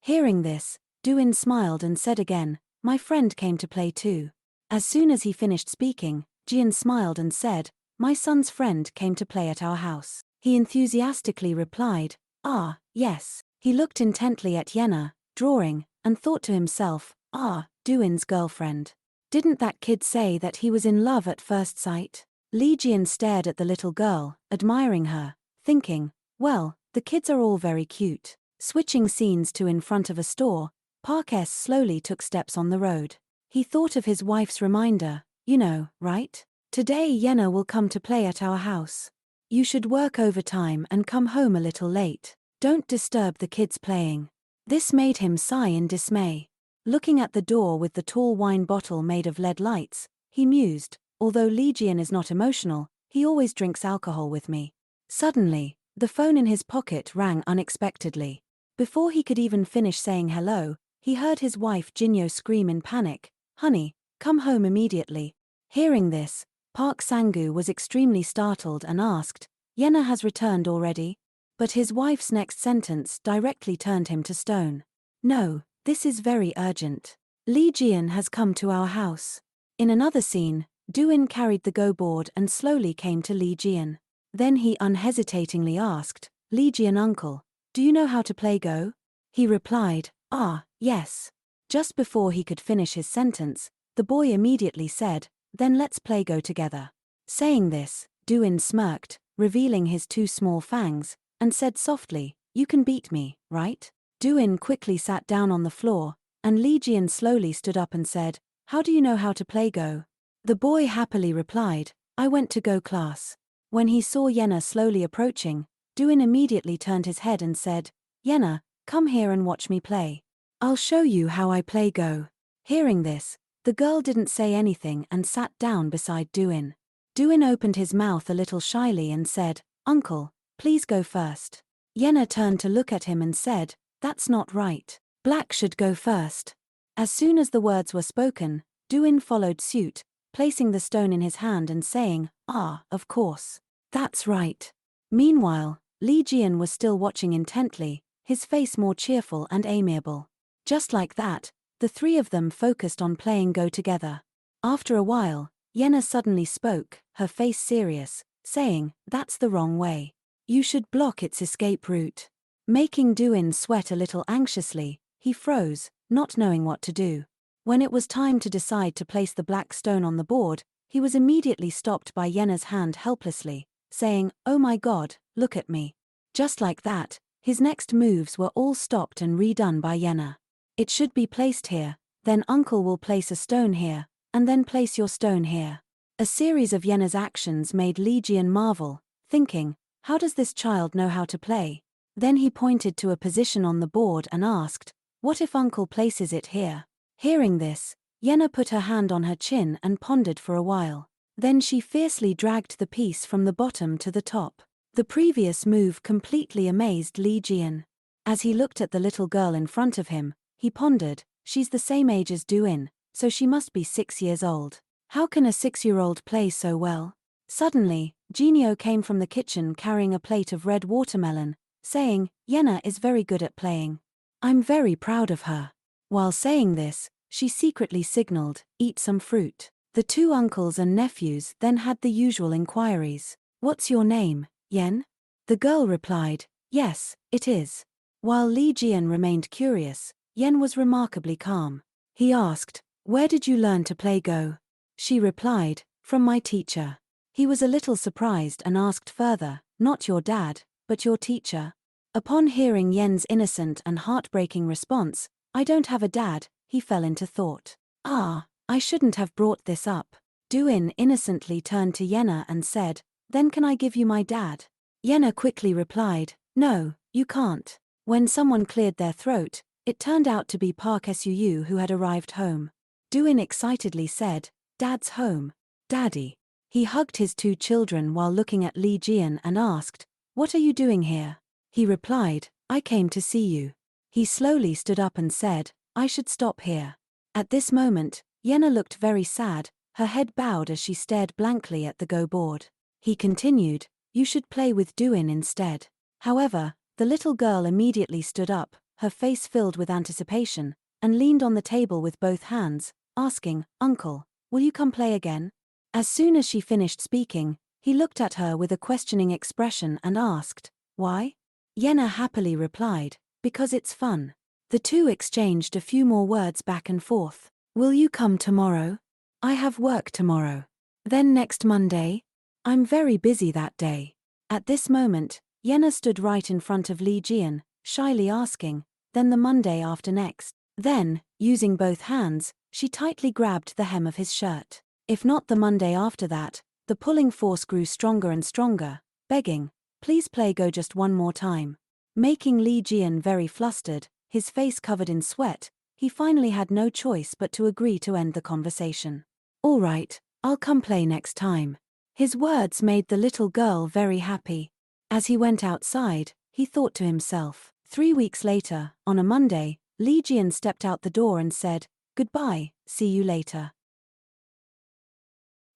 Hearing this, Duin smiled and said again, "My friend came to play too." As soon as he finished speaking, Jian smiled and said, "My son's friend came to play at our house." He enthusiastically replied, "Ah, yes." He looked intently at Yenna, drawing, and thought to himself, "Ah, Duin's girlfriend. Didn't that kid say that he was in love at first sight?" Li Jian stared at the little girl, admiring her, thinking, "Well, the kids are all very cute." Switching scenes to in front of a store, Park S slowly took steps on the road. He thought of his wife's reminder, "You know, right? Today Yenna will come to play at our house. You should work overtime and come home a little late. Don't disturb the kids playing." This made him sigh in dismay. Looking at the door with the tall wine bottle made of LED lights, he mused, "Although Li Jian is not emotional, he always drinks alcohol with me." Suddenly, the phone in his pocket rang unexpectedly. Before he could even finish saying hello, he heard his wife Jinyo scream in panic, "Honey, come home immediately." Hearing this, Park Sangu was extremely startled and asked, "Yenna has returned already?" But his wife's next sentence directly turned him to stone. "No, this is very urgent. Li Jian has come to our house." In another scene, Duin carried the Go board and slowly came to Li Jian. Then he unhesitatingly asked, "Li Jian uncle, do you know how to play Go?" He replied, "Ah, yes." Just before he could finish his sentence, the boy immediately said, "Then let's play Go together." Saying this, Duin smirked, revealing his two small fangs, and said softly, "You can beat me, right?" Duin quickly sat down on the floor, and Li Jian slowly stood up and said, "How do you know how to play Go?" The boy happily replied, "I went to Go class." When he saw Yenna slowly approaching, Duin immediately turned his head and said, "Yenna, come here and watch me play. I'll show you how I play Go." Hearing this, the girl didn't say anything and sat down beside Duin. Duin opened his mouth a little shyly and said, "Uncle, please go first." Yenna turned to look at him and said, "That's not right. Black should go first." As soon as the words were spoken, Duin followed suit, placing the stone in his hand and saying, "Ah, of course. That's right." Meanwhile, Li Jian was still watching intently, his face more cheerful and amiable. Just like that, the three of them focused on playing Go together. After a while, Yenna suddenly spoke, her face serious, saying, "That's the wrong way. You should block its escape route." Making Duin sweat a little anxiously, he froze, not knowing what to do. When it was time to decide to place the black stone on the board, he was immediately stopped by Yenna's hand helplessly, saying, "Oh my God, look at me." Just like that, his next moves were all stopped and redone by Yenna. "It should be placed here, then Uncle will place a stone here, and then place your stone here." A series of Yenna's actions made Li Jian marvel, thinking, "How does this child know how to play?" Then he pointed to a position on the board and asked, "What if Uncle places it here?" Hearing this, Yenna put her hand on her chin and pondered for a while. Then she fiercely dragged the piece from the bottom to the top. The previous move completely amazed Li Jian. As he looked at the little girl in front of him, he pondered, "She's the same age as Duin, so she must be 6 years old. How can a 6-year-old play so well?" Suddenly, Jinyo came from the kitchen carrying a plate of red watermelon, saying, "Yenna is very good at playing. I'm very proud of her." While saying this, she secretly signaled, "Eat some fruit." The two uncles and nephews then had the usual inquiries. "What's your name, Yen?" The girl replied, "Yes, it is." While Li Jian remained curious, Yen was remarkably calm. He asked, "Where did you learn to play Go?" She replied, "From my teacher." He was a little surprised and asked further, "Not your dad, but your teacher?" Upon hearing Yen's innocent and heartbreaking response, "I don't have a dad," he fell into thought. "Ah, I shouldn't have brought this up." Duin innocently turned to Yenna and said, "Then can I give you my dad?" Yenna quickly replied, "No, you can't." When someone cleared their throat, it turned out to be Park Suu who had arrived home. Duin excitedly said, Dad's home. Daddy. He hugged his two children while looking at Lee Jian and asked, "What are you doing here?" He replied, "I came to see you." He slowly stood up and said, "I should stop here." At this moment, Yenna looked very sad, her head bowed as she stared blankly at the Go board. He continued, "You should play with Duin instead." However, the little girl immediately stood up, her face filled with anticipation, and leaned on the table with both hands, asking, "Uncle, will you come play again?" As soon as she finished speaking, he looked at her with a questioning expression and asked, "Why?" Yenna happily replied, "Because it's fun." The two exchanged a few more words back and forth. "Will you come tomorrow?" "I have work tomorrow." "Then next Monday?" "I'm very busy that day." At this moment, Yenna stood right in front of Lee Jian, shyly asking, "Then the Monday after next?" Then, using both hands, she tightly grabbed the hem of his shirt. If not the Monday after that, the pulling force grew stronger and stronger, begging, "Please play Go just one more time." Making Lee Jian very flustered, his face covered in sweat, he finally had no choice but to agree to end the conversation. "All right, I'll come play next time." His words made the little girl very happy. As he went outside, he thought to himself. 3 weeks later, on a Monday, Lee Jian stepped out the door and said, "Goodbye, see you later."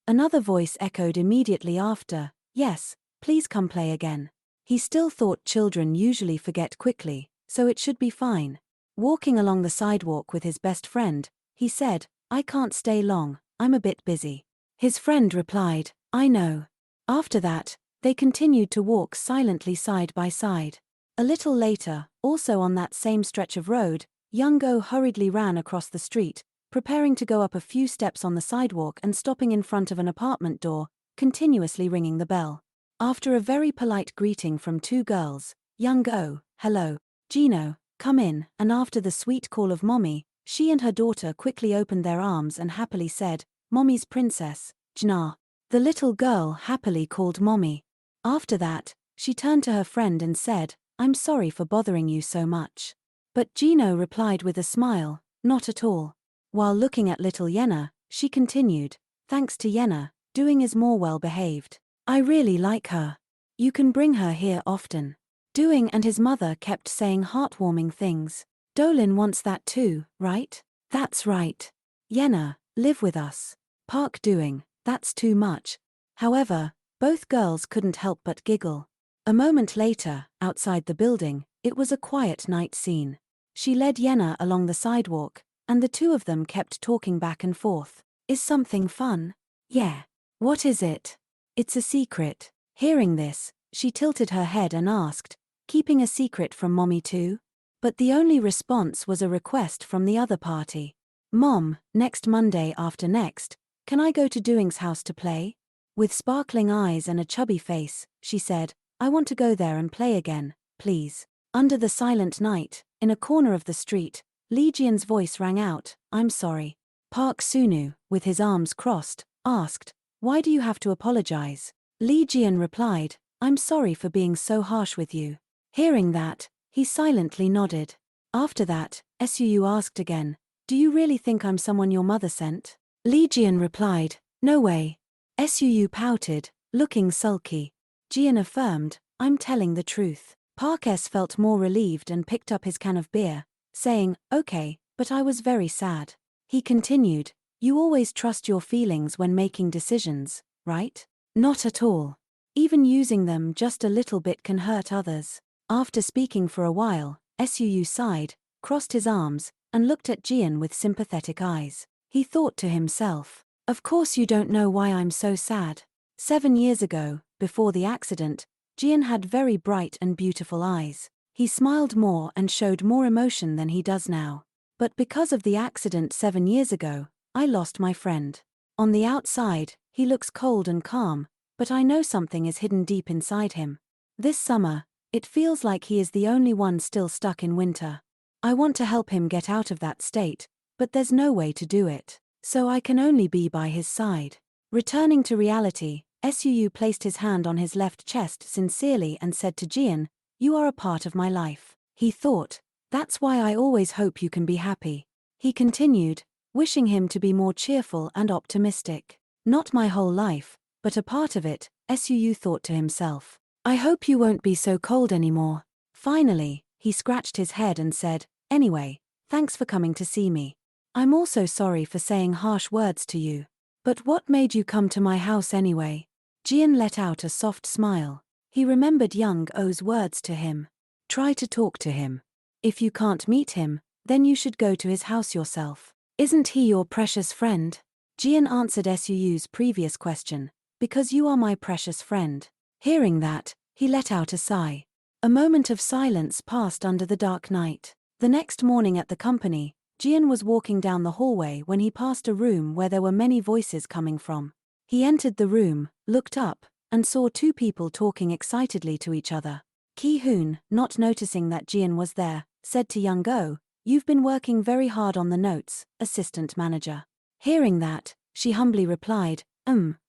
Another voice echoed immediately after, "Yes, please come play again." He still thought children usually forget quickly, so it should be fine. Walking along the sidewalk with his best friend, he said, "I can't stay long, I'm a bit busy." His friend replied, "I know." After that, they continued to walk silently side by side. A little later, also on that same stretch of road, Young-go hurriedly ran across the street, preparing to go up a few steps on the sidewalk and stopping in front of an apartment door, continuously ringing the bell. After a very polite greeting from two girls, Young-go, "Hello, Gino, come in," and after the sweet call of Mommy, she and her daughter quickly opened their arms and happily said, "Mommy's princess, Jna." The little girl happily called Mommy. After that, she turned to her friend and said, "I'm sorry for bothering you so much." But Gino replied with a smile, "Not at all." While looking at little Yenna, she continued, "Thanks to Yenna, Doing is more well behaved. I really like her. You can bring her here often." Doing and his mother kept saying heartwarming things. "Dolin wants that too, right?" "That's right. Yenna, live with us." Park Doing, "That's too much." However, both girls couldn't help but giggle. A moment later, outside the building, it was a quiet night scene. She led Yenna along the sidewalk, and the two of them kept talking back and forth. "Is something fun?" "Yeah." "What is it?" "It's a secret." Hearing this, she tilted her head and asked, "Keeping a secret from Mommy too?" But the only response was a request from the other party. "Mom, next Monday after next, can I go to Doing's house to play?" With sparkling eyes and a chubby face, she said, "I want to go there and play again, please." Under the silent night, in a corner of the street, Lee Jian's voice rang out, "I'm sorry." Park Sunu, with his arms crossed, asked, "Why do you have to apologize?" Lee Jian replied, "I'm sorry for being so harsh with you." Hearing that, he silently nodded. After that, Suu asked again, "Do you really think I'm someone your mother sent?" Lee Jian replied, "No way." Suu pouted, looking sulky. Jian affirmed, "I'm telling the truth." Park S felt more relieved and picked up his can of beer, saying, "Okay, but I was very sad." He continued, "You always trust your feelings when making decisions, right?" "Not at all. Even using them just a little bit can hurt others." After speaking for a while, Suu sighed, crossed his arms, and looked at Jian with sympathetic eyes. He thought to himself, "Of course you don't know why I'm so sad." 7 years ago, before the accident, Jian had very bright and beautiful eyes. He smiled more and showed more emotion than he does now. But because of the accident 7 years ago, I lost my friend. On the outside, he looks cold and calm, but I know something is hidden deep inside him. This summer, it feels like he is the only one still stuck in winter. I want to help him get out of that state, but there's no way to do it. So I can only be by his side. Returning to reality, Suu placed his hand on his left chest sincerely and said to Jian, "You are a part of my life." He thought, "That's why I always hope you can be happy." He continued, wishing him to be more cheerful and optimistic. Not my whole life, but a part of it, Suu thought to himself. I hope you won't be so cold anymore. Finally, he scratched his head and said, anyway, thanks for coming to see me. I'm also sorry for saying harsh words to you. But what made you come to my house anyway? Jian let out a soft smile. He remembered Young O's words to him. Try to talk to him. If you can't meet him, then you should go to his house yourself. Isn't he your precious friend? Jian answered Suu's previous question, because you are my precious friend. Hearing that, he let out a sigh. A moment of silence passed under the dark night. The next morning at the company, Jian was walking down the hallway when he passed a room where there were many voices coming from. He entered the room, looked up, and saw two people talking excitedly to each other. Ki-hoon, not noticing that Jian was there, said to Young O, you've been working very hard on the notes, assistant manager. Hearing that, she humbly replied,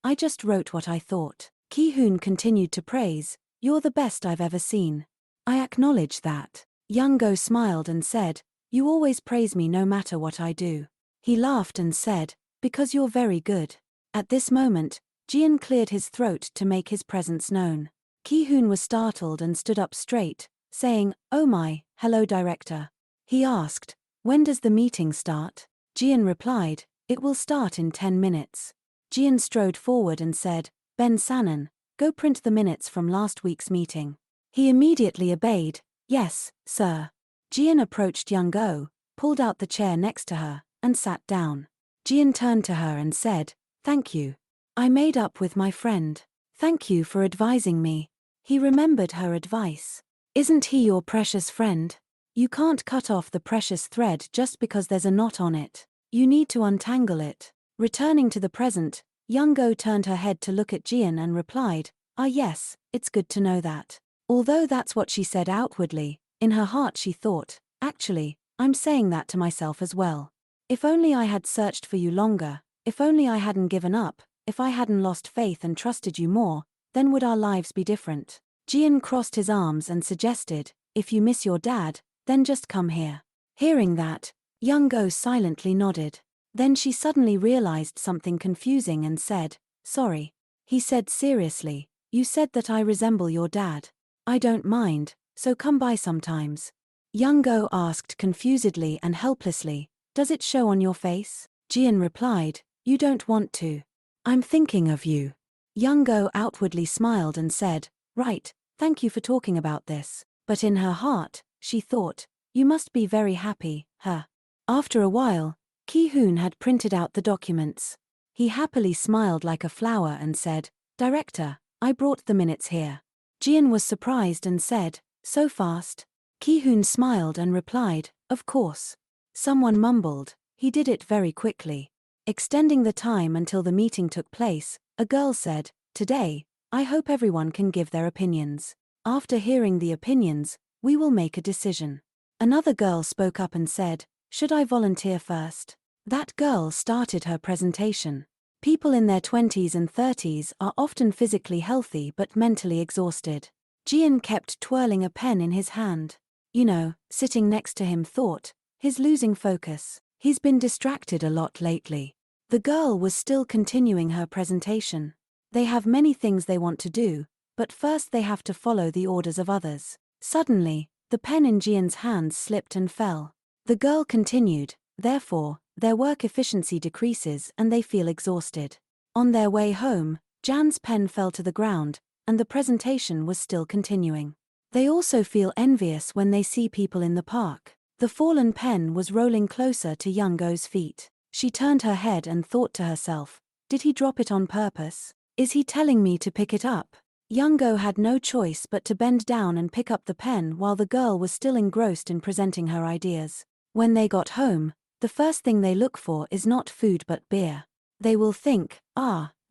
I just wrote what I thought. Ki-hoon continued to praise, you're the best I've ever seen. I acknowledge that. Young O smiled and said, you always praise me no matter what I do. He laughed and said, because you're very good. At this moment, Jian cleared his throat to make his presence known. Ki-hoon was startled and stood up straight, saying, oh my, hello director. He asked, when does the meeting start? Jian replied, it will start in 10 minutes. Jian strode forward and said, Ben Sanon, go print the minutes from last week's meeting. He immediately obeyed, yes, sir. Jian approached Young O, pulled out the chair next to her, and sat down. Jian turned to her and said, thank you. I made up with my friend. Thank you for advising me. He remembered her advice. Isn't he your precious friend? You can't cut off the precious thread just because there's a knot on it. You need to untangle it. Returning to the present, Young O turned her head to look at Jian and replied, ah yes, it's good to know that. Although that's what she said outwardly, in her heart she thought, actually, I'm saying that to myself as well. If only I had searched for you longer, if only I hadn't given up, if I hadn't lost faith and trusted you more, then would our lives be different? Jian crossed his arms and suggested, if you miss your dad, then just come here. Hearing that, Young O silently nodded. Then she suddenly realized something confusing and said, sorry. He said seriously, you said that I resemble your dad. I don't mind, so come by sometimes. Young O asked confusedly and helplessly, does it show on your face? Jian replied, you don't want to. I'm thinking of you. Young O outwardly smiled and said, right, thank you for talking about this. But in her heart, she thought, you must be very happy, huh? After a while, Ki-hoon had printed out the documents. He happily smiled like a flower and said, director, I brought the minutes here. Jian was surprised and said, so fast? Ki-hoon smiled and replied, of course. Someone mumbled, he did it very quickly. Extending the time until the meeting took place, a girl said, today, I hope everyone can give their opinions. After hearing the opinions, we will make a decision. Another girl spoke up and said, should I volunteer first? That girl started her presentation. People in their 20s and 30s are often physically healthy but mentally exhausted. Jian kept twirling a pen in his hand. Sitting next to him thought, he's losing focus. He's been distracted a lot lately. The girl was still continuing her presentation. They have many things they want to do, but first they have to follow the orders of others. Suddenly, the pen in Jian's hands slipped and fell. The girl continued, therefore, their work efficiency decreases and they feel exhausted. On their way home, Jan's pen fell to the ground, and the presentation was still continuing. They also feel envious when they see people in the park. The fallen pen was rolling closer to Young O's feet. She turned her head and thought to herself, did he drop it on purpose? Is he telling me to pick it up? Young O had no choice but to bend down and pick up the pen while the girl was still engrossed in presenting her ideas. When they got home, the first thing they look for is not food but beer. They will think,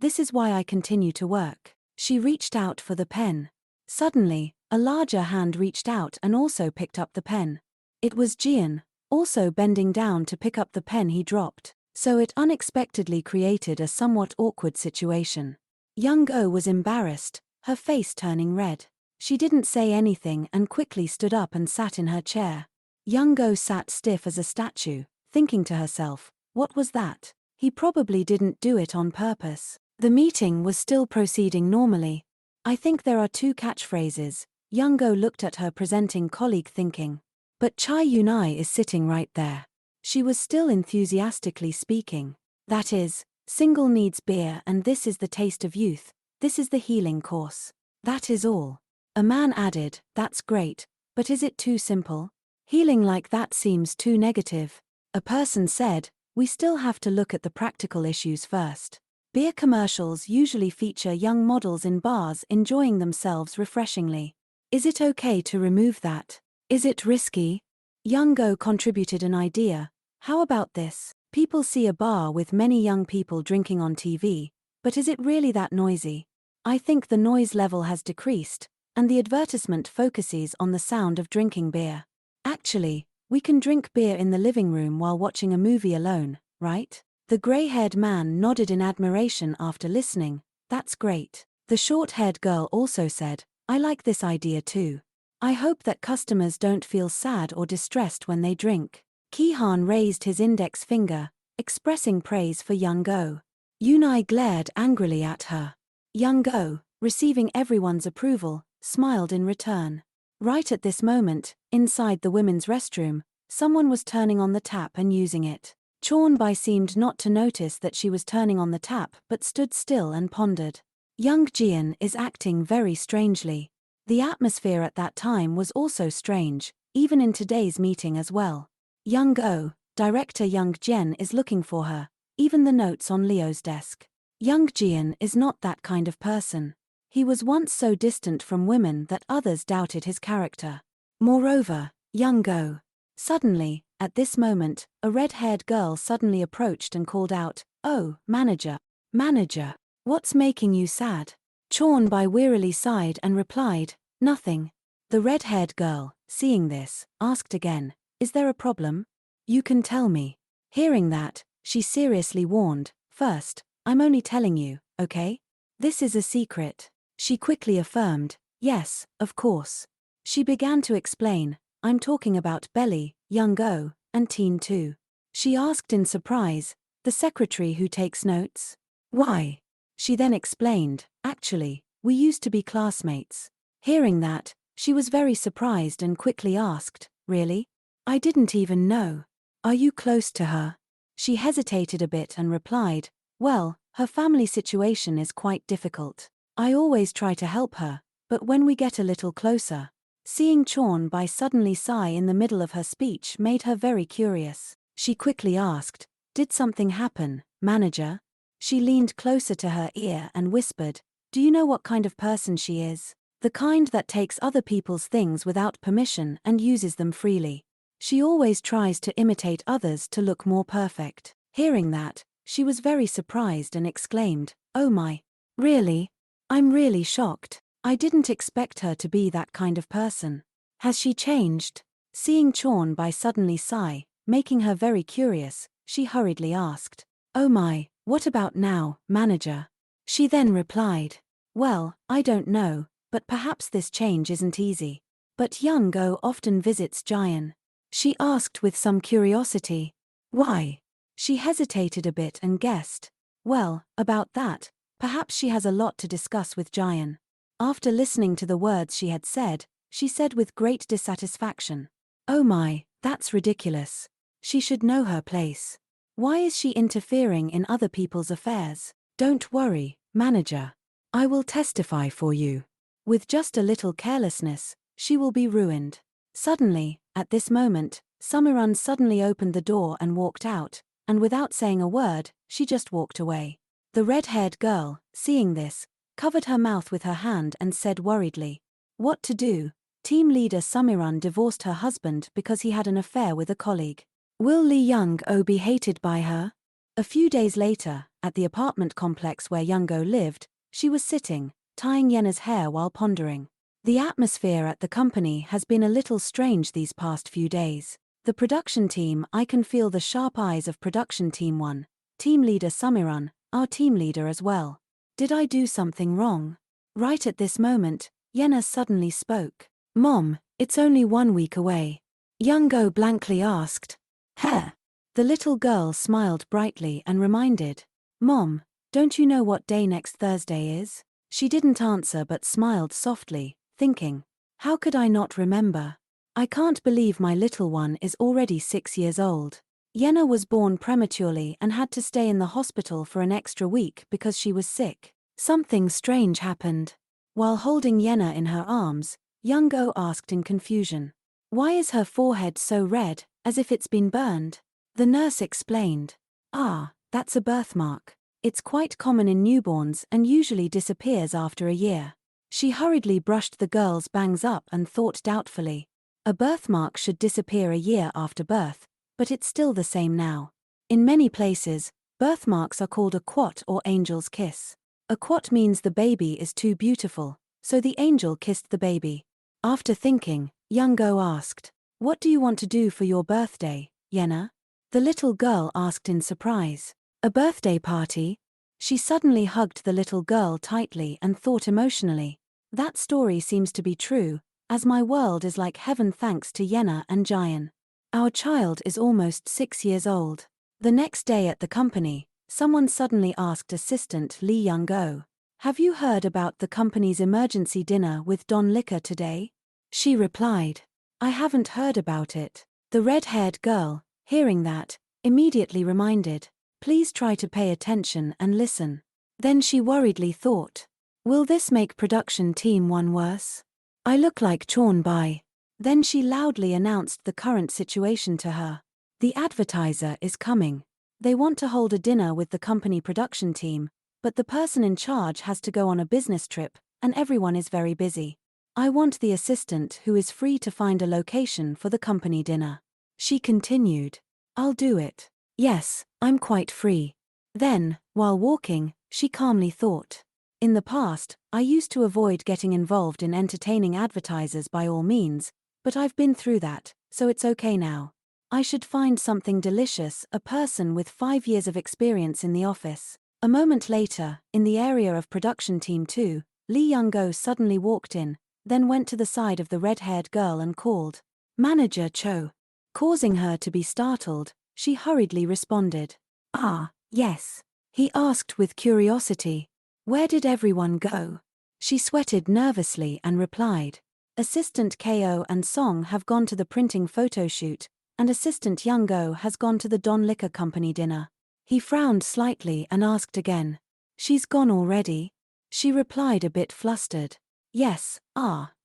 this is why I continue to work. She reached out for the pen. Suddenly, a larger hand reached out and also picked up the pen. It was Jian, also bending down to pick up the pen he dropped, so it unexpectedly created a somewhat awkward situation. Young O was embarrassed, her face turning red. She didn't say anything and quickly stood up and sat in her chair. Young O sat stiff as a statue, thinking to herself, What was that? He probably didn't do it on purpose. The meeting was still proceeding normally. I think there are two catchphrases. Young-go looked at her presenting colleague thinking. But Chai Yunai is sitting right there. She was still enthusiastically speaking. That is, single needs beer and this is the taste of youth. This is the healing course. That is all. A man added, that's great, but is it too simple? Healing like that seems too negative. A person said, we still have to look at the practical issues first. Beer commercials usually feature young models in bars enjoying themselves refreshingly. Is it okay to remove that? Is it risky? Young-go contributed an idea. How about this? People see a bar with many young people drinking on TV, but is it really that noisy? I think the noise level has decreased, and the advertisement focuses on the sound of drinking beer. Actually, we can drink beer in the living room while watching a movie alone, right? The gray-haired man nodded in admiration after listening. That's great. The short-haired girl also said, I like this idea too. I hope that customers don't feel sad or distressed when they drink. Ki-han raised his index finger, expressing praise for Young-go. Yunai glared angrily at her. Young-go, receiving everyone's approval, smiled in return. Right at this moment, inside the women's restroom, someone was turning on the tap and using it. Chornbai seemed not to notice that she was turning on the tap but stood still and pondered. Young Jian is acting very strangely. The atmosphere at that time was also strange, even in today's meeting as well. Young-go, director Young Jian is looking for her, even the notes on Leo's desk. Young Jian is not that kind of person. He was once so distant from women that others doubted his character. Moreover, Young-go. Suddenly, at this moment, a red-haired girl suddenly approached and called out, "Oh, manager. Manager. What's making you sad?" Chornbai wearily sighed and replied, "Nothing." The red-haired girl, seeing this, asked again, "Is there a problem? You can tell me." Hearing that, she seriously warned, "First, I'm only telling you, okay? This is a secret." She quickly affirmed, "Yes, of course." She began to explain, "I'm talking about Belly, Young-go, and Teen too." She asked in surprise, "The secretary who takes notes? Why?" She then explained, "Actually, we used to be classmates." Hearing that, she was very surprised and quickly asked, "Really? I didn't even know. Are you close to her?" She hesitated a bit and replied, "Well, her family situation is quite difficult. I always try to help her, but when we get a little closer." Seeing Chornbai suddenly sigh in the middle of her speech made her very curious. She quickly asked, "Did something happen, manager?" She leaned closer to her ear and whispered, "Do you know what kind of person she is? The kind that takes other people's things without permission and uses them freely. She always tries to imitate others to look more perfect." Hearing that, she was very surprised and exclaimed, "Oh my. Really? I'm really shocked. I didn't expect her to be that kind of person. Has she changed?" Seeing Chornbai suddenly sigh, making her very curious, she hurriedly asked, "Oh my, what about now, manager?" She then replied, "Well, I don't know, but perhaps this change isn't easy. But Young-go often visits Jian." She asked with some curiosity, "Why?" She hesitated a bit and guessed, "Well, about that, perhaps she has a lot to discuss with Jian." After listening to the words she had said, she said with great dissatisfaction, "Oh my, that's ridiculous. She should know her place. Why is she interfering in other people's affairs? Don't worry, manager. I will testify for you. With just a little carelessness, she will be ruined." Suddenly, at this moment, Samiran suddenly opened the door and walked out, and without saying a word, she just walked away. The red-haired girl, seeing this, covered her mouth with her hand and said worriedly, "What to do? Team leader Samiran divorced her husband because he had an affair with a colleague. Will Lee Young-oh be hated by her?" A few days later, at the apartment complex where Young-oh lived, she was sitting, tying Yenna's hair while pondering. The atmosphere at the company has been a little strange these past few days. The production team, I can feel the sharp eyes of production team 1, team leader Samiran, our team leader as well. Did I do something wrong? Right at this moment, Yenna suddenly spoke. "Mom, it's only 1 week away." Young-oh blankly asked, "Huh?" The The little girl smiled brightly and reminded, "Mom, don't you know what day next Thursday is?" She didn't answer but smiled softly, thinking, how could I not remember? I can't believe my little one is already 6 years old. Yenna was born prematurely and had to stay in the hospital for an extra week because she was sick. Something strange happened. While holding Yenna in her arms, Young-go asked in confusion, "Why is her forehead so red, as if it's been burned?" The nurse explained, "Ah, that's a birthmark. It's quite common in newborns and usually disappears after a year." She hurriedly brushed the girl's bangs up and thought doubtfully, a birthmark should disappear a year after birth, but it's still the same now. In many places, birthmarks are called a quat or angel's kiss. A quat means the baby is too beautiful, so the angel kissed the baby. After thinking, Young-go asked, "What do you want to do for your birthday, Yenna?" The little girl asked in surprise. "A birthday party?" She suddenly hugged the little girl tightly and thought emotionally, that story seems to be true, as my world is like heaven thanks to Yenna and Jian. Our child is almost 6 years old. The next day at the company, someone suddenly asked assistant Lee Young-go, "Have you heard about the company's emergency dinner with Don Liquor today?" She replied, "I haven't heard about it." The red-haired girl, hearing that, immediately reminded, "Please try to pay attention and listen." Then she worriedly thought, will this make production team 1 worse? I look like Chorn Bai. Then she loudly announced the current situation to her. The advertiser is coming. They want to hold a dinner with the company production team, but the person in charge has to go on a business trip, and everyone is very busy. I want the assistant who is free to find a location for the company dinner. She continued, I'll do it. Yes, I'm quite free. Then, while walking, she calmly thought, in the past, I used to avoid getting involved in entertaining advertisers by all means, but I've been through that, so it's okay now. I should find something delicious, a person with 5 years of experience in the office. A moment later, in the area of production team 2, Lee Young-go suddenly walked in, then went to the side of the red-haired girl and called, "Manager Cho." Causing her to be startled, she hurriedly responded, "Ah, yes." He asked with curiosity, "Where did everyone go?" She sweated nervously and replied, "Assistant Ko and Song have gone to the printing photo shoot, and Assistant Young-go has gone to the Don Liquor Company dinner." He frowned slightly and asked again, "She's gone already?" She replied a bit flustered, "Yes,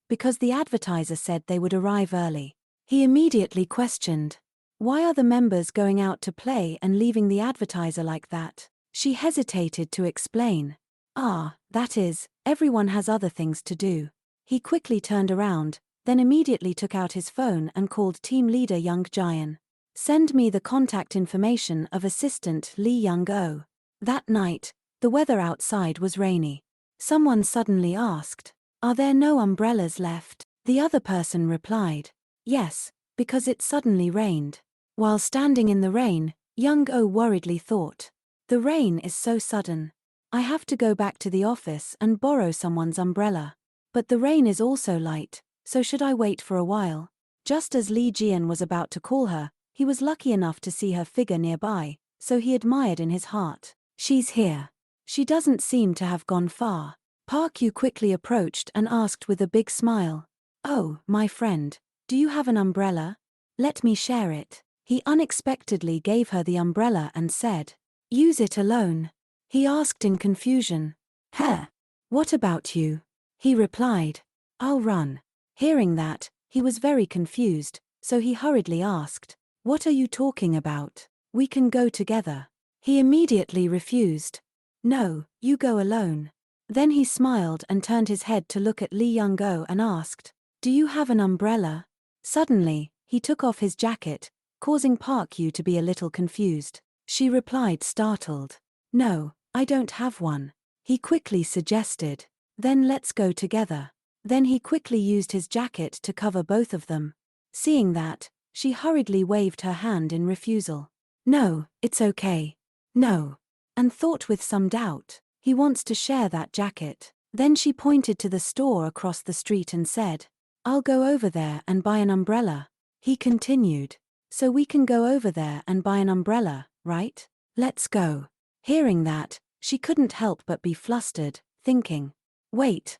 because the advertiser said they would arrive early." He immediately questioned, "Why are the members going out to play and leaving the advertiser like that?" She hesitated to explain, that is, everyone has other things to do." He quickly turned around, then immediately took out his phone and called team leader Young Jian. "Send me the contact information of assistant Lee Young-go." That night, the weather outside was rainy. Someone suddenly asked, "Are there no umbrellas left?" The other person replied, "Yes, because it suddenly rained." While standing in the rain, Young-go worriedly thought, "The rain is so sudden. I have to go back to the office and borrow someone's umbrella. But the rain is also light, so should I wait for a while?" Just as Lee Jian was about to call her, he was lucky enough to see her figure nearby, so he admired in his heart, "She's here. She doesn't seem to have gone far." Park Yu quickly approached and asked with a big smile, "Oh, my friend, do you have an umbrella? Let me share it." He unexpectedly gave her the umbrella and said, "Use it alone." He asked in confusion, "Huh? What about you?" He replied, "I'll run." Hearing that, he was very confused, so he hurriedly asked, "What are you talking about? We can go together." He immediately refused. "No, you go alone." Then he smiled and turned his head to look at Lee Young-go and asked, "Do you have an umbrella?" Suddenly, he took off his jacket, causing Park Yu to be a little confused. She replied startled, "No, I don't have one." He quickly suggested, "Then let's go together." Then he quickly used his jacket to cover both of them. Seeing that, she hurriedly waved her hand in refusal. "No, it's okay. No." And thought with some doubt, he wants to share that jacket. Then she pointed to the store across the street and said, "I'll go over there and buy an umbrella." He continued, So we can go over there and buy an umbrella, right? Let's go. Hearing that, she couldn't help but be flustered, thinking, wait,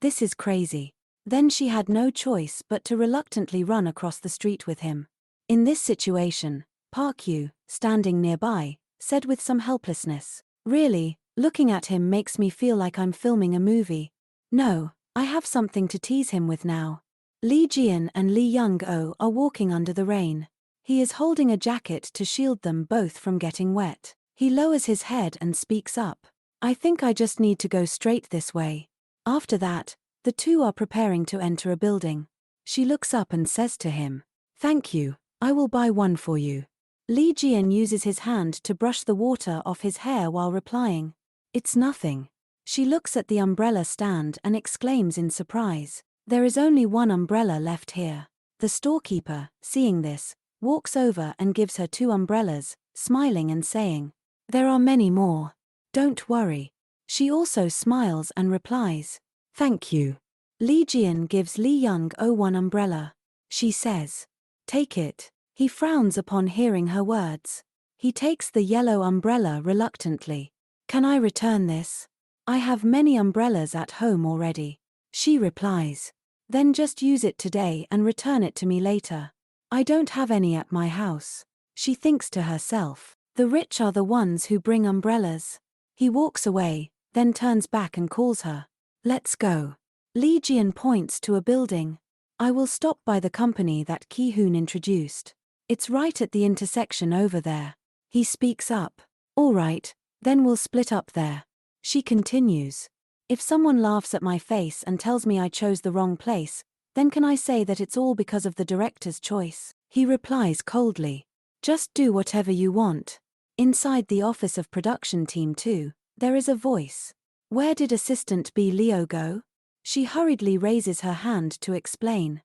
this is crazy. Then she had no choice but to reluctantly run across the street with him. In this situation, Park Yu, standing nearby, said with some helplessness, really, looking at him makes me feel like I'm filming a movie. No, I have something to tease him with now. Lee Jian and Lee Young-oh are walking under the rain. He is holding a jacket to shield them both from getting wet. He lowers his head and speaks up. I think I just need to go straight this way. After that, the two are preparing to enter a building. She looks up and says to him, thank you, I will buy one for you. Lee Jian uses his hand to brush the water off his hair while replying, it's nothing. She looks at the umbrella stand and exclaims in surprise, there is only one umbrella left here. The storekeeper, seeing this, walks over and gives her 2 umbrellas, smiling and saying, there are many more. Don't worry. She also smiles and replies, thank you. Lee Jian gives Lee Young-oh 1 umbrella. She says, take it. He frowns upon hearing her words. He takes the yellow umbrella reluctantly. Can I return this? I have many umbrellas at home already. She replies, then just use it today and return it to me later. I don't have any at my house. She thinks to herself, the rich are the ones who bring umbrellas. He walks away, then turns back and calls her. Let's go. Lee Jian points to a building. I will stop by the company that Ki-hoon introduced. It's right at the intersection over there. He speaks up. All right, then we'll split up there. She continues. If someone laughs at my face and tells me I chose the wrong place, then can I say that it's all because of the director's choice? He replies coldly. Just do whatever you want. Inside the office of production team 2, there is a voice. Where did assistant B Leo go? She hurriedly raises her hand to explain.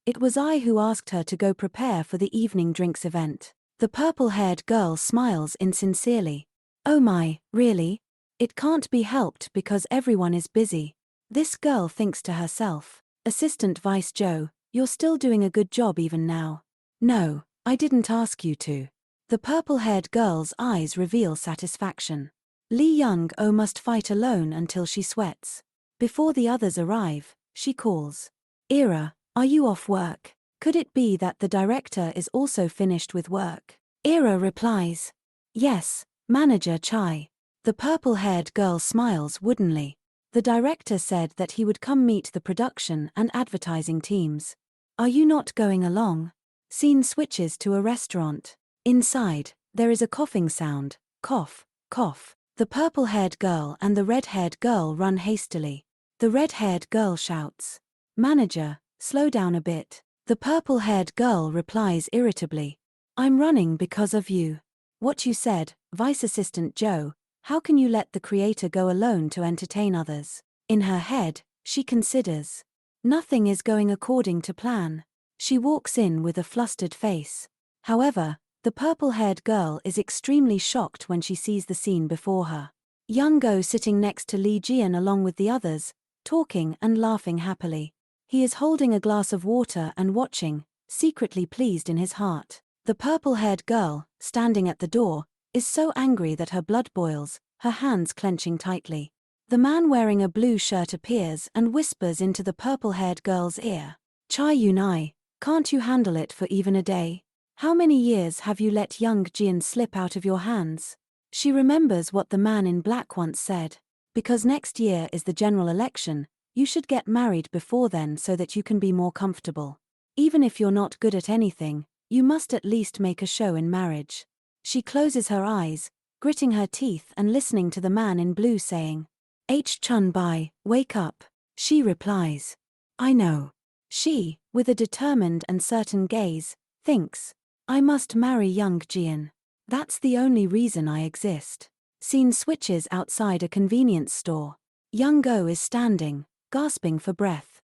It was I who asked her to go prepare for the evening drinks event. The purple-haired girl smiles insincerely. Oh my, really? It can't be helped because everyone is busy. This girl thinks to herself. Assistant Vice Joe, you're still doing a good job even now. No, I didn't ask you to. The purple-haired girl's eyes reveal satisfaction. Lee Young-oh must fight alone until she sweats. Before the others arrive, she calls. Ira, are you off work? Could it be that the director is also finished with work? Ira replies. Yes, Manager Chai. The purple-haired girl smiles woodenly. The director said that he would come meet the production and advertising teams. Are you not going along? Scene switches to a restaurant. Inside, there is a coughing sound. Cough, cough. The purple-haired girl and the red-haired girl run hastily. The red-haired girl shouts, Manager, slow down a bit. The purple-haired girl replies irritably, I'm running because of you. What you said, Vice Assistant Joe, how can you let the creator go alone to entertain others? In her head, she considers. Nothing is going according to plan. She walks in with a flustered face. However, the purple-haired girl is extremely shocked when she sees the scene before her. Young-go sitting next to Lee Jian along with the others, talking and laughing happily. He is holding a glass of water and watching, secretly pleased in his heart. The purple-haired girl, standing at the door, is so angry that her blood boils, her hands clenching tightly. The man wearing a blue shirt appears and whispers into the purple-haired girl's ear. Chai Yunai, can't you handle it for even a day? How many years have you let young Jian slip out of your hands? She remembers what the man in black once said. Because next year is the general election, you should get married before then so that you can be more comfortable. Even if you're not good at anything, you must at least make a show in marriage. She closes her eyes, gritting her teeth and listening to the man in blue saying, Chun-bai, wake up. She replies, I know. She, with a determined and certain gaze, thinks, I must marry young Jian. That's the only reason I exist. Scene switches outside a convenience store. Young-go is standing, gasping for breath.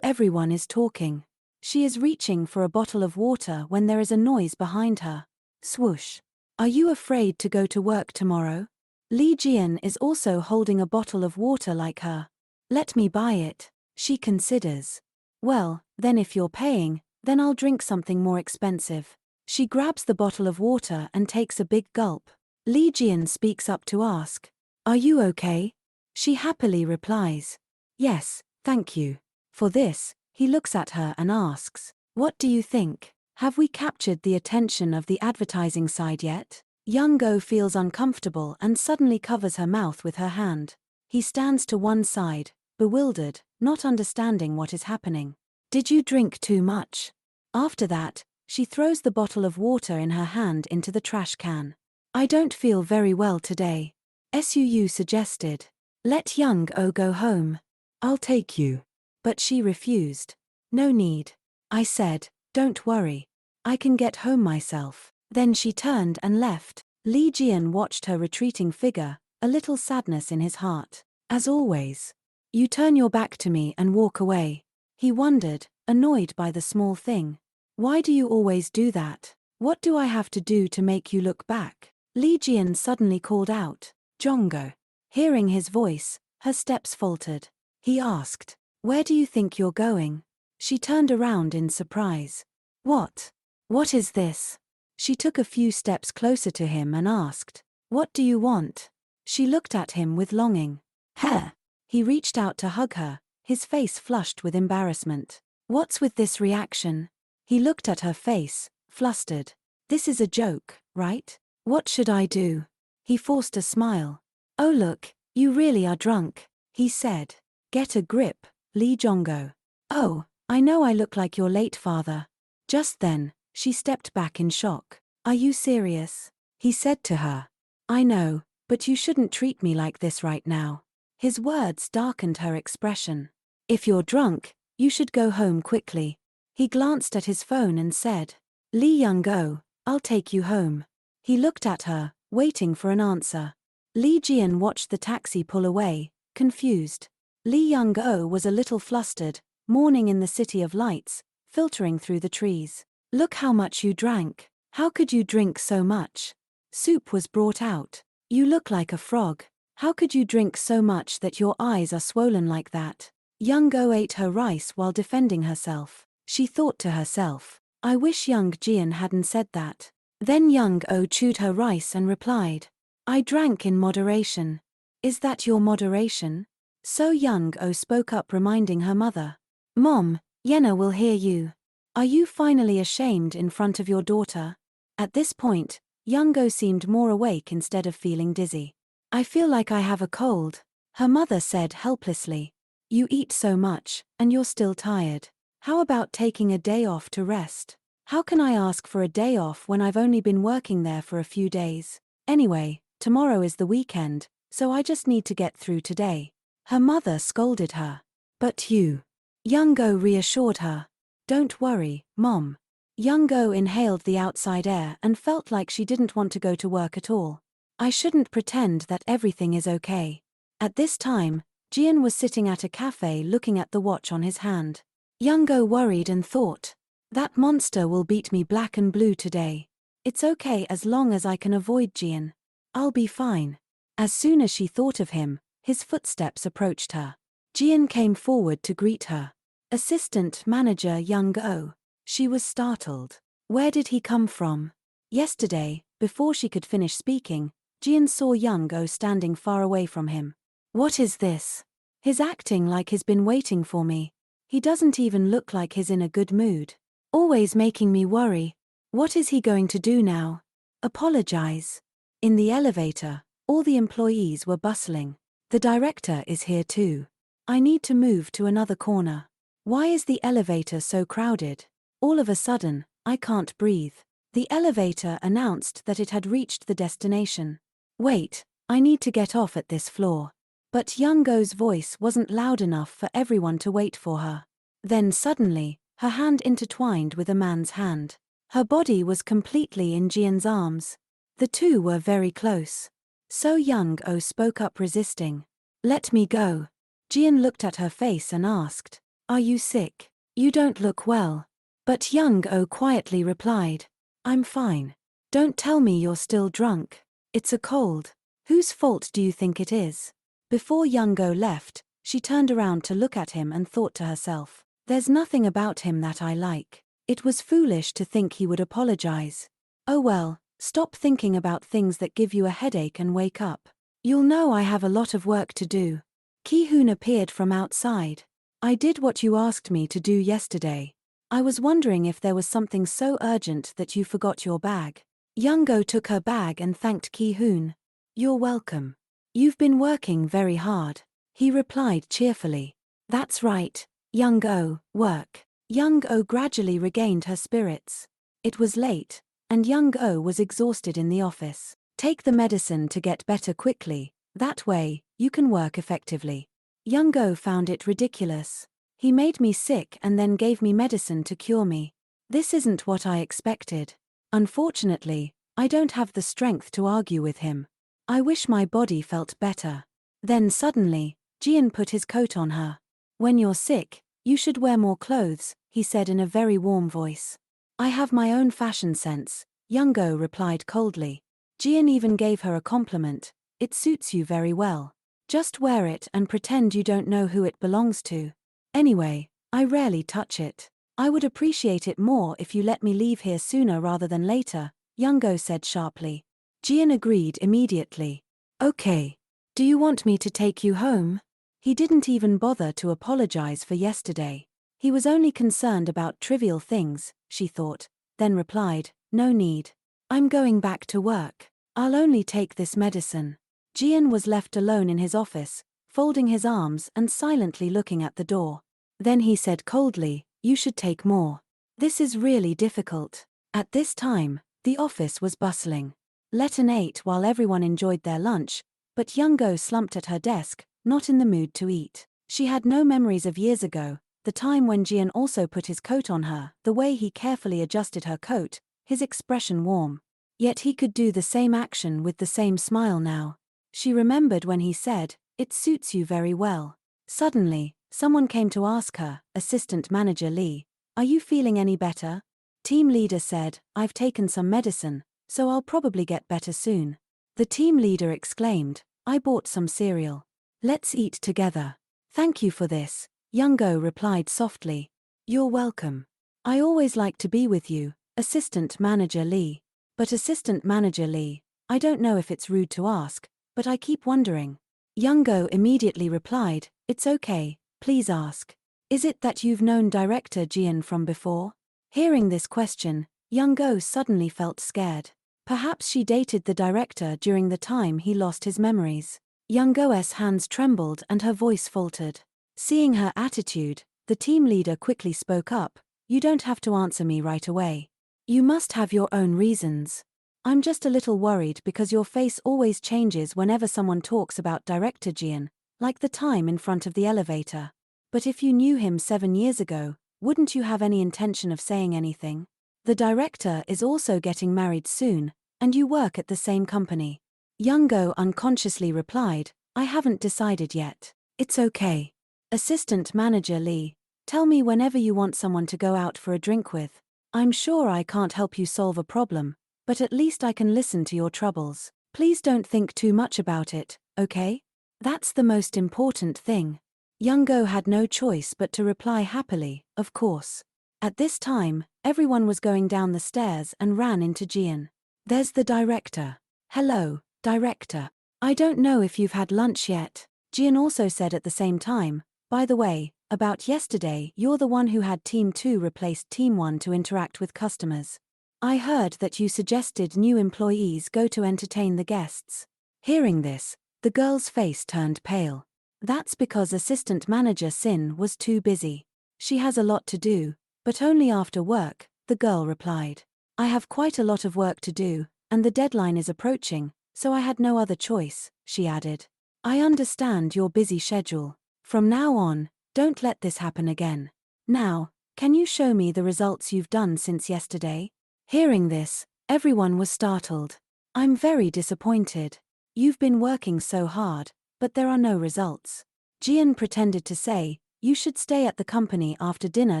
Everyone is talking. She is reaching for a bottle of water when there is a noise behind her. Swoosh. Are you afraid to go to work tomorrow? Lee Jian is also holding a bottle of water like her. Let me buy it. She considers. Well, then if you're paying, Then I'll drink something more expensive. She grabs the bottle of water and takes a big gulp. Jian speaks up to ask, "Are you okay?" She happily replies, "Yes, thank you." For this, he looks at her and asks, "What do you think? Have we captured the attention of the advertising side yet?" Young-go feels uncomfortable and suddenly covers her mouth with her hand. He stands to one side, bewildered, not understanding what is happening. "Did you drink too much?" After that, she throws the bottle of water in her hand into the trash can. "I don't feel very well today." Suu suggested, "Let Young-oh go home. I'll take you." But she refused. "No need." I said, "Don't worry. I can get home myself." Then she turned and left. Jian watched her retreating figure, a little sadness in his heart. "As always. You turn your back to me and walk away." He wondered, annoyed by the small thing. "Why do you always do that? What do I have to do to make you look back?" Jian suddenly called out, "Jongo." Hearing his voice, her steps faltered. He asked, "Where do you think you're going?" She turned around in surprise. "What? What is this?" She took a few steps closer to him and asked, "What do you want?" She looked at him with longing. "Huh." He reached out to hug her, his face flushed with embarrassment. "What's with this reaction?" He looked at her face, flustered. "This is a joke, right? What should I do?" He forced a smile. "Oh look, you really are drunk," he said. "Get a grip, Lee Jongo." "Oh, I know I look like your late father." Just then, she stepped back in shock. "Are you serious?" He said to her. "I know, but you shouldn't treat me like this right now." His words darkened her expression. "If you're drunk, you should go home quickly." He glanced at his phone and said, "Lee Young-go, I'll take you home." He looked at her, waiting for an answer. Jian watched the taxi pull away, confused. Lee Young-go was a little flustered, morning in the city of lights, filtering through the trees. "Look how much you drank. How could you drink so much?" Soup was brought out. "You look like a frog. How could you drink so much that your eyes are swollen like that?" Young-go ate her rice while defending herself. She thought to herself, "I wish young Jian hadn't said that." Then Young-oh chewed her rice and replied, "I drank in moderation." "Is that your moderation?" So Young-oh spoke up, reminding her mother, "Mom, Yenna will hear you. Are you finally ashamed in front of your daughter?" At this point, Young-oh seemed more awake instead of feeling dizzy. "I feel like I have a cold," her mother said helplessly. "You eat so much, and you're still tired. How about taking a day off to rest?" "How can I ask for a day off when I've only been working there for a few days? Anyway, tomorrow is the weekend, so I just need to get through today." Her mother scolded her. "But you." Young-oh reassured her. "Don't worry, Mom." Young-oh inhaled the outside air and felt like she didn't want to go to work at all. "I shouldn't pretend that everything is okay." At this time, Jian was sitting at a cafe looking at the watch on his hand. Young-oh worried and thought, "That monster will beat me black and blue today. It's okay as long as I can avoid Jian. I'll be fine." As soon as she thought of him, his footsteps approached her. Jian came forward to greet her. "Assistant Manager Young-oh." She was startled. Where did he come from? Yesterday, before she could finish speaking, Jian saw Young-oh standing far away from him. "What is this? He's acting like he's been waiting for me. He doesn't even look like he's in a good mood. Always making me worry. What is he going to do now? Apologize." In the elevator, all the employees were bustling. "The director is here too. I need to move to another corner. Why is the elevator so crowded? All of a sudden, I can't breathe." The elevator announced that it had reached the destination. "Wait, I need to get off at this floor." But Young-oh's voice wasn't loud enough for everyone to wait for her. Then suddenly, her hand intertwined with a man's hand. Her body was completely in Jian's arms. The two were very close. So Young-oh spoke up, resisting. "Let me go." Jian looked at her face and asked, "Are you sick? You don't look well." But Young-oh quietly replied, "I'm fine. Don't tell me you're still drunk. It's a cold. Whose fault do you think it is?" Before Young-oh left, she turned around to look at him and thought to herself, "There's nothing about him that I like. It was foolish to think he would apologize. Oh well, stop thinking about things that give you a headache and wake up. You'll know I have a lot of work to do. Ki-hoon appeared from outside. I did what you asked me to do yesterday. I was wondering if there was something so urgent that you forgot your bag. Young-go took her bag and thanked Ki-hoon. You're welcome. You've been working very hard. He replied cheerfully. That's right, Young-go, work. Young-go gradually regained her spirits. It was late, and Young-go was exhausted in the office. Take the medicine to get better quickly, that way, you can work effectively. Young-go found it ridiculous. He made me sick and then gave me medicine to cure me. This isn't what I expected. Unfortunately, I don't have the strength to argue with him. I wish my body felt better. Then suddenly, Jian put his coat on her. When you're sick, you should wear more clothes, he said in a very warm voice. I have my own fashion sense, Young-go replied coldly. Jian even gave her a compliment. It suits you very well. Just wear it and pretend you don't know who it belongs to. Anyway, I rarely touch it. I would appreciate it more if you let me leave here sooner rather than later, Young-go said sharply. Jian agreed immediately. Okay. Do you want me to take you home? He didn't even bother to apologize for yesterday. He was only concerned about trivial things, she thought, then replied, no need. I'm going back to work. I'll only take this medicine. Jian was left alone in his office, folding his arms and silently looking at the door. Then he said coldly, you should take more. This is really difficult. At this time, the office was bustling. Leton ate while everyone enjoyed their lunch, but Young-go slumped at her desk, not in the mood to eat. She had no memories of years ago, the time when Jian also put his coat on her, the way he carefully adjusted her coat, his expression warm. Yet he could do the same action with the same smile now. She remembered when he said, it suits you very well. Suddenly, someone came to ask her, Assistant Manager Lee, are you feeling any better? Team leader said, I've taken some medicine, so I'll probably get better soon. The team leader exclaimed, I bought some cereal. Let's eat together. Thank you for this, Young-go replied softly. You're welcome. I always like to be with you, Assistant Manager Lee. But Assistant Manager Lee, I don't know if it's rude to ask, but I keep wondering. Young-go immediately replied, it's okay, please ask. Is it that you've known Director Jian from before? Hearing this question, Young-go suddenly felt scared. Perhaps she dated the director during the time he lost his memories. Young-go's hands trembled and her voice faltered. Seeing her attitude, the team leader quickly spoke up, you don't have to answer me right away. You must have your own reasons. I'm just a little worried because your face always changes whenever someone talks about Director Jian, like the time in front of the elevator. But if you knew him 7 years ago, wouldn't you have any intention of saying anything? The director is also getting married soon, and you work at the same company. Young-go unconsciously replied, I haven't decided yet. It's okay. Assistant Manager Lee, tell me whenever you want someone to go out for a drink with. I'm sure I can't help you solve a problem, but at least I can listen to your troubles. Please don't think too much about it, okay? That's the most important thing. Young-go had no choice but to reply happily, of course. At this time, everyone was going down the stairs and ran into Jian. There's the director. Hello, director. I don't know if you've had lunch yet. Jian also said at the same time, by the way, about yesterday, you're the one who had Team 2 replace Team 1 to interact with customers. I heard that you suggested new employees go to entertain the guests. Hearing this, the girl's face turned pale. That's because Assistant Manager Sin was too busy. She has a lot to do, but only after work, the girl replied. I have quite a lot of work to do, and the deadline is approaching, so I had no other choice, she added. I understand your busy schedule. From now on, don't let this happen again. Now, can you show me the results you've done since yesterday? Hearing this, everyone was startled. I'm very disappointed. You've been working so hard, but there are no results. Jian pretended to say, you should stay at the company after dinner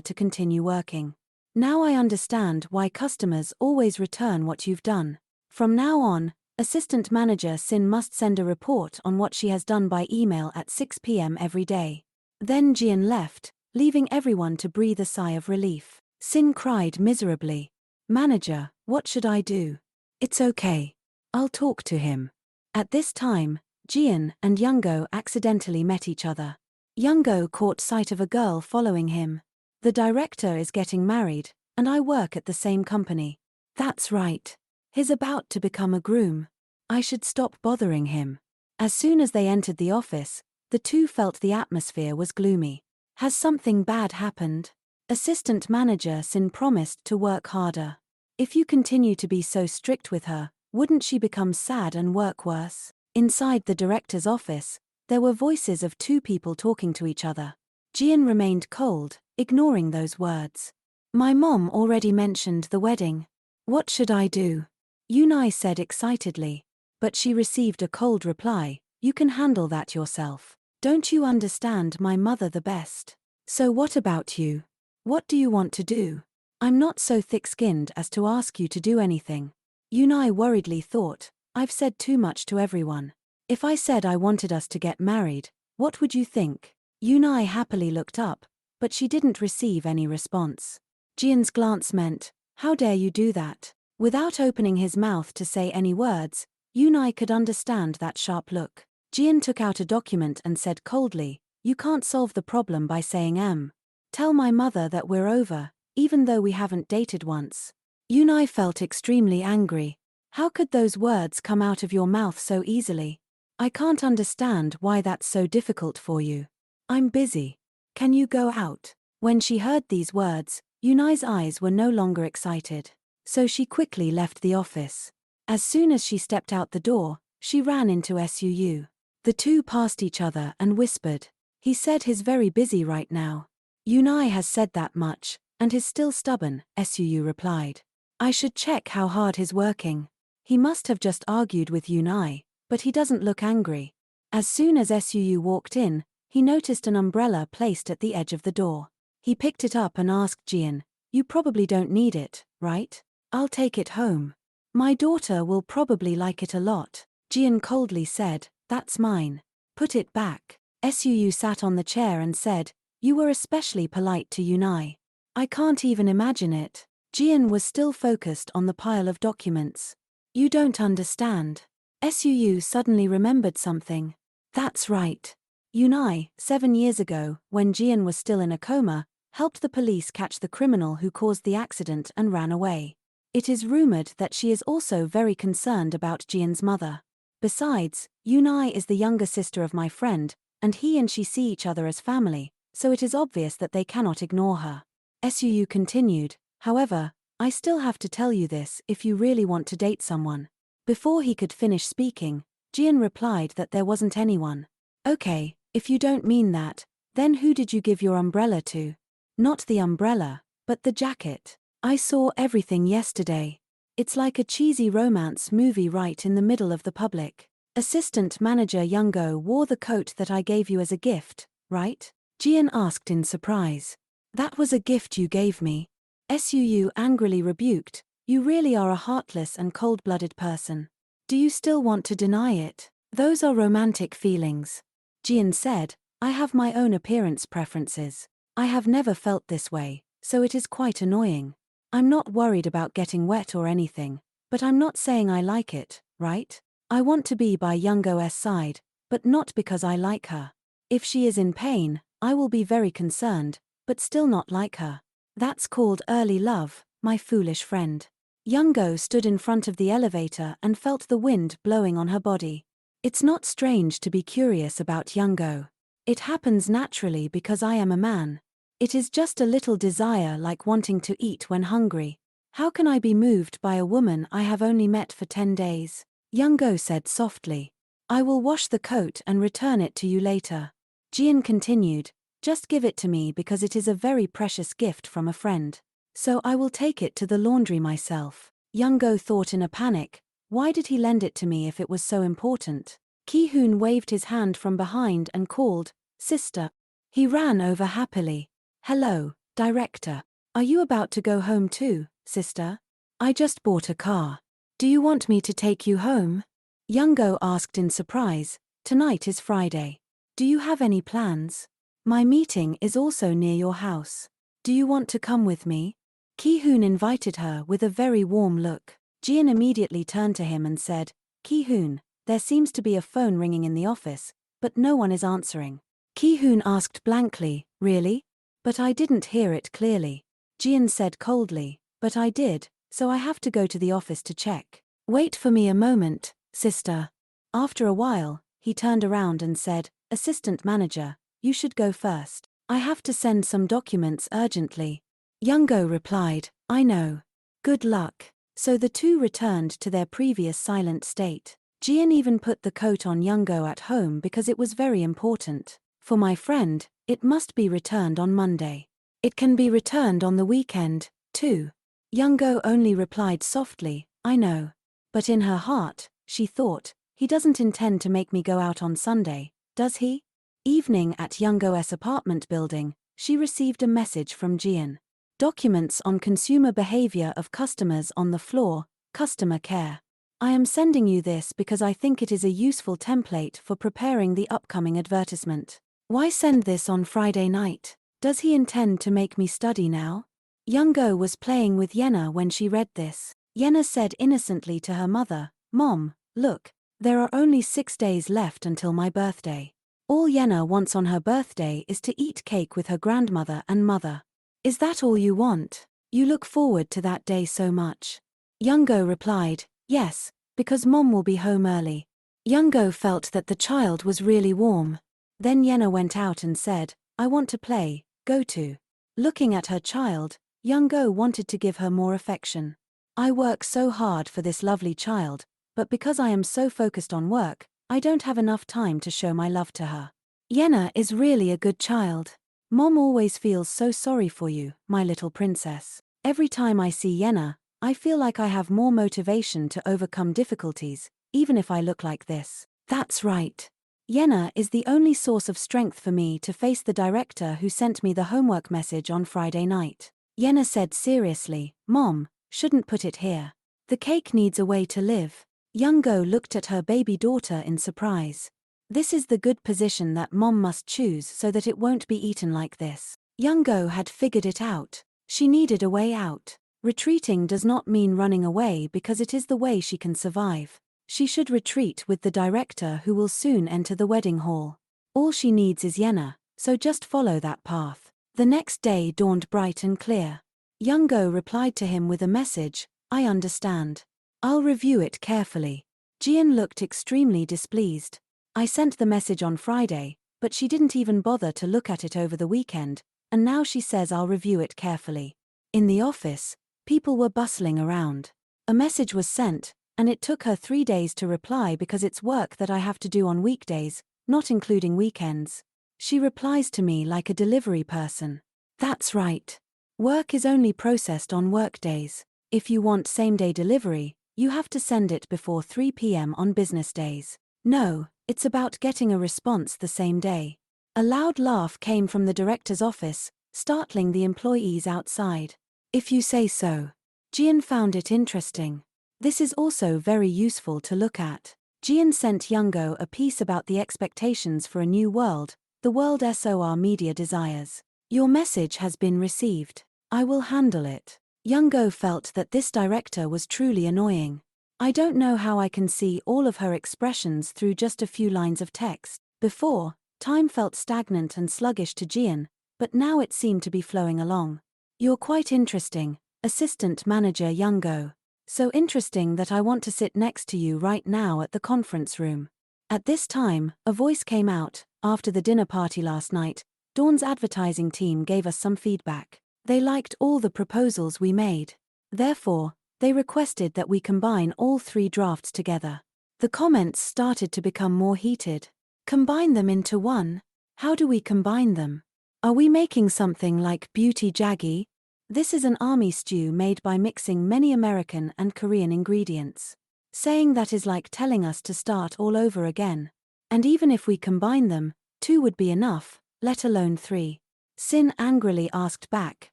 to continue working. Now I understand why customers always return what you've done. From now on, Assistant Manager Sin must send a report on what she has done by email at 6 p.m. every day. Then Jian left, leaving everyone to breathe a sigh of relief. Sin cried miserably. Manager, what should I do? It's okay. I'll talk to him. At this time, Jian and Youngo accidentally met each other. Youngo caught sight of a girl following him. The director is getting married, and I work at the same company. That's right. He's about to become a groom. I should stop bothering him. As soon as they entered the office, the two felt the atmosphere was gloomy. Has something bad happened? Assistant manager Sin promised to work harder. If you continue to be so strict with her, wouldn't she become sad and work worse? Inside the director's office, there were voices of two people talking to each other. Jian remained cold, ignoring those words. My mom already mentioned the wedding. What should I do? Yunai said excitedly. But she received a cold reply. You can handle that yourself. Don't you understand my mother the best? So what about you? What do you want to do? I'm not so thick-skinned as to ask you to do anything. Yunai worriedly thought, I've said too much to everyone. If I said I wanted us to get married, what would you think? Yunai happily looked up, but she didn't receive any response. Jian's glance meant, how dare you do that? Without opening his mouth to say any words, Yunai could understand that sharp look. Jian took out a document and said coldly, you can't solve the problem by saying Tell my mother that we're over, even though we haven't dated once. Yunai felt extremely angry. How could those words come out of your mouth so easily? I can't understand why that's so difficult for you. I'm busy. Can you go out? When she heard these words, Yunai's eyes were no longer excited. So she quickly left the office. As soon as she stepped out the door, she ran into Suu. The two passed each other and whispered. He said he's very busy right now. Yunai has said that much, and is still stubborn, Suu replied. I should check how hard he's working. He must have just argued with Yunai, but he doesn't look angry. As soon as Suu walked in, he noticed an umbrella placed at the edge of the door. He picked it up and asked Jian, you probably don't need it, right? I'll take it home. My daughter will probably like it a lot. Jian coldly said, that's mine. Put it back. Suu sat on the chair and said, you were especially polite to Yunai. I can't even imagine it. Jian was still focused on the pile of documents. You don't understand. Suu suddenly remembered something. That's right. Yunai, 7 years ago, when Jian was still in a coma, helped the police catch the criminal who caused the accident and ran away. It is rumored that she is also very concerned about Jian's mother. Besides, Yunai is the younger sister of my friend, and he and she see each other as family, so it is obvious that they cannot ignore her. Suu continued, however, I still have to tell you this if you really want to date someone. Before he could finish speaking, Jian replied that there wasn't anyone. Okay, if you don't mean that, then who did you give your umbrella to? Not the umbrella, but the jacket. I saw everything yesterday. It's like a cheesy romance movie right in the middle of the public. Assistant manager Youngo wore the coat that I gave you as a gift, right? Jian asked in surprise. That was a gift you gave me. Suu angrily rebuked, you really are a heartless and cold-blooded person. Do you still want to deny it? Those are romantic feelings. Jian said, I have my own appearance preferences. I have never felt this way, so it is quite annoying. I'm not worried about getting wet or anything, but I'm not saying I like it, right? I want to be by Youngo's side, but not because I like her. If she is in pain, I will be very concerned, but still not like her. That's called early love, my foolish friend. Youngo stood in front of the elevator and felt the wind blowing on her body. It's not strange to be curious about Youngo. It happens naturally because I am a man. It is just a little desire like wanting to eat when hungry. How can I be moved by a woman I have only met for 10 days? Youngo said softly. I will wash the coat and return it to you later. Jian continued, just give it to me because it is a very precious gift from a friend. So I will take it to the laundry myself. Youngo thought in a panic, why did he lend it to me if it was so important? Ki-hoon waved his hand from behind and called, sister. He ran over happily. Hello, director. Are you about to go home too, sister? I just bought a car. Do you want me to take you home? Youngo asked in surprise. Tonight is Friday. Do you have any plans? My meeting is also near your house. Do you want to come with me? Ki-hoon invited her with a very warm look. Jian immediately turned to him and said, Ki-hoon, there seems to be a phone ringing in the office, but no one is answering. Ki-hoon asked blankly, really? But I didn't hear it clearly. Jian said coldly, but I did, so I have to go to the office to check. Wait for me a moment, sister. After a while, he turned around and said, Assistant manager, you should go first. I have to send some documents urgently. Young-go replied, I know. Good luck. So the two returned to their previous silent state. Jian even put the coat on Young-go at home because it was very important. For my friend, it must be returned on Monday. It can be returned on the weekend, too. Young-go only replied softly, I know. But in her heart, she thought, he doesn't intend to make me go out on Sunday, does he? Evening at Young-go's apartment building, she received a message from Jian. Documents on consumer behavior of customers on the floor, customer care. I am sending you this because I think it is a useful template for preparing the upcoming advertisement. Why send this on Friday night? Does he intend to make me study now? Young-go was playing with Yenna when she read this. Yenna said innocently to her mother, Mom, look, there are only 6 days left until my birthday. All Yenna wants on her birthday is to eat cake with her grandmother and mother. Is that all you want? You look forward to that day so much. Young-go replied, yes, because Mom will be home early. Young-go felt that the child was really warm. Then Yenna went out and said, I want to play, go to. Looking at her child, Young-go wanted to give her more affection. I work so hard for this lovely child, but because I am so focused on work, I don't have enough time to show my love to her. Yenna is really a good child. Mom always feels so sorry for you, my little princess. Every time I see Yenna, I feel like I have more motivation to overcome difficulties, even if I look like this. That's right. Yenna is the only source of strength for me to face the director who sent me the homework message on Friday night. Yenna said seriously, Mom, shouldn't put it here. The cake needs a way to live. Young-go looked at her baby daughter in surprise. This is the good position that Mom must choose so that it won't be eaten like this. Young-go had figured it out. She needed a way out. Retreating does not mean running away because it is the way she can survive. She should retreat with the director who will soon enter the wedding hall. All she needs is Yenna, so just follow that path. The next day dawned bright and clear. Young-go replied to him with a message, I understand. I'll review it carefully. Jian looked extremely displeased. I sent the message on Friday, but she didn't even bother to look at it over the weekend, and now she says I'll review it carefully. In the office, people were bustling around. A message was sent, and it took her 3 days to reply because it's work that I have to do on weekdays, not including weekends. She replies to me like a delivery person. That's right. Work is only processed on workdays. If you want same-day delivery, you have to send it before 3 p.m. on business days. No, it's about getting a response the same day. A loud laugh came from the director's office, startling the employees outside. If you say so. Jian found it interesting. This is also very useful to look at. Jian sent Young-go a piece about the expectations for a new world, the world SOR media desires. Your message has been received. I will handle it. Young-go felt that this director was truly annoying. I don't know how I can see all of her expressions through just a few lines of text. Before, time felt stagnant and sluggish to Jian, but now it seemed to be flowing along. You're quite interesting, Assistant Manager Young-go. So interesting that I want to sit next to you right now at the conference room. At this time, a voice came out. After the dinner party last night, Dawn's advertising team gave us some feedback. They liked all the proposals we made. Therefore, they requested that we combine all 3 drafts together. The comments started to become more heated. Combine them into one? How do we combine them? Are we making something like Beauty Jaggi? This is an army stew made by mixing many American and Korean ingredients. Saying that is like telling us to start all over again. And even if we combine them, 2 would be enough, let alone 3. Sin angrily asked back,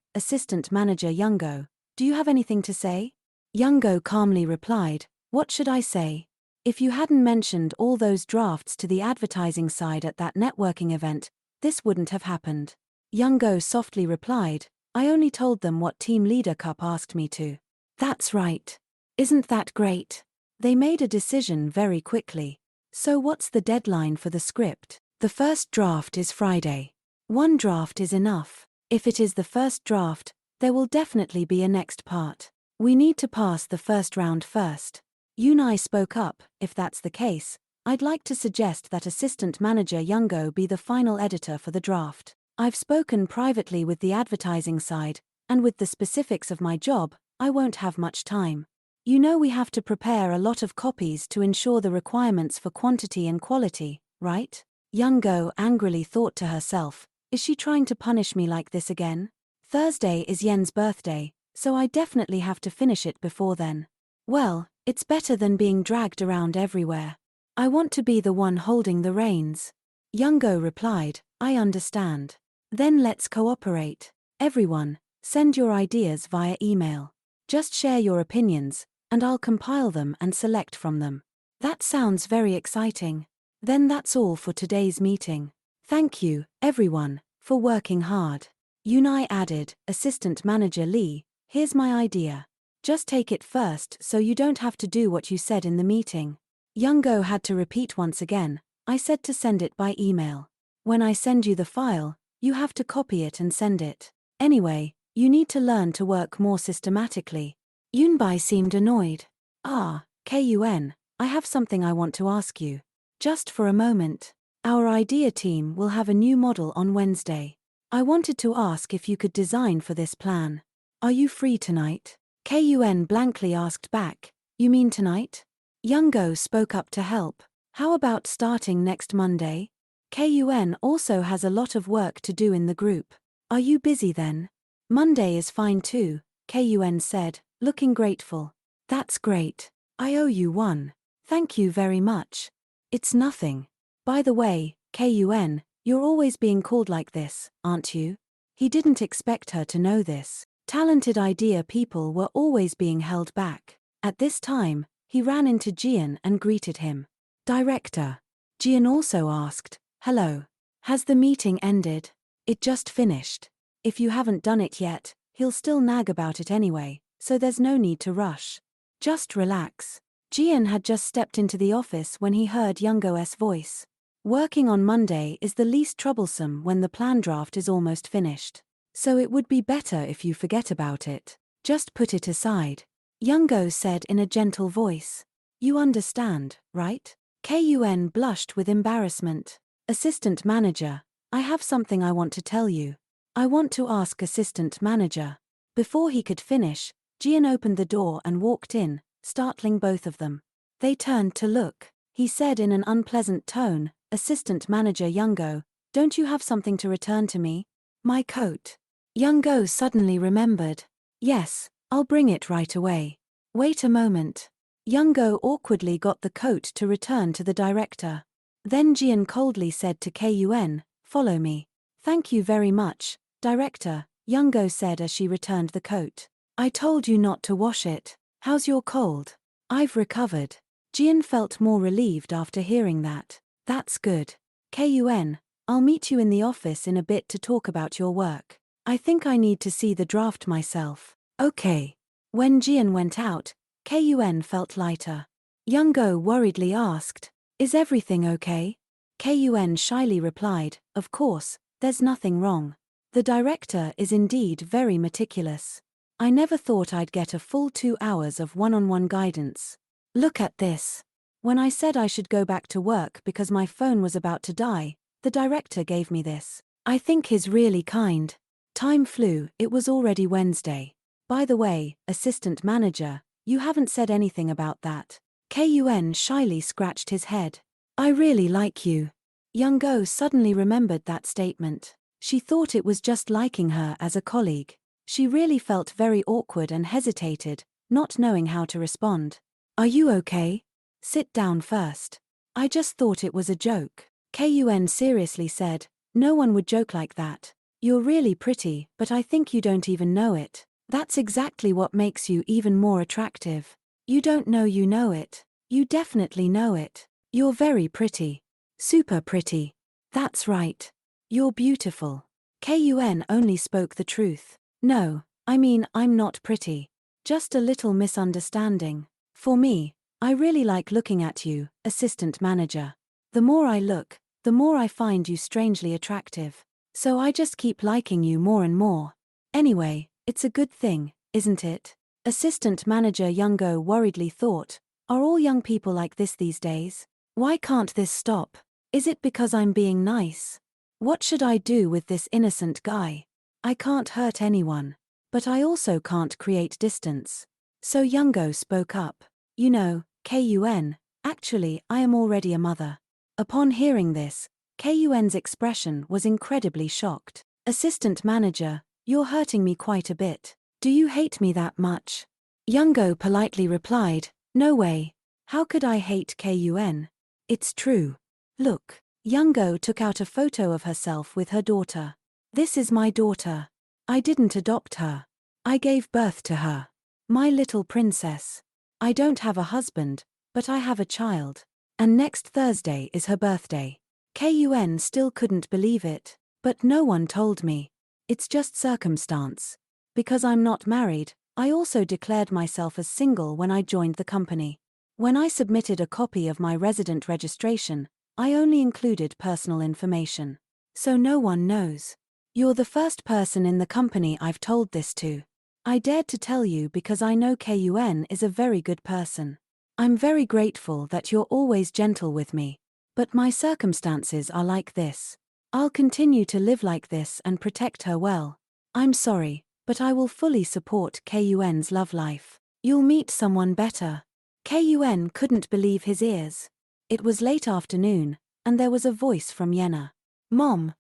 Assistant Manager Young-go, do you have anything to say? Young-go calmly replied, what should I say? If you hadn't mentioned all those drafts to the advertising side at that networking event, this wouldn't have happened. Young-go softly replied, I only told them what Team Leader Cup asked me to. That's right. Isn't that great? They made a decision very quickly. So what's the deadline for the script? The first draft is Friday. One draft is enough. If it is the first draft, there will definitely be a next part. We need to pass the first round first. Yunai spoke up. If that's the case, I'd like to suggest that assistant manager Youngo be the final editor for the draft. I've spoken privately with the advertising side, and with the specifics of my job, I won't have much time. You know we have to prepare a lot of copies to ensure the requirements for quantity and quality, right? Youngo angrily thought to herself, is she trying to punish me like this again? Thursday is Yen's birthday, so I definitely have to finish it before then. Well, it's better than being dragged around everywhere. I want to be the one holding the reins. Youngo replied, I understand. Then let's cooperate. Everyone, send your ideas via email. Just share your opinions, and I'll compile them and select from them. That sounds very exciting. Then that's all for today's meeting. Thank you, everyone, for working hard. Yunai added, Assistant Manager Lee, here's my idea. Just take it first so you don't have to do what you said in the meeting. Youngo had to repeat once again, I said to send it by email. When I send you the file, you have to copy it and send it. Anyway, you need to learn to work more systematically. Yunbai seemed annoyed. Kun, I have something I want to ask you. Just for a moment. Our idea team will have a new model on Wednesday. I wanted to ask if you could design for this plan. Are you free tonight? Kun blankly asked back, you mean tonight? Youngo spoke up to help. How about starting next Monday? Kun also has a lot of work to do in the group. Are you busy then? Monday is fine too, Kun said, looking grateful. That's great. I owe you one. Thank you very much. It's nothing. By the way, Kun, you're always being called like this, aren't you? He didn't expect her to know this. Talented idea people were always being held back. At this time, he ran into Jian and greeted him. Director. Jian also asked, hello. Has the meeting ended? It just finished. If you haven't done it yet, he'll still nag about it anyway, so there's no need to rush. Just relax. Jian had just stepped into the office when he heard Youngo's voice. Working on Monday is the least troublesome when the plan draft is almost finished. So it would be better if you forget about it. Just put it aside. Youngo said in a gentle voice. You understand, right? Kun blushed with embarrassment. Assistant manager, I have something I want to tell you. I want to ask assistant manager. Before he could finish, Jian opened the door and walked in, startling both of them. They turned to look. He said in an unpleasant tone, Assistant Manager Youngo, don't you have something to return to me? My coat. Youngo suddenly remembered. Yes, I'll bring it right away. Wait a moment. Youngo awkwardly got the coat to return to the director. Then Jian coldly said to Kun, follow me. Thank you very much, director, Youngo said as she returned the coat. I told you not to wash it. How's your cold? I've recovered. Jian felt more relieved after hearing that. That's good. Kun, I'll meet you in the office in a bit to talk about your work. I think I need to see the draft myself. Okay. When Jian went out, Kun felt lighter. Youngo worriedly asked, is everything okay? Kun shyly replied, of course, there's nothing wrong. The director is indeed very meticulous. I never thought I'd get a full 2 hours of one-on-one guidance. Look at this. When I said I should go back to work because my phone was about to die, the director gave me this. I think he's really kind. Time flew, it was already Wednesday. By the way, assistant manager, you haven't said anything about that. Kun shyly scratched his head. I really like you. Youngo suddenly remembered that statement. She thought it was just liking her as a colleague. She really felt very awkward and hesitated, not knowing how to respond. Are you okay? Sit down first. I just thought it was a joke. Kun seriously said, no one would joke like that. You're really pretty, but I think you don't even know it. That's exactly what makes you even more attractive. You don't know you know it. You definitely know it. You're very pretty. Super pretty. That's right. You're beautiful. Kun only spoke the truth. No, I mean I'm not pretty. Just a little misunderstanding. For me, I really like looking at you, assistant manager. The more I look, the more I find you strangely attractive. So I just keep liking you more and more. Anyway, it's a good thing, isn't it? Assistant manager Youngo worriedly thought, are all young people like this these days? Why can't this stop? Is it because I'm being nice? What should I do with this innocent guy? I can't hurt anyone. But I also can't create distance. So Youngo spoke up. You know, Kun, actually I am already a mother. Upon hearing this, Kun's expression was incredibly shocked. Assistant manager, you're hurting me quite a bit. Do you hate me that much? Youngo politely replied, no way. How could I hate Kun? It's true. Look. Youngo took out a photo of herself with her daughter. This is my daughter. I didn't adopt her. I gave birth to her. My little princess. I don't have a husband, but I have a child. And next Thursday is her birthday. Kun still couldn't believe it. But no one told me. It's just circumstance. Because I'm not married, I also declared myself as single when I joined the company. When I submitted a copy of my resident registration, I only included personal information. So no one knows. You're the first person in the company I've told this to. I dared to tell you because I know Kun is a very good person. I'm very grateful that you're always gentle with me. But my circumstances are like this. I'll continue to live like this and protect her well. I'm sorry, but I will fully support Kun's love life. You'll meet someone better. Kun couldn't believe his ears. It was late afternoon, and there was a voice from Yenna. Mom,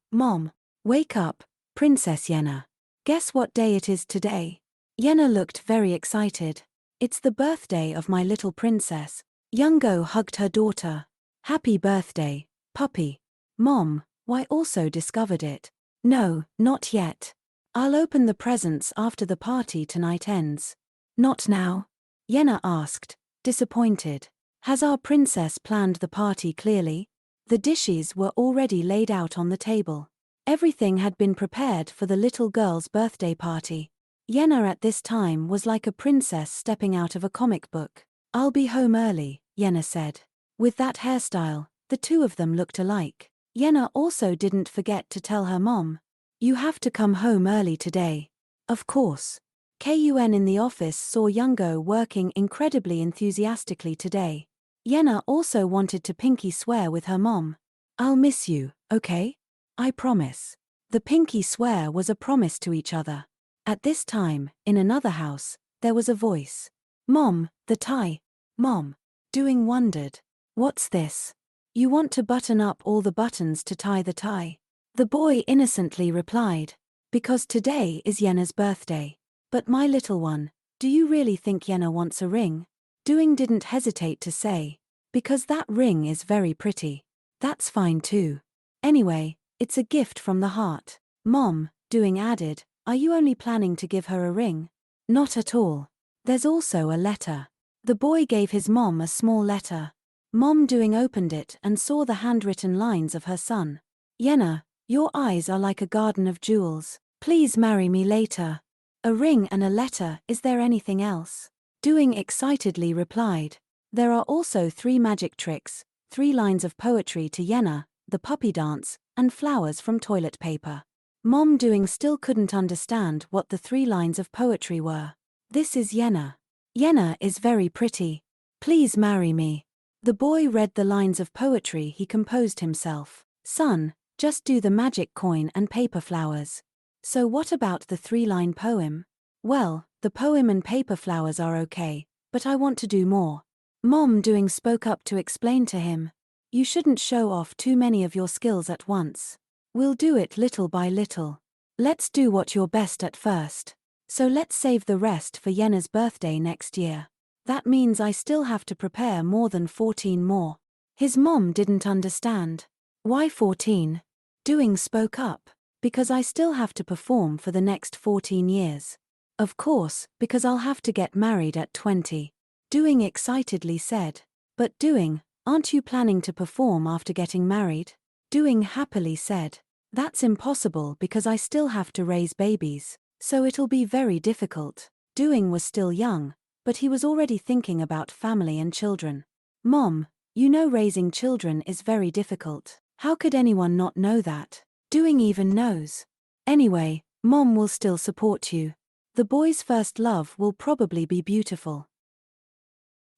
wake up, Princess Yenna. Guess what day it is today? Yenna looked very excited. It's the birthday of my little princess. Youngo hugged her daughter. Happy birthday, puppy. Mom, why also discovered it? No, not yet. I'll open the presents after the party tonight ends. Not now? Yenna asked, disappointed. Has our princess planned the party clearly? The dishes were already laid out on the table. Everything had been prepared for the little girl's birthday party. Yenna at this time was like a princess stepping out of a comic book. I'll be home early, Yenna said. With that hairstyle, the two of them looked alike. Yenna also didn't forget to tell her mom. You have to come home early today. Of course. Kun in the office saw Youngo working incredibly enthusiastically today. Yenna also wanted to pinky swear with her mom. I'll miss you, okay? I promise. The pinky swear was a promise to each other. At this time, in another house, there was a voice. Mom, the tie. Mom. Doing wondered. What's this? You want to button up all the buttons to tie the tie? The boy innocently replied. Because today is Yenna's birthday. But my little one, do you really think Yenna wants a ring? Doing didn't hesitate to say. Because that ring is very pretty. That's fine too. Anyway, it's a gift from the heart. Mom, Doing added, are you only planning to give her a ring? Not at all. There's also a letter. The boy gave his mom a small letter. Mom Doing opened it and saw the handwritten lines of her son. Yenna, your eyes are like a garden of jewels. Please marry me later. A ring and a letter, is there anything else? Doing excitedly replied. There are also 3 magic tricks, 3 lines of poetry to Yenna, the puppy dance, and flowers from toilet paper. Mom Doing still couldn't understand what the 3 lines of poetry were. This is Yenna. Yenna is very pretty. Please marry me. The boy read the lines of poetry he composed himself. Son, just do the magic coin and paper flowers. So what about the 3-line poem? Well, the poem and paper flowers are okay, but I want to do more. Mom Doing spoke up to explain to him. You shouldn't show off too many of your skills at once. We'll do it little by little. Let's do what you're best at first. So let's save the rest for Yenna's birthday next year. That means I still have to prepare more than 14 more. His mom didn't understand. Why 14? Doing spoke up. Because I still have to perform for the next 14 years. Of course, because I'll have to get married at 20. Doing excitedly said. But Doing, aren't you planning to perform after getting married? Doing happily said. That's impossible because I still have to raise babies. So it'll be very difficult. Doing was still young, but he was already thinking about family and children. Mom, you know raising children is very difficult. How could anyone not know that? Doing even knows. Anyway, Mom will still support you. The boy's first love will probably be beautiful.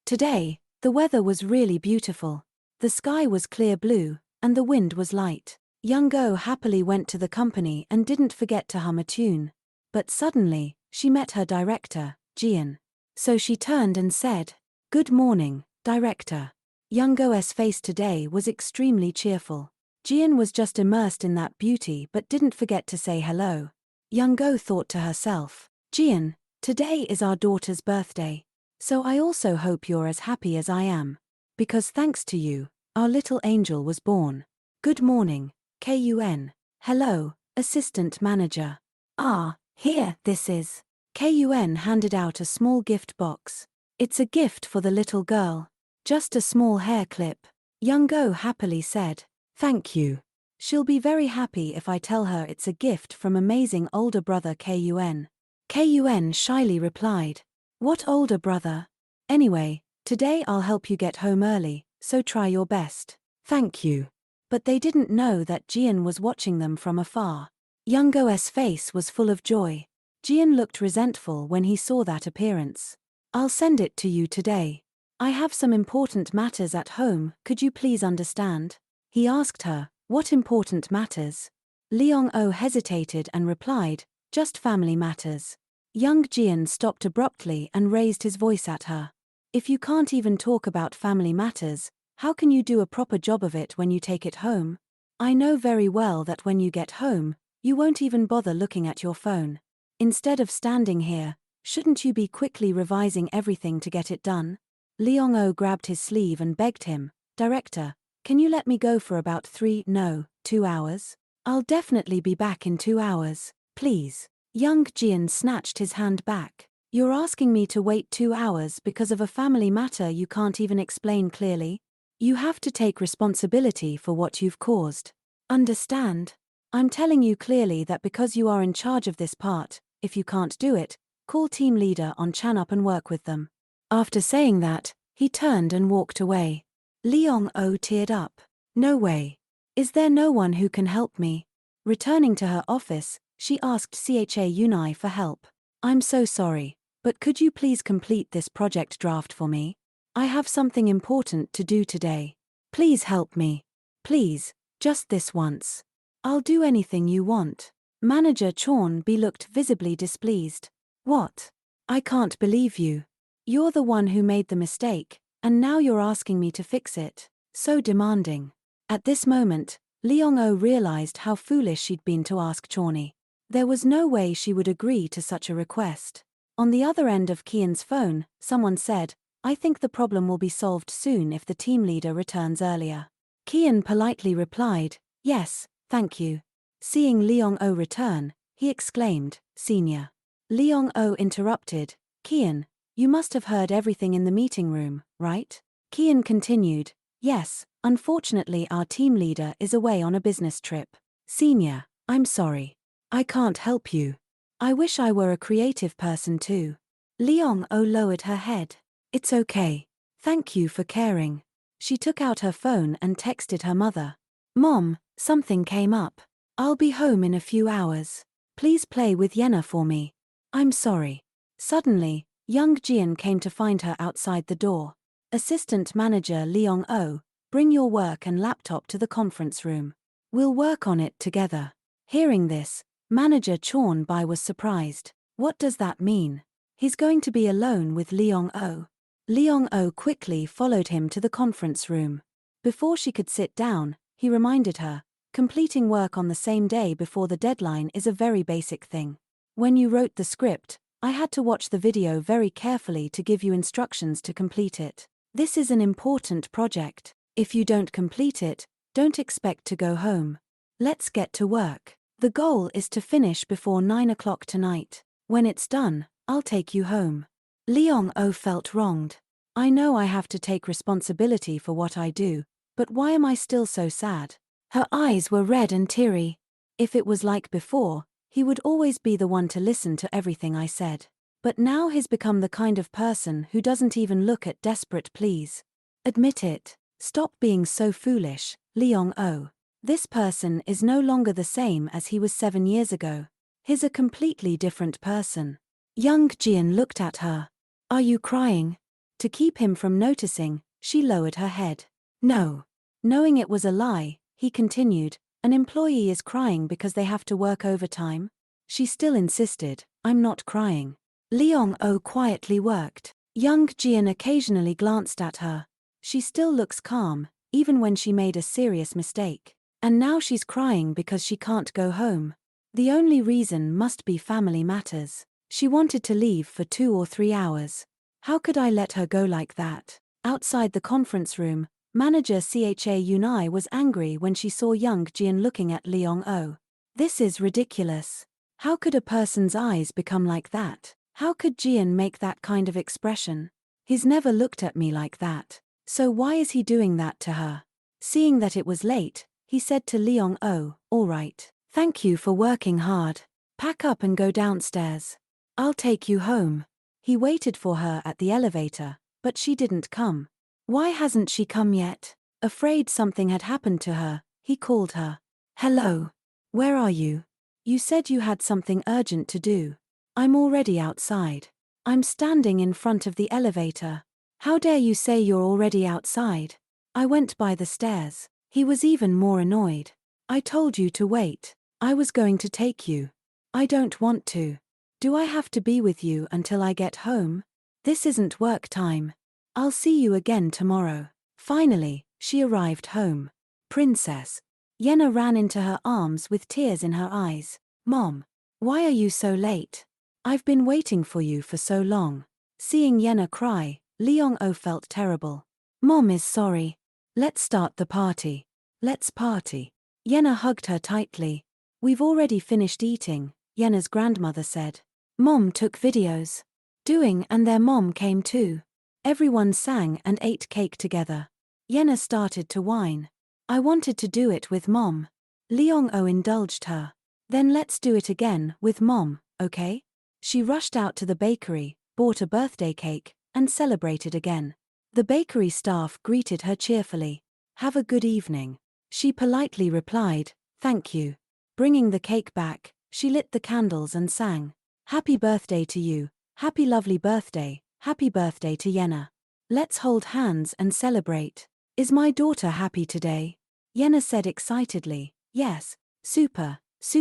Today, the weather was really beautiful. The sky was clear blue, and the wind was light. Young-go happily went to the company and didn't forget to hum a tune. But suddenly, she met her director, Jian. So she turned and said, "Good morning, director." Young-go's face today was extremely cheerful. Jian was just immersed in that beauty but didn't forget to say hello. Young-go thought to herself, "Jian, today is our daughter's birthday. So I also hope you're as happy as I am. Because thanks to you, our little angel was born. Good morning, Kun. Hello, assistant manager. Ah, here, this is." Kun handed out a small gift box. "It's a gift for the little girl. Just a small hair clip." Young-go happily said, "Thank you. She'll be very happy if I tell her it's a gift from amazing older brother Kun." Kun shyly replied, "What older brother? Anyway, today I'll help you get home early, so try your best." "Thank you." But they didn't know that Jian was watching them from afar. Young-go's face was full of joy. Jian looked resentful when he saw that appearance. "I'll send it to you today. I have some important matters at home, could you please understand?" He asked her, "What important matters?" Leong-o hesitated and replied, "Just family matters." Young Jian stopped abruptly and raised his voice at her. "If you can't even talk about family matters, how can you do a proper job of it when you take it home? I know very well that when you get home, you won't even bother looking at your phone. Instead of standing here, shouldn't you be quickly revising everything to get it done?" Leong-o grabbed his sleeve and begged him, "Director, can you let me go for about 2 hours? I'll definitely be back in 2 hours, please." Young Jian snatched his hand back. "You're asking me to wait 2 hours because of a family matter you can't even explain clearly? You have to take responsibility for what you've caused. Understand? I'm telling you clearly that because you are in charge of this part, if you can't do it, call team leader on Chan up and work with them." After saying that, he turned and walked away. Leong-o teared up. "No way. Is there no one who can help me?" Returning to her office, she asked Yunai for help. "I'm so sorry, but could you please complete this project draft for me? I have something important to do today. Please help me. Please, just this once. I'll do anything you want." Manager Chorn B looked visibly displeased. "What? I can't believe you. You're the one who made the mistake, and now you're asking me to fix it. So demanding." At this moment, Leong-o realized how foolish she'd been to ask Chorny. There was no way she would agree to such a request. On the other end of Kian's phone, someone said, "I think the problem will be solved soon if the team leader returns earlier." Kian politely replied, "Yes, thank you." Seeing Leong-o return, he exclaimed, "Senior." Leong-o interrupted, "Kian, you must have heard everything in the meeting room, right?" Kian continued, "Yes, unfortunately our team leader is away on a business trip. Senior, I'm sorry. I can't help you. I wish I were a creative person too." Leong-o lowered her head. "It's okay. Thank you for caring." She took out her phone and texted her mother. "Mom, something came up. I'll be home in a few hours. Please play with Yenna for me. I'm sorry." Suddenly, young Jian came to find her outside the door. "Assistant manager Leong-o, bring your work and laptop to the conference room. We'll work on it together." Hearing this, Manager Chorn Bai was surprised. What does that mean? He's going to be alone with Leong-o. Leong-o quickly followed him to the conference room. Before she could sit down, he reminded her, completing work on the same day before the deadline is a very basic thing. When you wrote the script, I had to watch the video very carefully to give you instructions to complete it. This is an important project. If you don't complete it, don't expect to go home. Let's get to work. The goal is to finish before 9 o'clock tonight. When it's done, I'll take you home." Leong-o felt wronged. "I know I have to take responsibility for what I do, but why am I still so sad?" Her eyes were red and teary. If it was like before, He would always be the one to listen to everything I said. But now he's become the kind of person who doesn't even look at desperate pleas. Admit it. Stop being so foolish, Leong-oh. This person is no longer the same as he was 7 years ago. He's a completely different person. Young Jian looked at her. Are you crying? To keep him from noticing, she lowered her head. No. Knowing it was a lie, he continued, an employee is crying because they have to work overtime? She still insisted, I'm not crying. Leong-oh quietly worked. Young Jian occasionally glanced at her. She still looks calm, even when she made a serious mistake. And now she's crying because she can't go home. The only reason must be family matters. She wanted to leave for 2 or 3 hours. How could I let her go like that? Outside the conference room, Manager Yunai was angry when she saw young Jian looking at Leong-oh. This is ridiculous. How could a person's eyes become like that? How could Jian make that kind of expression? He's never looked at me like that. So why is he doing that to her? Seeing that it was late, he said to Leong-oh, all right. Thank you for working hard. Pack up and go downstairs. I'll take you home. He waited for her at the elevator, but she didn't come. Why hasn't she come yet? Afraid something had happened to her, he called her. Hello. Where are you? You said you had something urgent to do. I'm already outside. I'm standing in front of the elevator. How dare you say you're already outside? I went by the stairs. He was even more annoyed. I told you to wait. I was going to take you. I don't want to. Do I have to be with you until I get home? This isn't work time. I'll see you again tomorrow. Finally, she arrived home. Princess. Yenna ran into her arms with tears in her eyes. Mom. Why are you so late? I've been waiting for you for so long. Seeing Yenna cry, Leong-oh felt terrible. Mom is sorry. Let's start the party. Let's party. Yenna hugged her tightly. We've already finished eating, Yenna's grandmother said. Mom took videos. Doing and their mom came too. Everyone sang and ate cake together. Yenna started to whine. I wanted to do it with Mom. Leong-oh indulged her. Then let's do it again with Mom, okay? She rushed out to the bakery, bought a birthday cake, and celebrated again. The bakery staff greeted her cheerfully. Have a good evening. She politely replied, thank you. Bringing the cake back, she lit the candles and sang. Happy birthday to you, happy lovely birthday. Happy birthday to Yenna. Let's hold hands and celebrate. Is my daughter happy today? Yenna said excitedly, yes, super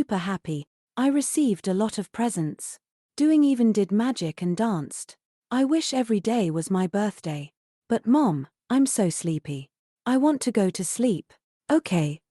happy. I received a lot of presents. Doing even did magic and danced. I wish every day was my birthday. But Mom, I'm so sleepy. I want to go to sleep. Okay.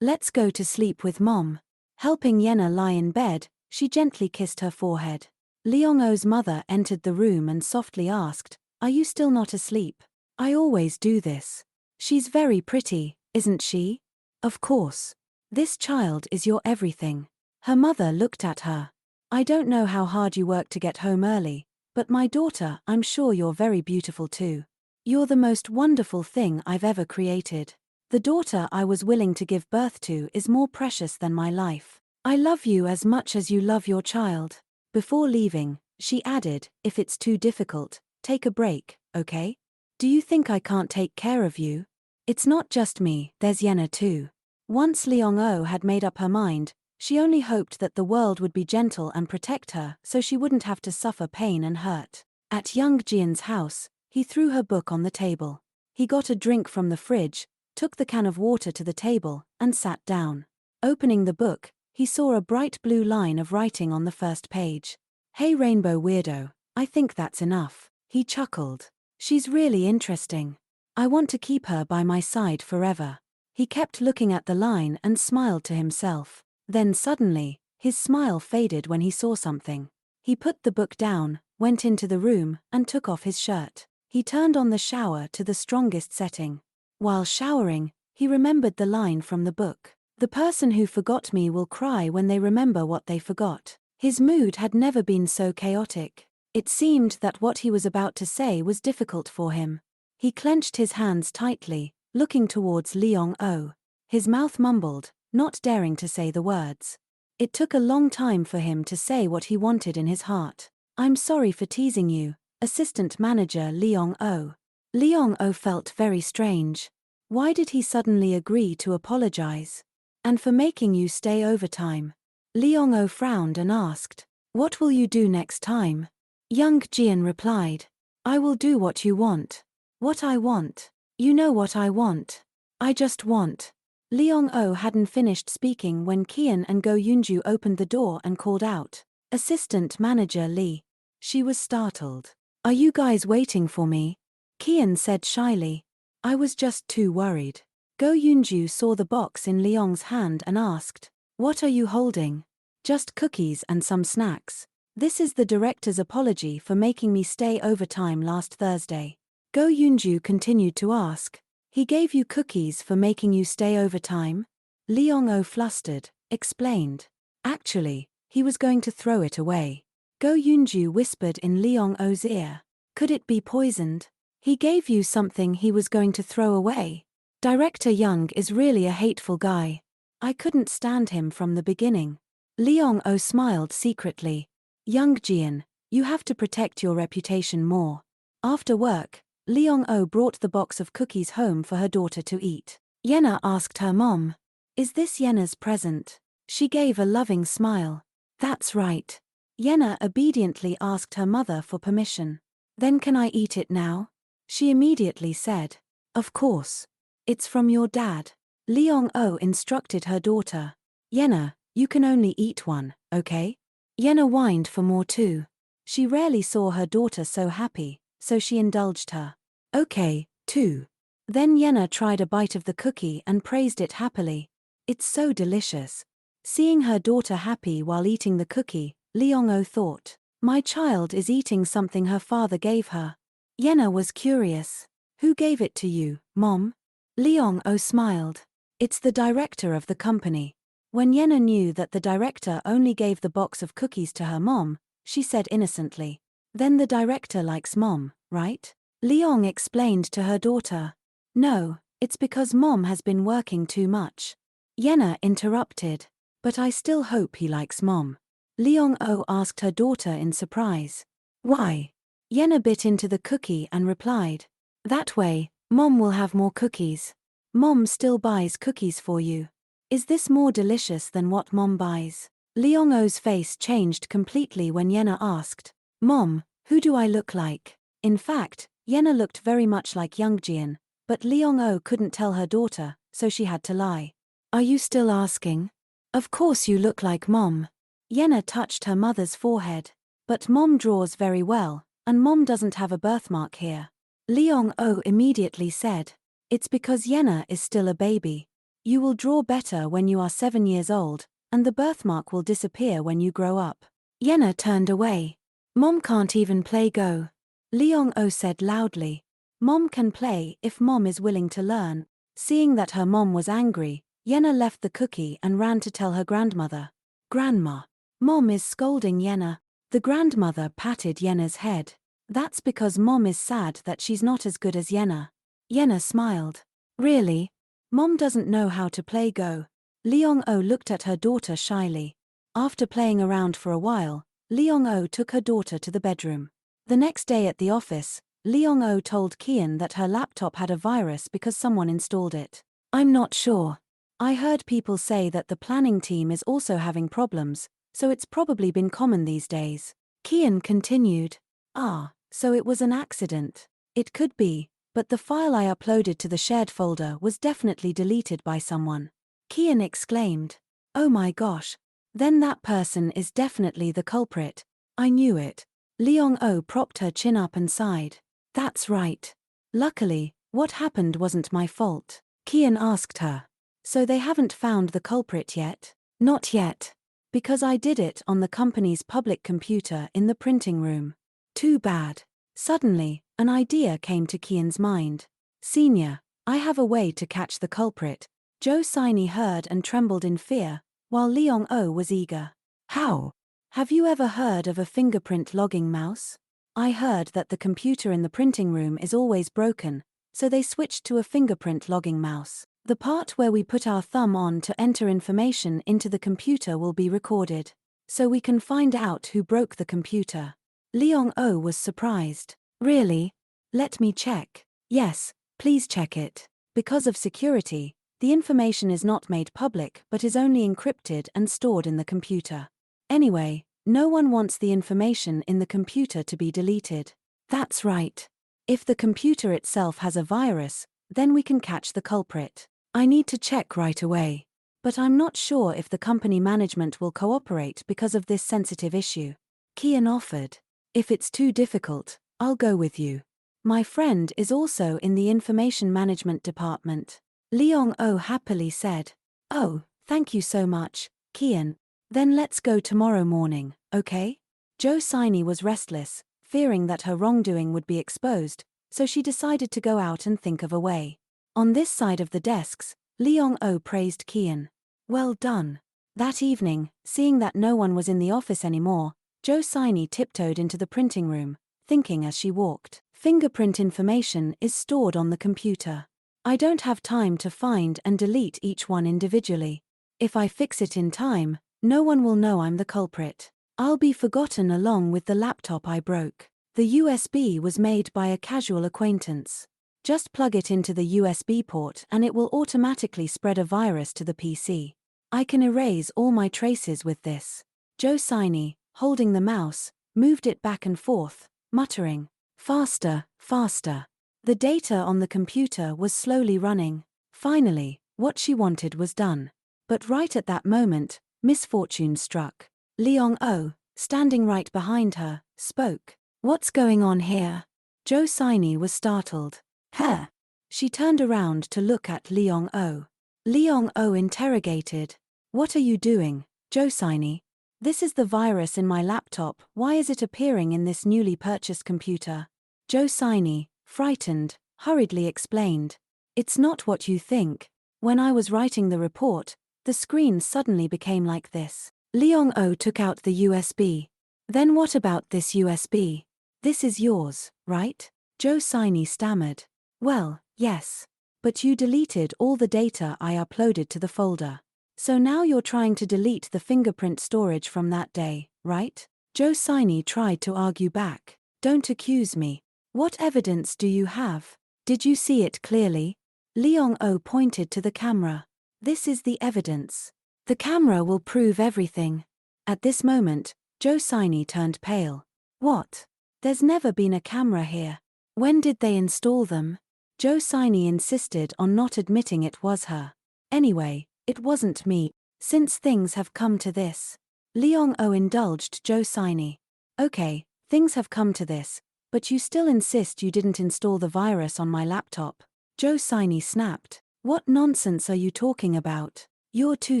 Let's go to sleep with Mom. Helping Yenna lie in bed, she gently kissed her forehead. Leong-oh's mother entered the room and softly asked, are you still not asleep? I always do this. She's very pretty, isn't she? Of course. This child is your everything. Her mother looked at her. I don't know how hard you work to get home early, but my daughter, I'm sure you're very beautiful too. You're the most wonderful thing I've ever created. The daughter I was willing to give birth to is more precious than my life. I love you as much as you love your child. Before leaving, she added, if it's too difficult, take a break, okay? Do you think I can't take care of you? It's not just me, there's Yenna too. Once Leong-oh had made up her mind, she only hoped that the world would be gentle and protect her so she wouldn't have to suffer pain and hurt. At young Jian's house, he threw her book on the table. He got a drink from the fridge, took the can of water to the table, and sat down. Opening the book, he saw a bright blue line of writing on the first page. Hey rainbow weirdo, I think that's enough. He chuckled. She's really interesting. I want to keep her by my side forever. He kept looking at the line and smiled to himself. Then suddenly, his smile faded when he saw something. He put the book down, went into the room, and took off his shirt. He turned on the shower to the strongest setting. While showering, he remembered the line from the book. The person who forgot me will cry when they remember what they forgot. His mood had never been so chaotic. It seemed that what he was about to say was difficult for him. He clenched his hands tightly, looking towards Leong-oh. His mouth mumbled, not daring to say the words. It took a long time for him to say what he wanted in his heart. I'm sorry for teasing you, assistant manager Leong-o. Leong-o felt very strange. Why did he suddenly agree to apologize? And for making you stay overtime? Leong-o frowned and asked, what will you do next time? Young Jian replied, I will do what you want. What I want? You know what I want. I just want. Leong-o hadn't finished speaking when Kian and Go Yunju opened the door and called out, assistant manager Lee. She was startled. Are you guys waiting for me? Kian said shyly. I was just too worried. Go Yunju saw the box in Leong's hand and asked, what are you holding? Just cookies and some snacks. This is the director's apology for making me stay overtime last Thursday. Go Yunju continued to ask, he gave you cookies for making you stay overtime? Leong-o flustered, explained. Actually, he was going to throw it away. Go Yunju whispered in Leong-o's ear. Could it be poisoned? He gave you something he was going to throw away. Director Young is really a hateful guy. I couldn't stand him from the beginning. Leong-o smiled secretly. Young Jian, you have to protect your reputation more. After work, Leong-o brought the box of cookies home for her daughter to eat. Yenna asked her mom, is this Yenna's present? She gave a loving smile. That's right. Yenna obediently asked her mother for permission. Then can I eat it now? She immediately said, of course. It's from your dad. Leong-o instructed her daughter. Yenna, you can only eat one, okay? Yenna whined for more too. She rarely saw her daughter so happy, so she indulged her. Okay, two. Then Yenna tried a bite of the cookie and praised it happily. It's so delicious. Seeing her daughter happy while eating the cookie, Leong-o thought, my child is eating something her father gave her. Yenna was curious. Who gave it to you, Mom? Leong-o smiled. It's the director of the company. When Yenna knew that the director only gave the box of cookies to her mom, she said innocently, then the director likes Mom, right? Leong explained to her daughter. No, it's because Mom has been working too much. Yenna interrupted. But I still hope he likes Mom. Leong-o asked her daughter in surprise. Why? Yenna bit into the cookie and replied. That way, Mom will have more cookies. Mom still buys cookies for you. Is this more delicious than what Mom buys? Leong-o's face changed completely when Yenna asked, Mom, who do I look like? In fact, Yenna looked very much like young Jian, but Leong-o couldn't tell her daughter, so she had to lie. Are you still asking? Of course you look like Mom. Yenna touched her mother's forehead. But Mom draws very well, and Mom doesn't have a birthmark here. Leong-o immediately said. It's because Yenna is still a baby. You will draw better when you are 7 years old, and the birthmark will disappear when you grow up. Yenna turned away. Mom can't even play Go. Leong-o said loudly. Mom can play if Mom is willing to learn. Seeing that her mom was angry, Yenna left the cookie and ran to tell her grandmother. Grandma. Mom is scolding Yenna. The grandmother patted Yenna's head. That's because Mom is sad that she's not as good as Yenna. Yenna smiled. Really? Mom doesn't know how to play Go. Leong-o looked at her daughter shyly. After playing around for a while, Leong-o took her daughter to the bedroom. The next day at the office, Leong-o told Kian that her laptop had a virus because someone installed it. I'm not sure. I heard people say that the planning team is also having problems, so it's probably been common these days. Kian continued. Ah, so it was an accident. It could be, but the file I uploaded to the shared folder was definitely deleted by someone. Kian exclaimed. Oh my gosh. Then that person is definitely the culprit. I knew it. Leong-o propped her chin up and sighed. That's right. Luckily, what happened wasn't my fault. Kian asked her. So they haven't found the culprit yet? Not yet. Because I did it on the company's public computer in the printing room. Too bad. Suddenly, an idea came to Kian's mind. Senior, I have a way to catch the culprit. Joe Siney heard and trembled in fear, while Leong-o was eager. How? Have you ever heard of a fingerprint logging mouse? I heard that the computer in the printing room is always broken, so they switched to a fingerprint logging mouse. The part where we put our thumb on to enter information into the computer will be recorded. So we can find out who broke the computer. Leong-o was surprised. Really? Let me check. Yes, please check it. Because of security, the information is not made public but is only encrypted and stored in the computer. Anyway, no one wants the information in the computer to be deleted. That's right. If the computer itself has a virus, then we can catch the culprit. I need to check right away. But I'm not sure if the company management will cooperate because of this sensitive issue. Kian offered. If it's too difficult, I'll go with you. My friend is also in the information management department. Leong-o happily said. Oh, thank you so much, Kian. Then let's go tomorrow morning, okay? Jo Siney was restless, fearing that her wrongdoing would be exposed, so she decided to go out and think of a way. On this side of the desks, Leong-o praised Kian. Well done. That evening, seeing that no one was in the office anymore, Jo Siney tiptoed into the printing room, thinking as she walked, fingerprint information is stored on the computer. I don't have time to find and delete each one individually. If I fix it in time, no one will know I'm the culprit. I'll be forgotten along with the laptop I broke. The USB was made by a casual acquaintance. Just plug it into the USB port and it will automatically spread a virus to the PC. I can erase all my traces with this. Jo Siney, holding the mouse, moved it back and forth, muttering, "Faster, faster." The data on the computer was slowly running. Finally, what she wanted was done. But right at that moment, misfortune struck. Leong-o, standing right behind her, spoke. "What's going on here?" Jo Siney was startled. "Huh?" She turned around to look at Leong-o. Leong-o interrogated. "What are you doing, Jo Siney?" "This is the virus in my laptop, why is it appearing in this newly purchased computer?" Jo Siney, frightened, hurriedly explained. "It's not what you think. When I was writing the report, the screen suddenly became like this." Leong-o took out the USB. "Then what about this USB? This is yours, right?" Jo Siney stammered. "Well, yes. But you deleted all the data I uploaded to the folder. So now you're trying to delete the fingerprint storage from that day, right?" Jo Siney tried to argue back. "Don't accuse me. What evidence do you have? Did you see it clearly?" Leong-o pointed to the camera. "This is the evidence. The camera will prove everything." At this moment, Jo Siney turned pale. "What? There's never been a camera here. When did they install them?" Jo Siney insisted on not admitting it was her. "Anyway, it wasn't me. Since things have come to this." Leong-o indulged Jo Siney. "Okay, things have come to this. But you still insist you didn't install the virus on my laptop." Jo Siney snapped. "What nonsense are you talking about? You're too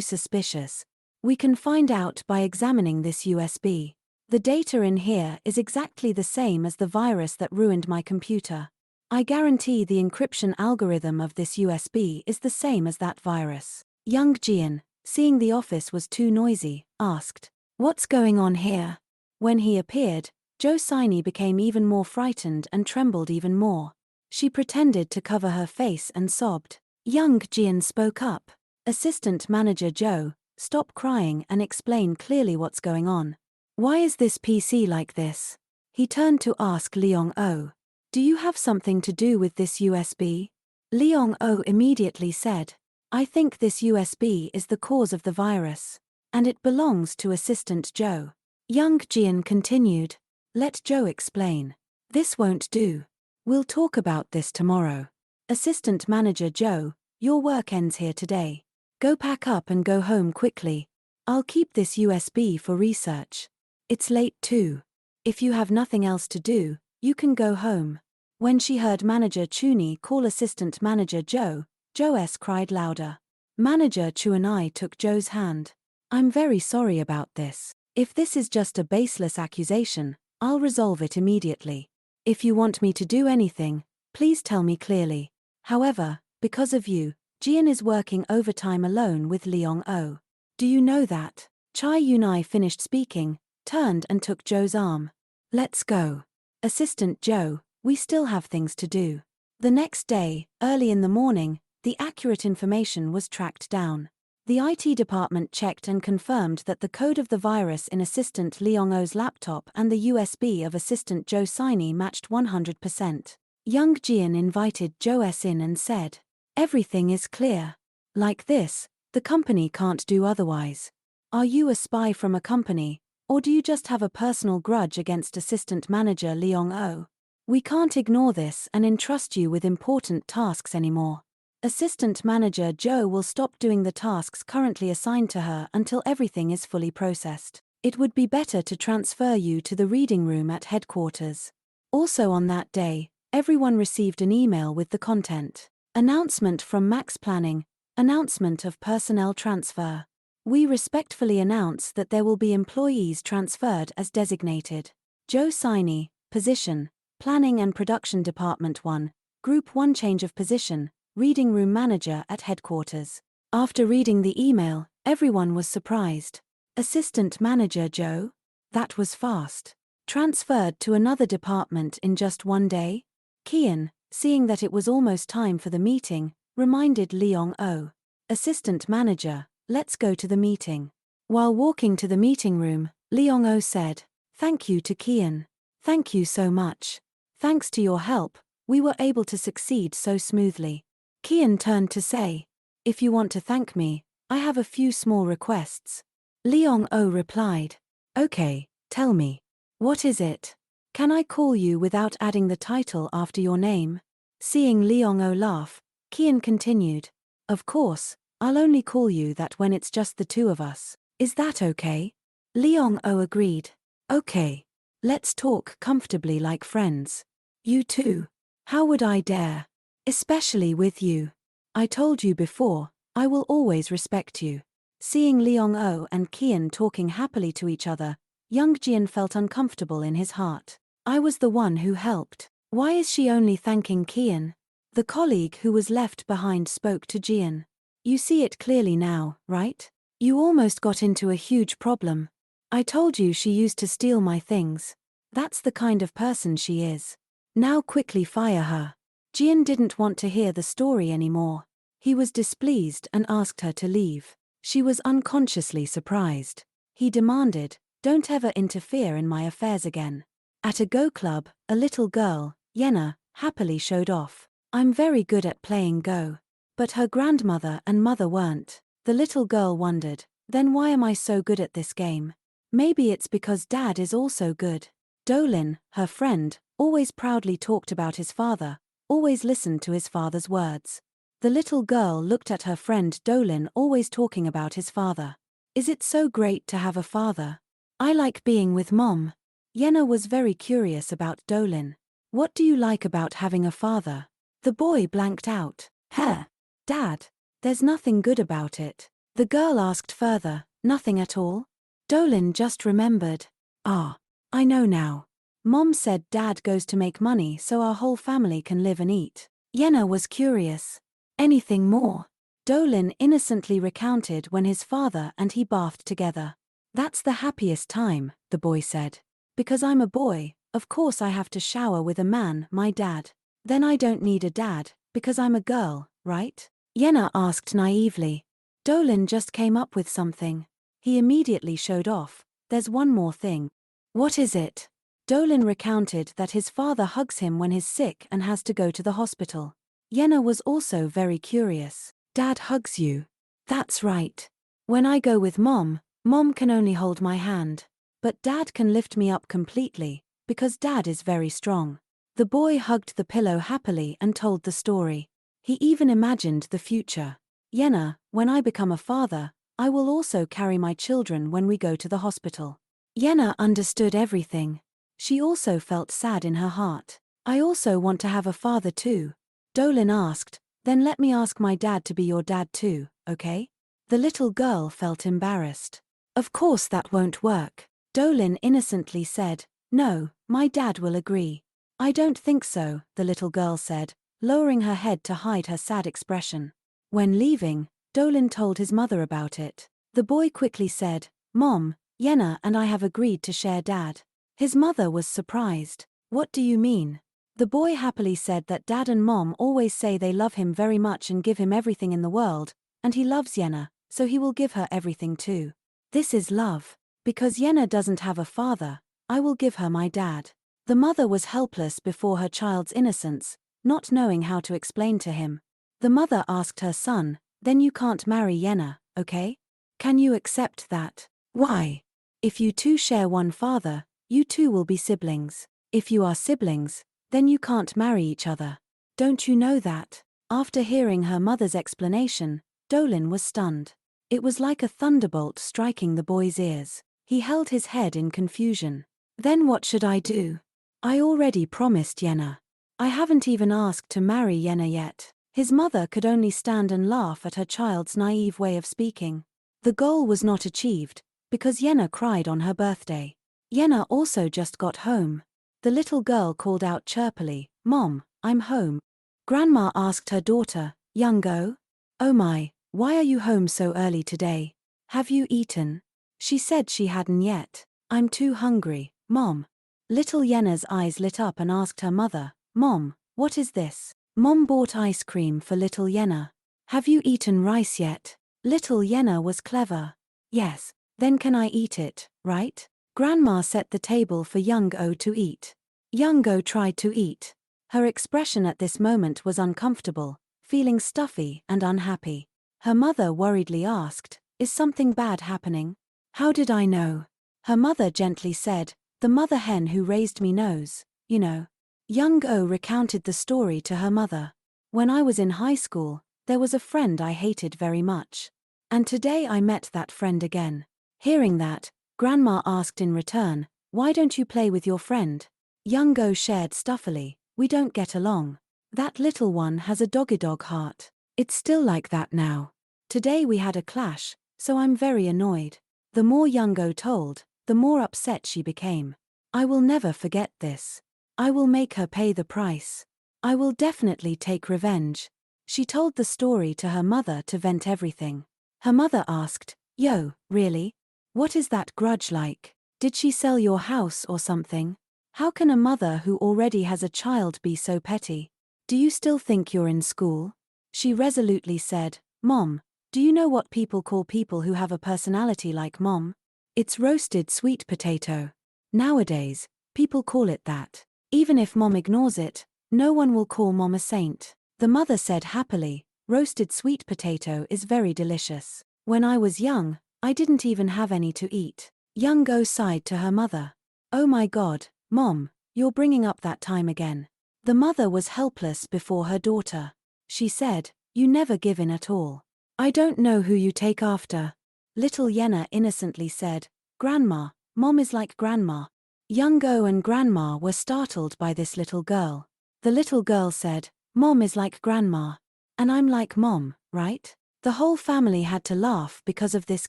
suspicious. We can find out by examining this USB. The data in here is exactly the same as the virus that ruined my computer. I guarantee the encryption algorithm of this USB is the same as that virus." Young Jian, seeing the office was too noisy, asked, "What's going on here?" When he appeared, Jo Siney became even more frightened and trembled even more. She pretended to cover her face and sobbed. Young Jian spoke up. "Assistant Manager Jo, stop crying and explain clearly what's going on. Why is this PC like this?" He turned to ask Leong-o. "Do you have something to do with this USB?" Leong-o immediately said, "I think this USB is the cause of the virus. And it belongs to Assistant Jo." Young Jian continued, "Let Jo explain. This won't do. We'll talk about this tomorrow. Assistant Manager Jo, your work ends here today. Go pack up and go home quickly. I'll keep this USB for research. It's late too. If you have nothing else to do, you can go home." When she heard Manager Chuni call Assistant Manager Jo, Jo-s cried louder. Manager Chuanai took Jo's hand. "I'm very sorry about this. If this is just a baseless accusation, I'll resolve it immediately. If you want me to do anything, please tell me clearly. However, because of you, Jian is working overtime alone with Leong-o. Do you know that?" Chai Yunai finished speaking, turned and took Jo's arm. "Let's go. Assistant Jo, we still have things to do." The next day, early in the morning, the accurate information was tracked down. The IT department checked and confirmed that the code of the virus in Assistant Leong-O's laptop and the USB of Assistant Jo Siney matched 100%. Young Jian invited Jo S in and said, "Everything is clear. Like this, the company can't do otherwise. Are you a spy from a company, or do you just have a personal grudge against Assistant Manager Leong-O? We can't ignore this and entrust you with important tasks anymore. Assistant Manager Jo will stop doing the tasks currently assigned to her until everything is fully processed. It would be better to transfer you to the reading room at headquarters." Also on that day, everyone received an email with the content. Announcement from Max Planning, announcement of personnel transfer. We respectfully announce that there will be employees transferred as designated. Jo Siney, position, Planning and Production Department 1, Group 1 change of position, Reading Room Manager at headquarters. After reading the email, everyone was surprised. Assistant Manager Jo? That was fast. Transferred to another department in just one day? Kian, seeing that it was almost time for the meeting, reminded Leong-O. "Assistant Manager, let's go to the meeting." While walking to the meeting room, Leong-O said, "Thank you to Kian. Thank you so much. Thanks to your help, we were able to succeed so smoothly." Kian turned to say, "If you want to thank me, I have a few small requests." Leong-O replied, "Okay, tell me. What is it? Can I call you without adding the title after your name?" Seeing Leong-O laugh, Kian continued, "Of course, I'll only call you that when it's just the two of us. Is that okay?" Leong-O agreed. "Okay. Let's talk comfortably like friends. You too. How would I dare? Especially with you. I told you before, I will always respect you." Seeing Leong-O and Kian talking happily to each other, young Jian felt uncomfortable in his heart. I was the one who helped. Why is she only thanking Kian? The colleague who was left behind spoke to Jian. "You see it clearly now, right? You almost got into a huge problem. I told you she used to steal my things. That's the kind of person she is. Now quickly fire her." Jian didn't want to hear the story anymore. He was displeased and asked her to leave. She was unconsciously surprised. He demanded, "Don't ever interfere in my affairs again." At a Go club, a little girl, Yenna, happily showed off. "I'm very good at playing Go." But her grandmother and mother weren't. The little girl wondered, "Then why am I so good at this game? Maybe it's because Dad is also good." Dolin, her friend, always proudly talked about his father, always listened to his father's words. The little girl looked at her friend Dolin always talking about his father. "Is it so great to have a father? I like being with Mom." Yenna was very curious about Dolin. "What do you like about having a father?" The boy blanked out. "Heh. Dad. There's nothing good about it." The girl asked further, "Nothing at all?" Dolin just remembered. "Ah. I know now. Mom said Dad goes to make money so our whole family can live and eat." Yenna was curious. "Anything more?" Dolin innocently recounted when his father and he bathed together. "That's the happiest time," the boy said. "Because I'm a boy, of course I have to shower with a man, my dad. Then I don't need a dad, because I'm a girl, right?" Yenna asked naively. Dolin just came up with something. He immediately showed off. "There's one more thing." "What is it?" Dolin recounted that his father hugs him when he's sick and has to go to the hospital. Yenna was also very curious. "Dad hugs you?" "That's right. When I go with Mom, Mom can only hold my hand. But Dad can lift me up completely, because Dad is very strong." The boy hugged the pillow happily and told the story. He even imagined the future. "Yenna, when I become a father, I will also carry my children when we go to the hospital." Yenna understood everything. She also felt sad in her heart. "I also want to have a father too." Dolin asked, "Then let me ask my dad to be your dad too, okay?" The little girl felt embarrassed. "Of course that won't work." Dolin innocently said, "No, my dad will agree." "I don't think so," the little girl said, lowering her head to hide her sad expression. When leaving, Dolin told his mother about it. The boy quickly said, "Mom, Yenna and I have agreed to share Dad." His mother was surprised. "What do you mean?" The boy happily said that dad and mom always say they love him very much and give him everything in the world, and he loves Yenna, so he will give her everything too. This is love. Because Yenna doesn't have a father, I will give her my dad. The mother was helpless before her child's innocence, not knowing how to explain to him. The mother asked her son, then you can't marry Yenna, okay? Can you accept that? Why? If you two share one father, you two will be siblings. If you are siblings, then you can't marry each other. Don't you know that? After hearing her mother's explanation, Dolin was stunned. It was like a thunderbolt striking the boy's ears. He held his head in confusion. Then what should I do? I already promised Yenna. I haven't even asked to marry Yenna yet. His mother could only stand and laugh at her child's naive way of speaking. The goal was not achieved, because Yenna cried on her birthday. Yenna also just got home. The little girl called out chirpily, "Mom, I'm home." Grandma asked her daughter, "Youngo? Oh my, why are you home so early today? Have you eaten?" She said she hadn't yet. "I'm too hungry, Mom." Little Yenna's eyes lit up and asked her mother, "Mom, what is this?" Mom bought ice cream for little Yenna. "Have you eaten rice yet?" Little Yenna was clever. "Yes, then can I eat it, right?" Grandma set the table for Young-O to eat. Young-O tried to eat. Her expression at this moment was uncomfortable, feeling stuffy and unhappy. Her mother worriedly asked, "Is something bad happening?" "How did I know?" Her mother gently said, "The mother hen who raised me knows, you know." Young-O recounted the story to her mother. "When I was in high school, there was a friend I hated very much. And today I met that friend again." Hearing that, Grandma asked in return, "Why don't you play with your friend?" Young-O shared stuffily, "We don't get along. That little one has a dog heart. It's still like that now. Today we had a clash, so I'm very annoyed." The more Young-O told, the more upset she became. "I will never forget this. I will make her pay the price. I will definitely take revenge." She told the story to her mother to vent everything. Her mother asked, "Yo, really? What is that grudge like? Did she sell your house or something? How can a mother who already has a child be so petty? Do you still think you're in school?" She resolutely said, "Mom, do you know what people call people who have a personality like Mom? It's roasted sweet potato. Nowadays, people call it that. Even if Mom ignores it, no one will call Mom a saint." The mother said happily, "Roasted sweet potato is very delicious. When I was young, I didn't even have any to eat." Young-O sighed to her mother. "Oh my God, Mom, you're bringing up that time again." The mother was helpless before her daughter. She said, "You never give in at all. I don't know who you take after." Little Yenna innocently said, "Grandma, Mom is like Grandma." Young-O and Grandma were startled by this little girl. The little girl said, "Mom is like Grandma. And I'm like Mom, right?" The whole family had to laugh because of this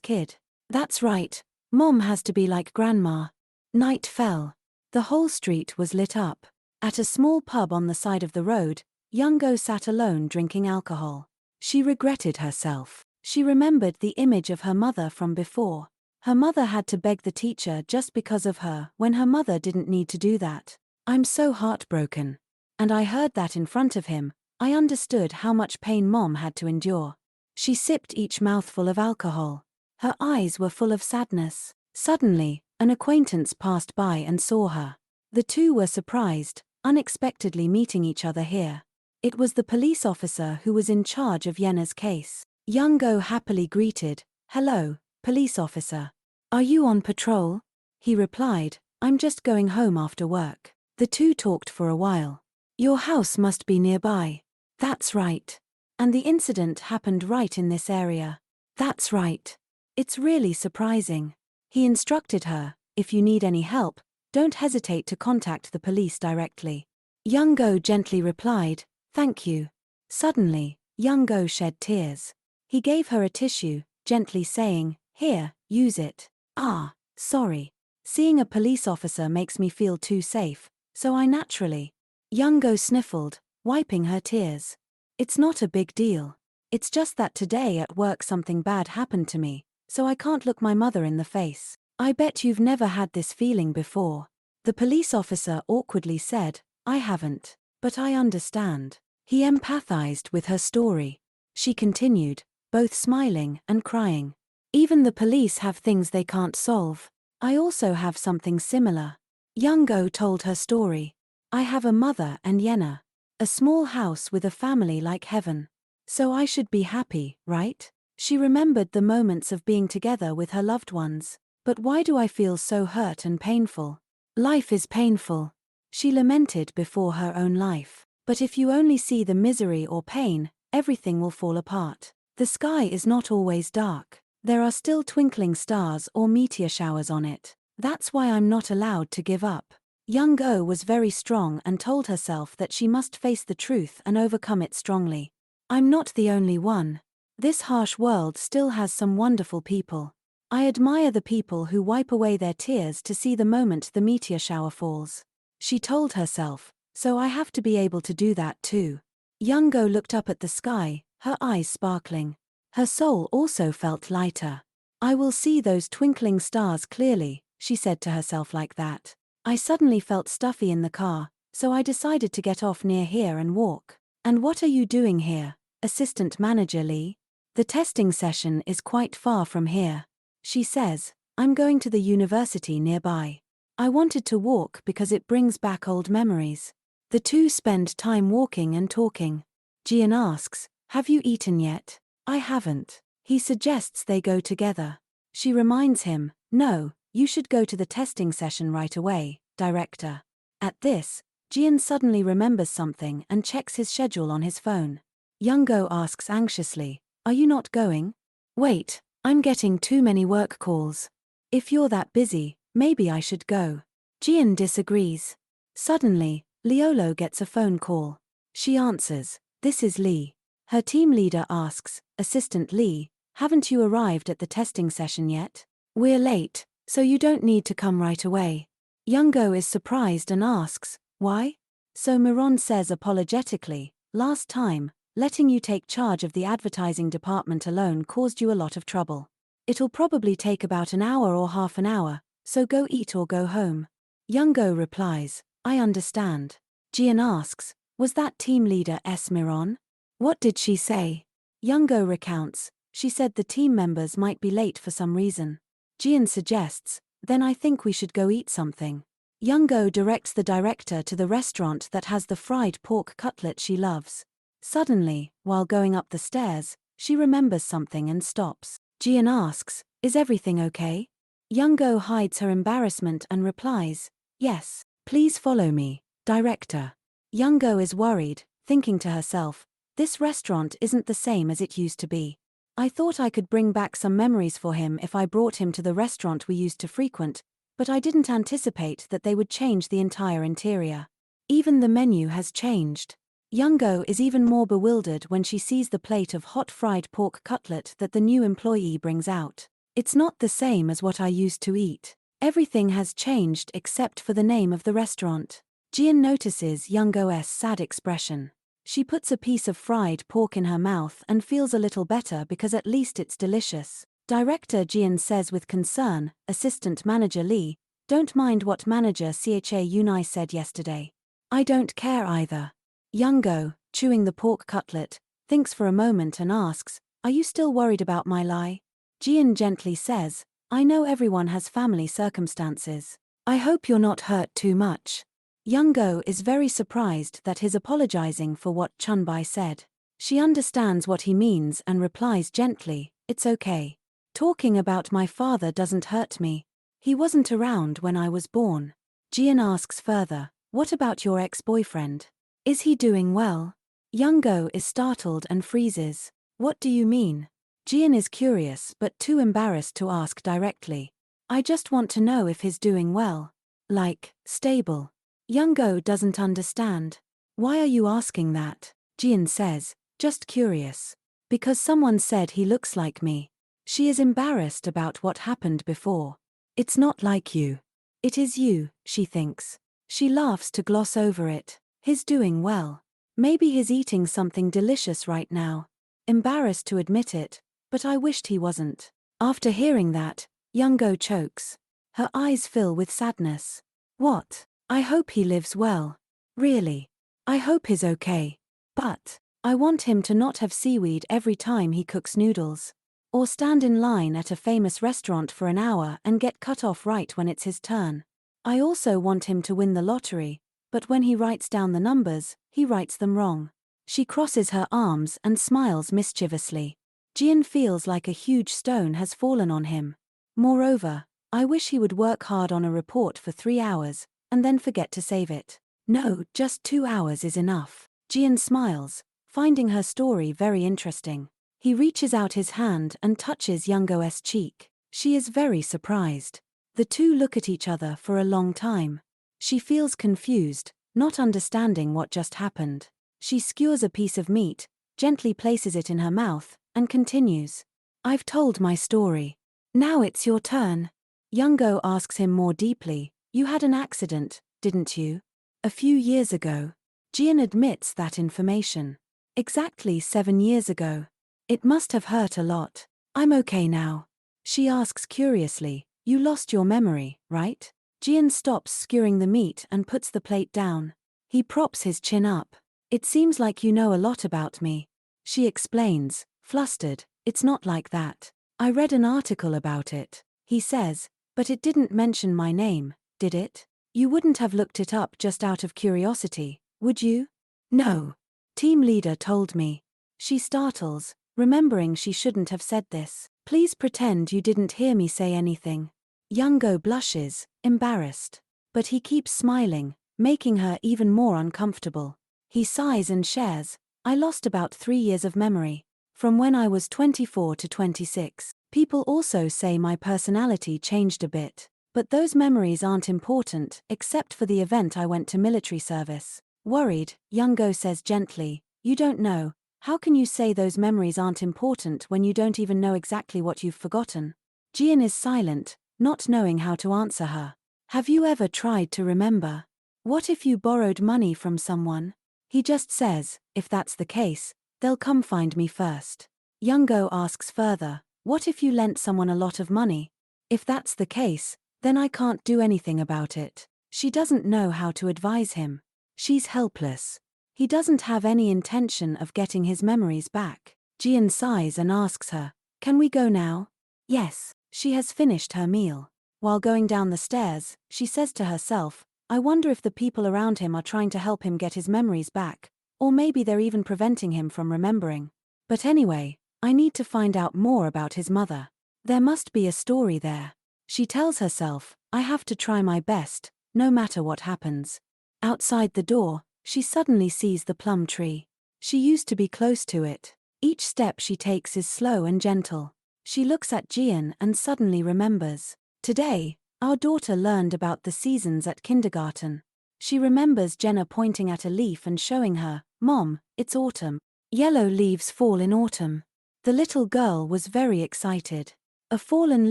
kid. "That's right, Mom has to be like Grandma." Night fell. The whole street was lit up. At a small pub on the side of the road, Young-O sat alone drinking alcohol. She regretted herself. She remembered the image of her mother from before. Her mother had to beg the teacher just because of her when her mother didn't need to do that. "I'm so heartbroken." And I heard that in front of him. I understood how much pain Mom had to endure. She sipped each mouthful of alcohol. Her eyes were full of sadness. Suddenly, an acquaintance passed by and saw her. The two were surprised, unexpectedly meeting each other here. It was the police officer who was in charge of Yenna's case. Young-O happily greeted, "Hello, police officer. Are you on patrol?" He replied, "I'm just going home after work." The two talked for a while. "Your house must be nearby." "That's right. And the incident happened right in this area." "That's right. It's really surprising." He instructed her, "If you need any help, don't hesitate to contact the police directly." Young-O gently replied, "Thank you." Suddenly, Young-O shed tears. He gave her a tissue, gently saying, "Here, use it." "Ah, sorry. Seeing a police officer makes me feel too safe, so I naturally." Young-O sniffled, wiping her tears. "It's not a big deal. It's just that today at work something bad happened to me, so I can't look my mother in the face." "I bet you've never had this feeling before." The police officer awkwardly said, I haven't. But I understand. He empathized with her story. She continued, both smiling and crying. Even the police have things they can't solve. I also have something similar. Youngo told her story. I have a mother and Yenna. A small house with a family like heaven. So I should be happy, right? She remembered the moments of being together with her loved ones. But why do I feel so hurt and painful? Life is painful. She lamented before her own life. But if you only see the misery or pain, everything will fall apart. The sky is not always dark. There are still twinkling stars or meteor showers on it. That's why I'm not allowed to give up. Young-go was very strong and told herself that she must face the truth and overcome it strongly. I'm not the only one. This harsh world still has some wonderful people. I admire the people who wipe away their tears to see the moment the meteor shower falls. She told herself, so I have to be able to do that too. Young-go looked up at the sky, her eyes sparkling. Her soul also felt lighter. I will see those twinkling stars clearly, she said to herself like that. I suddenly felt stuffy in the car, so I decided to get off near here and walk. And what are you doing here, Assistant Manager Lee? The testing session is quite far from here. She says, I'm going to the university nearby. I wanted to walk because it brings back old memories. The two spend time walking and talking. Jian asks, have you eaten yet? I haven't. He suggests they go together. She reminds him, no, you should go to the testing session right away, director. At this, Jian suddenly remembers something and checks his schedule on his phone. Youngo asks anxiously, are you not going? Wait, I'm getting too many work calls. If you're that busy, maybe I should go. Jian disagrees. Suddenly, Liolo gets a phone call. She answers, this is Lee. Her team leader asks, Assistant Lee, haven't you arrived at the testing session yet? We're late, so you don't need to come right away. Youngo is surprised and asks, why? So Miron says apologetically, last time, letting you take charge of the advertising department alone caused you a lot of trouble. It'll probably take about an hour or half an hour, so go eat or go home. Youngo replies, I understand. Jian asks, was that team leader S. Miron? What did she say? Youngo recounts, she said the team members might be late for some reason. Jian suggests, then I think we should go eat something. Youngo directs the director to the restaurant that has the fried pork cutlet she loves. Suddenly, while going up the stairs, she remembers something and stops. Jian asks, is everything okay? Youngo hides her embarrassment and replies, yes, please follow me, director. Youngo is worried, thinking to herself, this restaurant isn't the same as it used to be. I thought I could bring back some memories for him if I brought him to the restaurant we used to frequent, but I didn't anticipate that they would change the entire interior. Even the menu has changed. Youngo is even more bewildered when she sees the plate of hot fried pork cutlet that the new employee brings out. It's not the same as what I used to eat. Everything has changed except for the name of the restaurant. Jian notices Youngo's sad expression. She puts a piece of fried pork in her mouth and feels a little better because at least it's delicious. Director Jian says with concern, Assistant Manager Lee, don't mind what Manager Yunai said yesterday. I don't care either. Youngo, chewing the pork cutlet, thinks for a moment and asks, are you still worried about my lie? Jian gently says, I know everyone has family circumstances. I hope you're not hurt too much. Youngo is very surprised that he's apologizing for what Chunbai said. She understands what he means and replies gently, it's okay. Talking about my father doesn't hurt me. He wasn't around when I was born. Jian asks further, what about your ex-boyfriend? Is he doing well? Youngo is startled and freezes. What do you mean? Jian is curious but too embarrassed to ask directly. I just want to know if he's doing well. Like, stable. Youngo doesn't understand. Why are you asking that? Jian says, just curious. Because someone said he looks like me. She is embarrassed about what happened before. It's not like you. It is you, she thinks. She laughs to gloss over it. He's doing well. Maybe he's eating something delicious right now. Embarrassed to admit it, but I wished he wasn't. After hearing that, Youngo chokes. Her eyes fill with sadness. What? I hope he lives well. Really? I hope he's okay. But I want him to not have seaweed every time he cooks noodles. Or stand in line at a famous restaurant for an hour and get cut off right when it's his turn. I also want him to win the lottery, but when he writes down the numbers, he writes them wrong. She crosses her arms and smiles mischievously. Jian feels like a huge stone has fallen on him. Moreover, I wish he would work hard on a report for 3 hours, and then forget to save it. No, just 2 hours is enough. Jian smiles, finding her story very interesting. He reaches out his hand and touches Youngo's cheek. She is very surprised. The two look at each other for a long time. She feels confused, not understanding what just happened. She skewers a piece of meat, gently places it in her mouth, and continues. I've told my story. Now it's your turn. Youngo asks him more deeply, you had an accident, didn't you? A few years ago. Jian admits that information. Exactly 7 years ago. It must have hurt a lot. I'm okay now. She asks curiously, you lost your memory, right? Jian stops skewering the meat and puts the plate down. He props his chin up. It seems like you know a lot about me. She explains, flustered, it's not like that. I read an article about it. He says, but it didn't mention my name, did it? You wouldn't have looked it up just out of curiosity, would you? No. Team leader told me. She startles, remembering she shouldn't have said this. Please pretend you didn't hear me say anything. Youngo blushes, embarrassed. But he keeps smiling, making her even more uncomfortable. He sighs and shares, I lost about 3 years of memory. From when I was 24 to 26. People also say my personality changed a bit. But those memories aren't important, except for the event I went to military service. Worried, Youngo says gently, you don't know. How can you say those memories aren't important when you don't even know exactly what you've forgotten? Jian is silent, not knowing how to answer her. Have you ever tried to remember? What if you borrowed money from someone? He just says, if that's the case, they'll come find me first. Youngo asks further, what if you lent someone a lot of money? If that's the case, then I can't do anything about it. She doesn't know how to advise him. She's helpless. He doesn't have any intention of getting his memories back. Jian sighs and asks her, can we go now? Yes, she has finished her meal. While going down the stairs, she says to herself, I wonder if the people around him are trying to help him get his memories back, or maybe they're even preventing him from remembering. But anyway, I need to find out more about his mother. There must be a story there. She tells herself, I have to try my best, no matter what happens. Outside the door, she suddenly sees the plum tree. She used to be close to it. Each step she takes is slow and gentle. She looks at Jian and suddenly remembers. Today, our daughter learned about the seasons at kindergarten. She remembers Jenna pointing at a leaf and showing her, Mom, it's autumn. Yellow leaves fall in autumn. The little girl was very excited. A fallen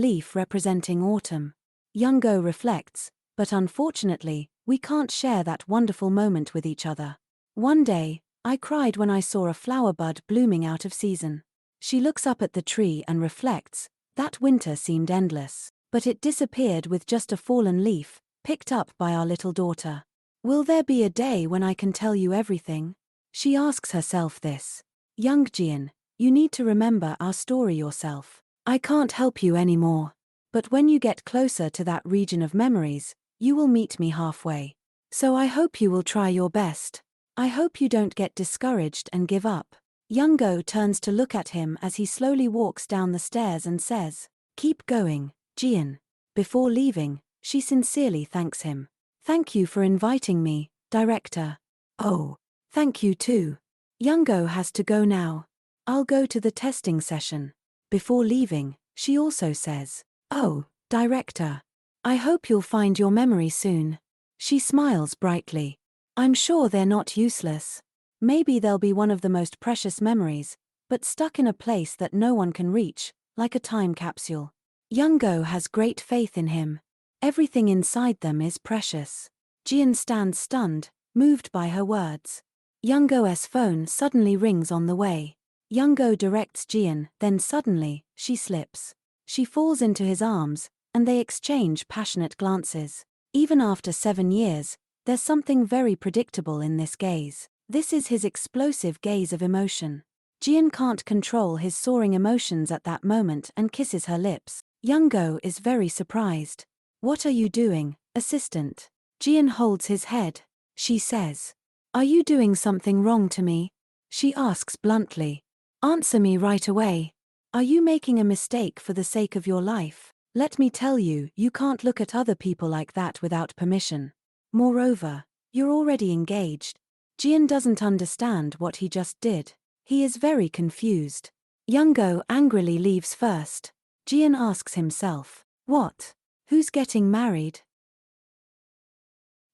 leaf representing autumn. Youngo reflects, but unfortunately, we can't share that wonderful moment with each other. One day, I cried when I saw a flower bud blooming out of season. She looks up at the tree and reflects, that winter seemed endless, but it disappeared with just a fallen leaf, picked up by our little daughter. Will there be a day when I can tell you everything? She asks herself this. Young Jian, you need to remember our story yourself. I can't help you anymore. But when you get closer to that region of memories, you will meet me halfway. So I hope you will try your best. I hope you don't get discouraged and give up. Youngo turns to look at him as he slowly walks down the stairs and says, keep going, Jian. Before leaving, she sincerely thanks him. Thank you for inviting me, director. Oh, thank you too. Youngo has to go now. I'll go to the testing session. Before leaving, she also says, oh, director. I hope you'll find your memory soon. She smiles brightly. I'm sure they're not useless. Maybe they'll be one of the most precious memories, but stuck in a place that no one can reach, like a time capsule. Youngo has great faith in him. Everything inside them is precious. Jian stands stunned, moved by her words. Youngo's phone suddenly rings on the way. Youngo directs Jian, then suddenly, she slips. She falls into his arms, and they exchange passionate glances. Even after 7 years, There's something very predictable in this gaze. This is his explosive gaze of emotion. Jian can't control his soaring emotions at that moment and kisses her lips. Young-go is very surprised. What are you doing, assistant? Jian holds his head. She says, are you doing something wrong to me? She asks bluntly. Answer me right away. Are you making a mistake for the sake of your life? Let me tell you, you can't look at other people like that without permission. Moreover, you're already engaged. Jian doesn't understand what he just did. He is very confused. Young-go angrily leaves first. Jian asks himself, what? Who's getting married?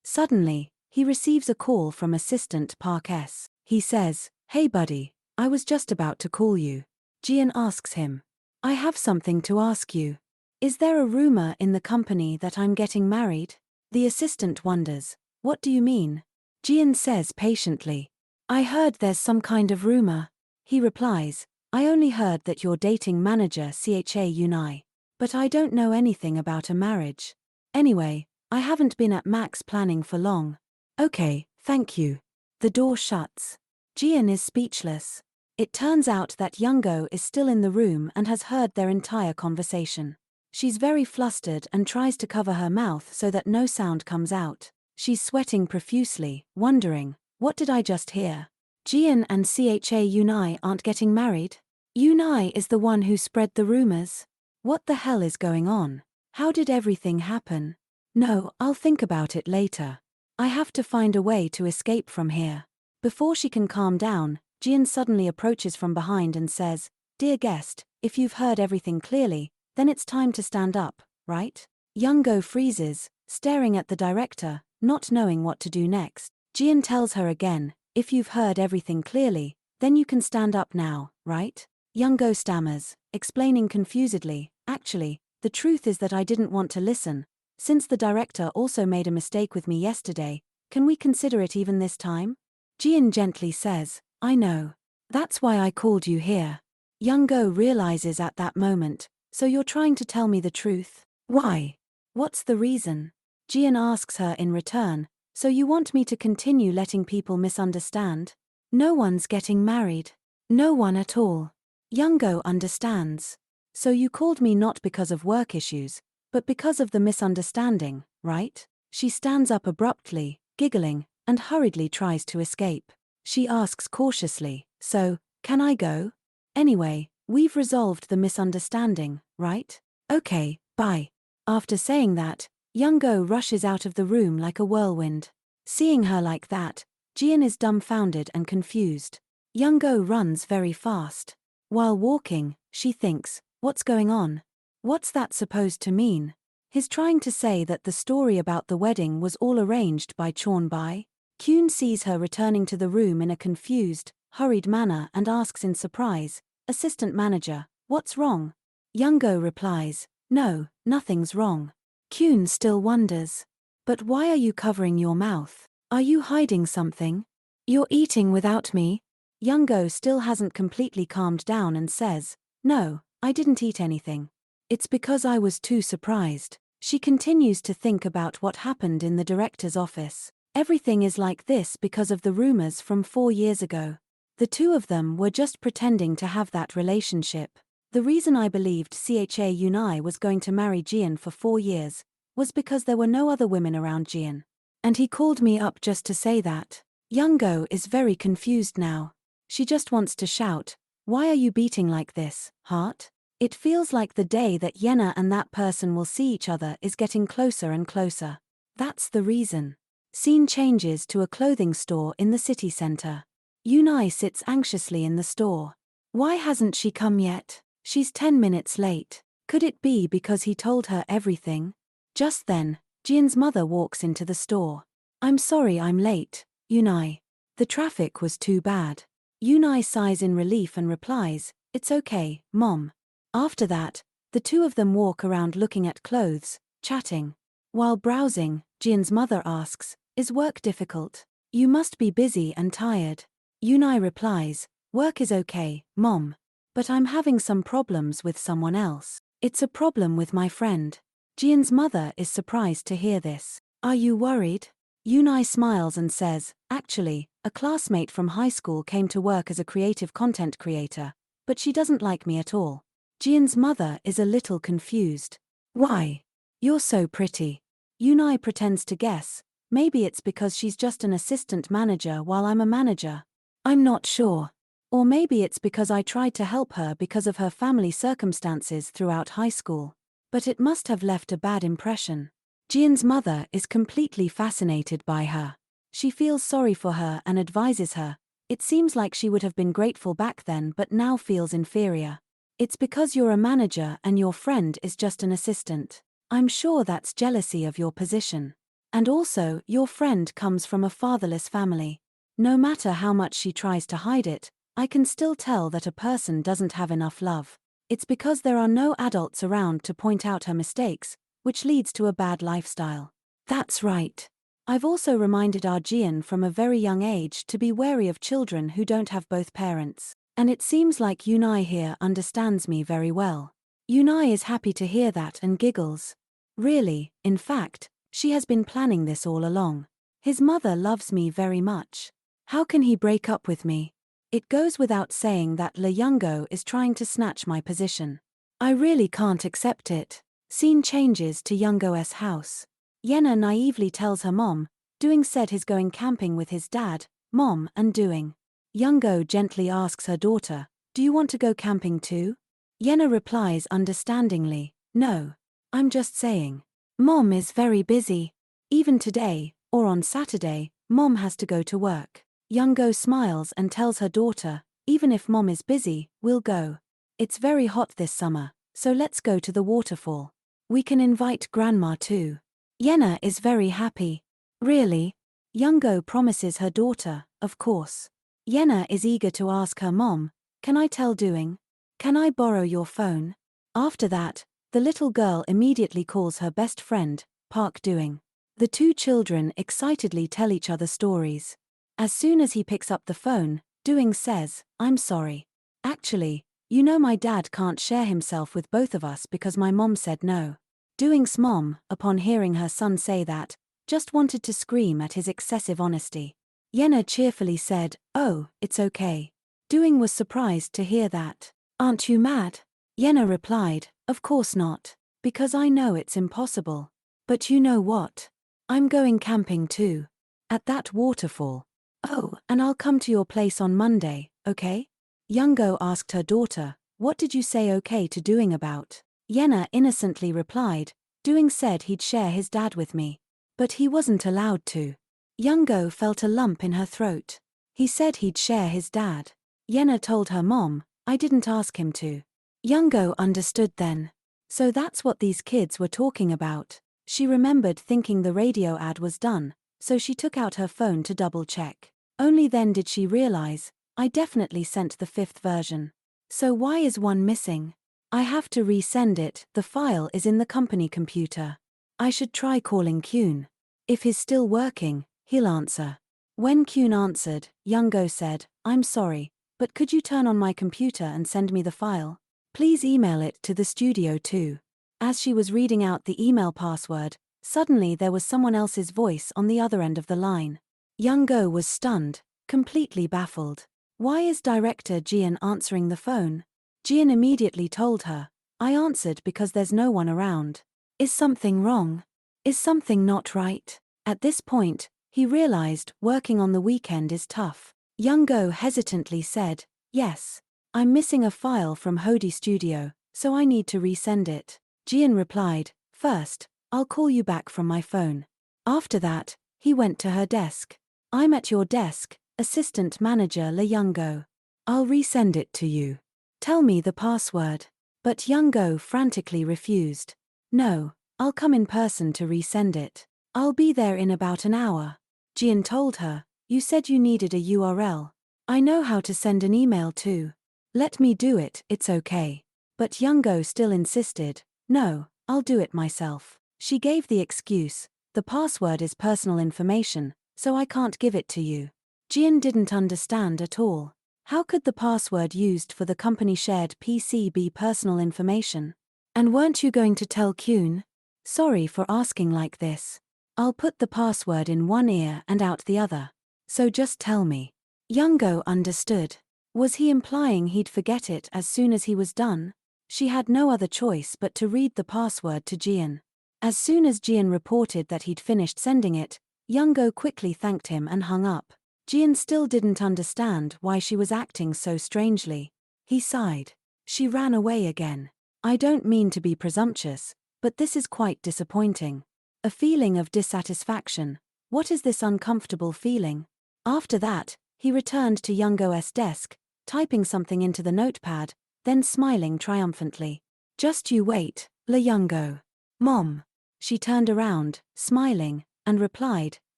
Suddenly, he receives a call from Assistant Park S. He says, hey buddy, I was just about to call you. Jian asks him, I have something to ask you. Is there a rumor in the company that I'm getting married? The assistant wonders, what do you mean? Jian says patiently, I heard there's some kind of rumor. He replies, I only heard that you're dating manager Yunai. But I don't know anything about a marriage. Anyway, I haven't been at Max planning for long. Okay, thank you. The door shuts. Jian is speechless. It turns out that Young-go is still in the room and has heard their entire conversation. She's very flustered and tries to cover her mouth so that no sound comes out. She's sweating profusely, wondering, what did I just hear? Jian and Yunai aren't getting married? Yunai is the one who spread the rumors. What the hell is going on? How did everything happen? No, I'll think about it later. I have to find a way to escape from here. Before she can calm down, Jian suddenly approaches from behind and says, Dear guest, if you've heard everything clearly, then it's time to stand up, right? Young-go freezes, staring at the director, not knowing what to do next. Jian tells her again, if you've heard everything clearly, then you can stand up now, right? Young-go stammers, explaining confusedly, actually, the truth is that I didn't want to listen. Since the director also made a mistake with me yesterday, can we consider it even this time? Jian gently says, I know. That's why I called you here. Young-go realizes at that moment, so you're trying to tell me the truth? Why? What's the reason? Jian asks her in return, so you want me to continue letting people misunderstand? No one's getting married. No one at all. Young-go understands. So you called me not because of work issues, but because of the misunderstanding, right? She stands up abruptly, giggling, and hurriedly tries to escape. She asks cautiously, so, can I go? Anyway, we've resolved the misunderstanding, right? Okay, bye. After saying that, Young-go rushes out of the room like a whirlwind. Seeing her like that, Jian is dumbfounded and confused. Young-go runs very fast. While walking, she thinks, what's going on? What's that supposed to mean? He's trying to say that the story about the wedding was all arranged by Chorn Bai? Kyun sees her returning to the room in a confused, hurried manner and asks in surprise, Assistant manager, what's wrong? Young-go replies, no, nothing's wrong. Kyun still wonders. But why are you covering your mouth? Are you hiding something? You're eating without me? Young-go still hasn't completely calmed down and says, no, I didn't eat anything. It's because I was too surprised. She continues to think about what happened in the director's office. Everything is like this because of the rumors from 4 years ago. The two of them were just pretending to have that relationship. The reason I believed Yunai was going to marry Jian for 4 years was because there were no other women around Jian. And he called me up just to say that. Young-go is very confused now. She just wants to shout, why are you beating like this, heart? It feels like the day that Yenna and that person will see each other is getting closer and closer. That's the reason. Scene changes to a clothing store in the city center. Yunai sits anxiously in the store. Why hasn't she come yet? She's 10 minutes late. Could it be because he told her everything? Just then, Jian's mother walks into the store. I'm sorry I'm late, Yunai. The traffic was too bad. Yunai sighs in relief and replies, it's okay, Mom. After that, the two of them walk around looking at clothes, chatting. While browsing, Jian's mother asks, is work difficult? You must be busy and tired. Yunai replies, work is okay, Mom. But I'm having some problems with someone else. It's a problem with my friend. Jian's mother is surprised to hear this. Are you worried? Yunai smiles and says, actually, a classmate from high school came to work as a creative content creator, but she doesn't like me at all. Jian's mother is a little confused. Why? You're so pretty. Yunai pretends to guess, maybe it's because she's just an assistant manager while I'm a manager. I'm not sure. Or maybe it's because I tried to help her because of her family circumstances throughout high school. But it must have left a bad impression. Jian's mother is completely fascinated by her. She feels sorry for her and advises her. It seems like she would have been grateful back then but now feels inferior. It's because you're a manager and your friend is just an assistant. I'm sure that's jealousy of your position. And also, your friend comes from a fatherless family. No matter how much she tries to hide it, I can still tell that a person doesn't have enough love. It's because there are no adults around to point out her mistakes, which leads to a bad lifestyle. That's right. I've also reminded our Jian from a very young age to be wary of children who don't have both parents. And it seems like Yunai here understands me very well. Yunai is happy to hear that and giggles. Really, in fact, she has been planning this all along. His mother loves me very much. How can he break up with me? It goes without saying that Le Youngo is trying to snatch my position. I really can't accept it. Scene changes to Youngo's house. Yenna naively tells her mom, Doing said he's going camping with his dad, mom, and Doing. Youngo gently asks her daughter, do you want to go camping too? Yenna replies understandingly, no. I'm just saying. Mom is very busy. Even today, or on Saturday, mom has to go to work. Youngo smiles and tells her daughter, even if mom is busy, we'll go. It's very hot this summer, so let's go to the waterfall. We can invite grandma too. Yenna is very happy. Really? Youngo promises her daughter, of course. Yenna is eager to ask her mom, can I tell Doing? Can I borrow your phone? After that, the little girl immediately calls her best friend, Park Doing. The two children excitedly tell each other stories. As soon as he picks up the phone, Doing says, I'm sorry. Actually, you know my dad can't share himself with both of us because my mom said no. Doing's mom, upon hearing her son say that, just wanted to scream at his excessive honesty. Yenna cheerfully said, oh, it's okay. Doing was surprised to hear that. Aren't you mad? Yenna replied, of course not. Because I know it's impossible. But you know what? I'm going camping too. At that waterfall. Oh, and I'll come to your place on Monday, okay? Youngo asked her daughter, what did you say okay to Doing about? Yenna innocently replied, Doing said he'd share his dad with me. But he wasn't allowed to. Youngo felt a lump in her throat. He said he'd share his dad. Yenna told her mom, I didn't ask him to. Youngo understood then. So that's what these kids were talking about. She remembered thinking the radio ad was done, so she took out her phone to double-check. Only then did she realize, I definitely sent the 5th version. So why is one missing? I have to resend it, the file is in the company computer. I should try calling Kyun. If he's still working, he'll answer. When Kyun answered, Youngo said, I'm sorry, but could you turn on my computer and send me the file? Please email it to the studio too. As she was reading out the email password, suddenly there was someone else's voice on the other end of the line. Youngo was stunned, completely baffled. Why is Director Jian answering the phone? Jian immediately told her, I answered because there's no one around. Is something wrong? Is something not right? At this point, he realized working on the weekend is tough. Youngo hesitantly said, yes. I'm missing a file from Hodi Studio, so I need to resend it. Jian replied, first, I'll call you back from my phone. After that, he went to her desk. I'm at your desk, Assistant Manager Le Youngo. I'll resend it to you. Tell me the password. But Youngo frantically refused. No, I'll come in person to resend it. I'll be there in about an hour. Jian told her, you said you needed a URL. I know how to send an email too. Let me do it, it's okay. But Youngo still insisted, no, I'll do it myself. She gave the excuse, the password is personal information, so I can't give it to you. Jian didn't understand at all. How could the password used for the company shared PC be personal information? And weren't you going to tell Kyun? Sorry for asking like this. I'll put the password in one ear and out the other. So just tell me. Youngo understood. Was he implying he'd forget it as soon as he was done? She had no other choice but to read the password to Jian. As soon as Jian reported that he'd finished sending it, Youngo quickly thanked him and hung up. Jian still didn't understand why she was acting so strangely. He sighed. She ran away again. I don't mean to be presumptuous, but this is quite disappointing. A feeling of dissatisfaction. What is this uncomfortable feeling? After that, he returned to Youngo's desk, typing something into the notepad, then smiling triumphantly. Just you wait, Youngo. Mom. She turned around, smiling, and replied,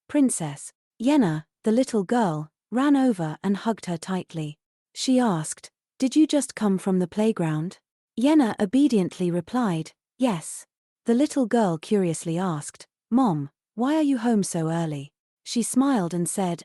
Princess. Yenna, the little girl, ran over and hugged her tightly. She asked, Did you just come from the playground? Yenna obediently replied, Yes. The little girl curiously asked, Mom, why are you home so early? She smiled and said,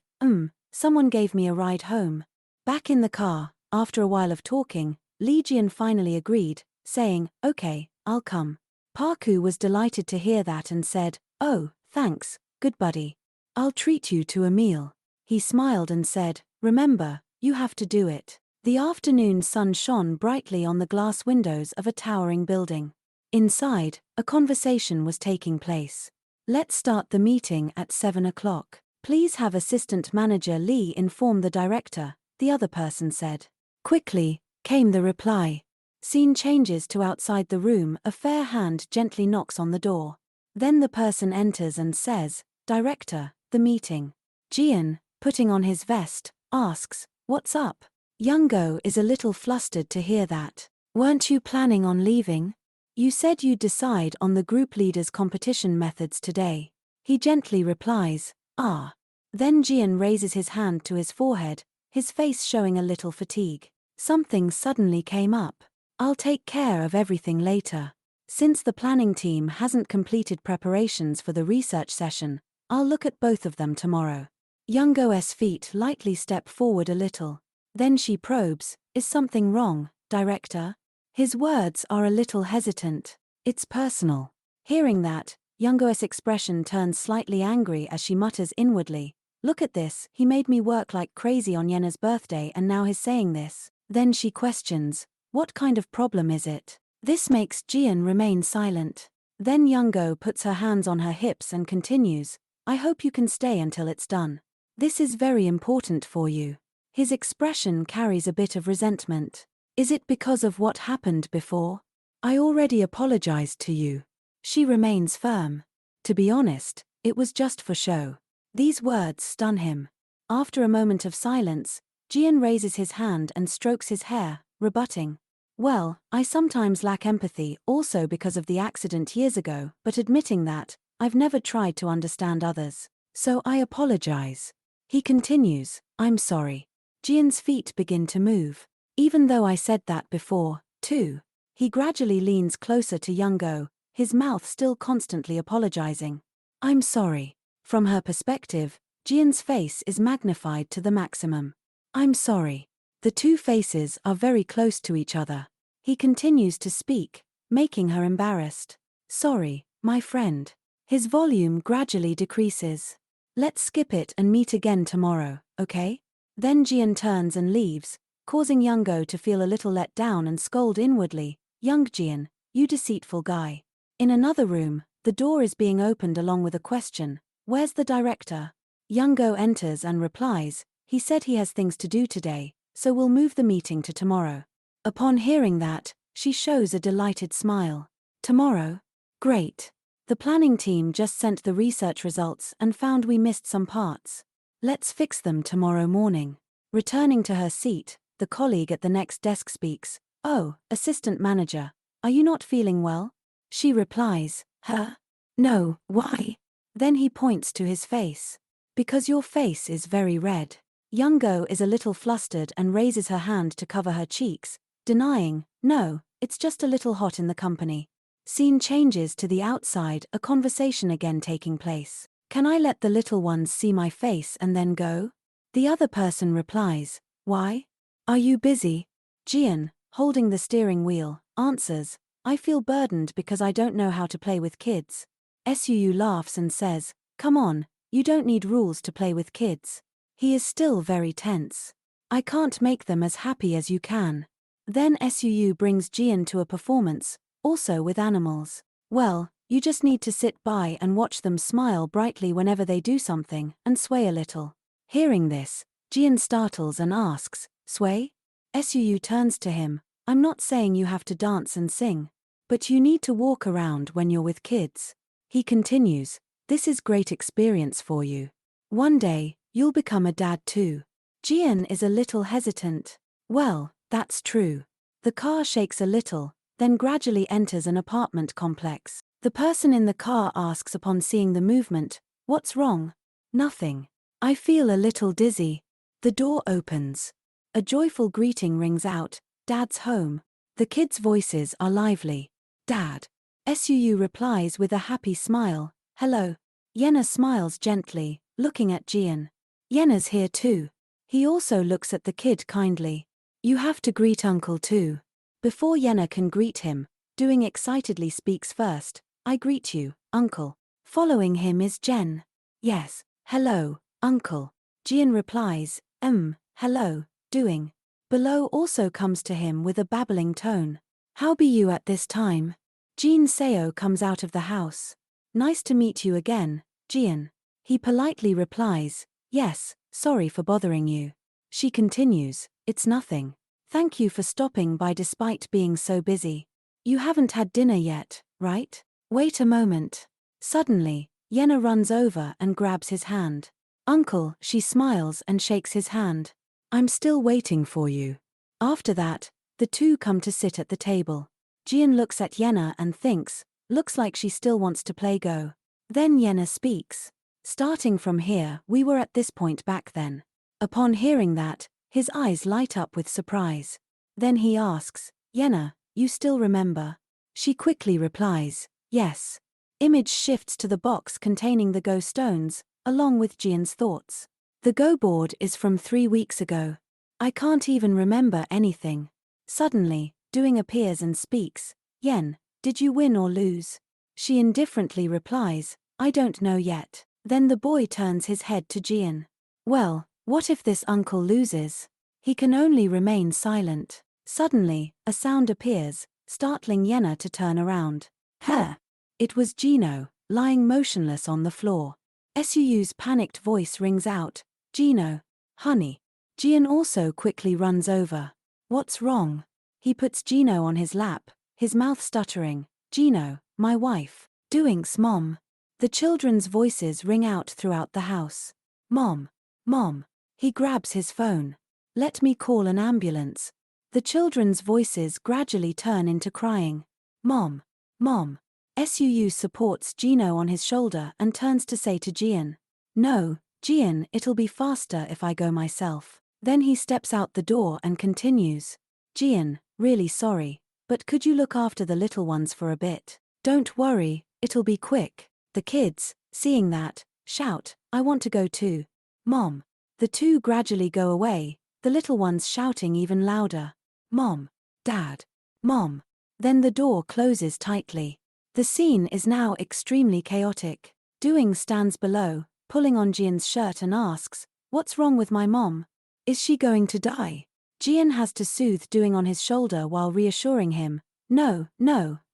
Someone gave me a ride home. Back in the car, after a while of talking, Jian finally agreed, saying, Okay, I'll come. Parku was delighted to hear that and said, Oh, thanks, good buddy. I'll treat you to a meal. He smiled and said, Remember, you have to do it. The afternoon sun shone brightly on the glass windows of a towering building. Inside, a conversation was taking place. Let's start the meeting at 7 o'clock. Please have Assistant Manager Lee inform the director, the other person said. Quickly, came the reply. Scene changes to outside the room. A fair hand gently knocks on the door. Then the person enters and says, Director, the meeting. Jian, putting on his vest, asks, What's up? Youngo is a little flustered to hear that. Weren't you planning on leaving? You said you'd decide on the group leader's competition methods today. He gently replies, Ah. Then Jian raises his hand to his forehead, his face showing a little fatigue. Something suddenly came up. I'll take care of everything later. Since the planning team hasn't completed preparations for the research session, I'll look at both of them tomorrow. Youngo's feet lightly step forward a little. Then she probes, Is something wrong, Director? His words are a little hesitant. It's personal. Hearing that, Youngo's expression turns slightly angry as she mutters inwardly, Look at this, he made me work like crazy on Yenna's birthday and now he's saying this. Then she questions, What kind of problem is it? This makes Jian remain silent. Then Youngo puts her hands on her hips and continues, I hope you can stay until it's done. This is very important for you. His expression carries a bit of resentment. Is it because of what happened before? I already apologized to you. She remains firm. To be honest, it was just for show. These words stun him. After a moment of silence, Jian raises his hand and strokes his hair, rebutting. Well, I sometimes lack empathy also because of the accident years ago, but admitting that, I've never tried to understand others. So I apologize. He continues, I'm sorry. Jian's feet begin to move. Even though I said that before, too. He gradually leans closer to Youngo, his mouth still constantly apologizing. I'm sorry. From her perspective, Jian's face is magnified to the maximum. I'm sorry. The two faces are very close to each other. He continues to speak, making her embarrassed. Sorry, my friend. His volume gradually decreases. Let's skip it and meet again tomorrow, okay? Then Jian turns and leaves, causing Youngo to feel a little let down and scold inwardly, Young Jian, you deceitful guy. In another room, the door is being opened along with a question, Where's the director? Youngo enters and replies, He said he has things to do today, so we'll move the meeting to tomorrow. Upon hearing that, she shows a delighted smile. Tomorrow? Great. The planning team just sent the research results and found we missed some parts. Let's fix them tomorrow morning. Returning to her seat, the colleague at the next desk speaks, Oh, assistant manager, are you not feeling well? She replies, Huh? No, why? Then he points to his face. Because your face is very red. Youngo is a little flustered and raises her hand to cover her cheeks, denying, No, it's just a little hot in the company. Scene changes to the outside, a conversation again taking place. Can I let the little ones see my face and then go? The other person replies, Why? Are you busy? Jian, holding the steering wheel, answers, I feel burdened because I don't know how to play with kids. Suu laughs and says, Come on, you don't need rules to play with kids. He is still very tense. I can't make them as happy as you can. Then Suu brings Jian to a performance, also with animals. Well, you just need to sit by and watch them smile brightly whenever they do something, and sway a little. Hearing this, Jian startles and asks, sway? Suu turns to him, I'm not saying you have to dance and sing. But you need to walk around when you're with kids. He continues, this is great experience for you. One day, you'll become a dad too. Jian is a little hesitant. Well, that's true. The car shakes a little, then gradually enters an apartment complex. The person in the car asks upon seeing the movement, what's wrong? Nothing. I feel a little dizzy. The door opens. A joyful greeting rings out, Dad's home. The kids' voices are lively. Dad. Suu replies with a happy smile, hello. Yenna smiles gently, looking at Jian. Yenna's here too. He also looks at the kid kindly. You have to greet uncle too. Before Yenna can greet him, Doing excitedly speaks first, I greet you, uncle. Following him is Jen. Yes, hello, uncle. Jian replies, hello, Doing. Below also comes to him with a babbling tone. How be you at this time? Jin Seo comes out of the house. Nice to meet you again, Jian. He politely replies, yes, sorry for bothering you. She continues, it's nothing. Thank you for stopping by despite being so busy. You haven't had dinner yet, right? Wait a moment. Suddenly, Yenna runs over and grabs his hand. Uncle, she smiles and shakes his hand. I'm still waiting for you. After that, the two come to sit at the table. Jian looks at Yenna and thinks, looks like she still wants to play Go. Then Yenna speaks. Starting from here, we were at this point back then. Upon hearing that, his eyes light up with surprise. Then he asks, Yenna, you still remember? She quickly replies, yes. Image shifts to the box containing the Go stones, along with Jian's thoughts. The Go board is from 3 weeks ago. I can't even remember anything. Suddenly, Doing appears and speaks, Yen, did you win or lose? She indifferently replies, I don't know yet. Then the boy turns his head to Jian. Well, what if this uncle loses? He can only remain silent. Suddenly, a sound appears, startling Yenna to turn around. Huh! It was Gino, lying motionless on the floor. Suu's panicked voice rings out, Gino, honey. Jian also quickly runs over. What's wrong? He puts Gino on his lap, his mouth stuttering, Gino, my wife. Doing's mom. The children's voices ring out throughout the house. Mom. Mom. He grabs his phone. Let me call an ambulance. The children's voices gradually turn into crying. Mom. Mom. Suu supports Gino on his shoulder and turns to say to Jian. No, Jian, it'll be faster if I go myself. Then he steps out the door and continues. Jian, really sorry, but could you look after the little ones for a bit? Don't worry, it'll be quick. The kids, seeing that, shout, I want to go too. Mom. The two gradually go away, the little ones shouting even louder. Mom. Dad. Mom. Then the door closes tightly. The scene is now extremely chaotic. Doing stands below, pulling on Jian's shirt and asks, what's wrong with my mom? Is she going to die? Jian has to soothe Doing on his shoulder while reassuring him, no,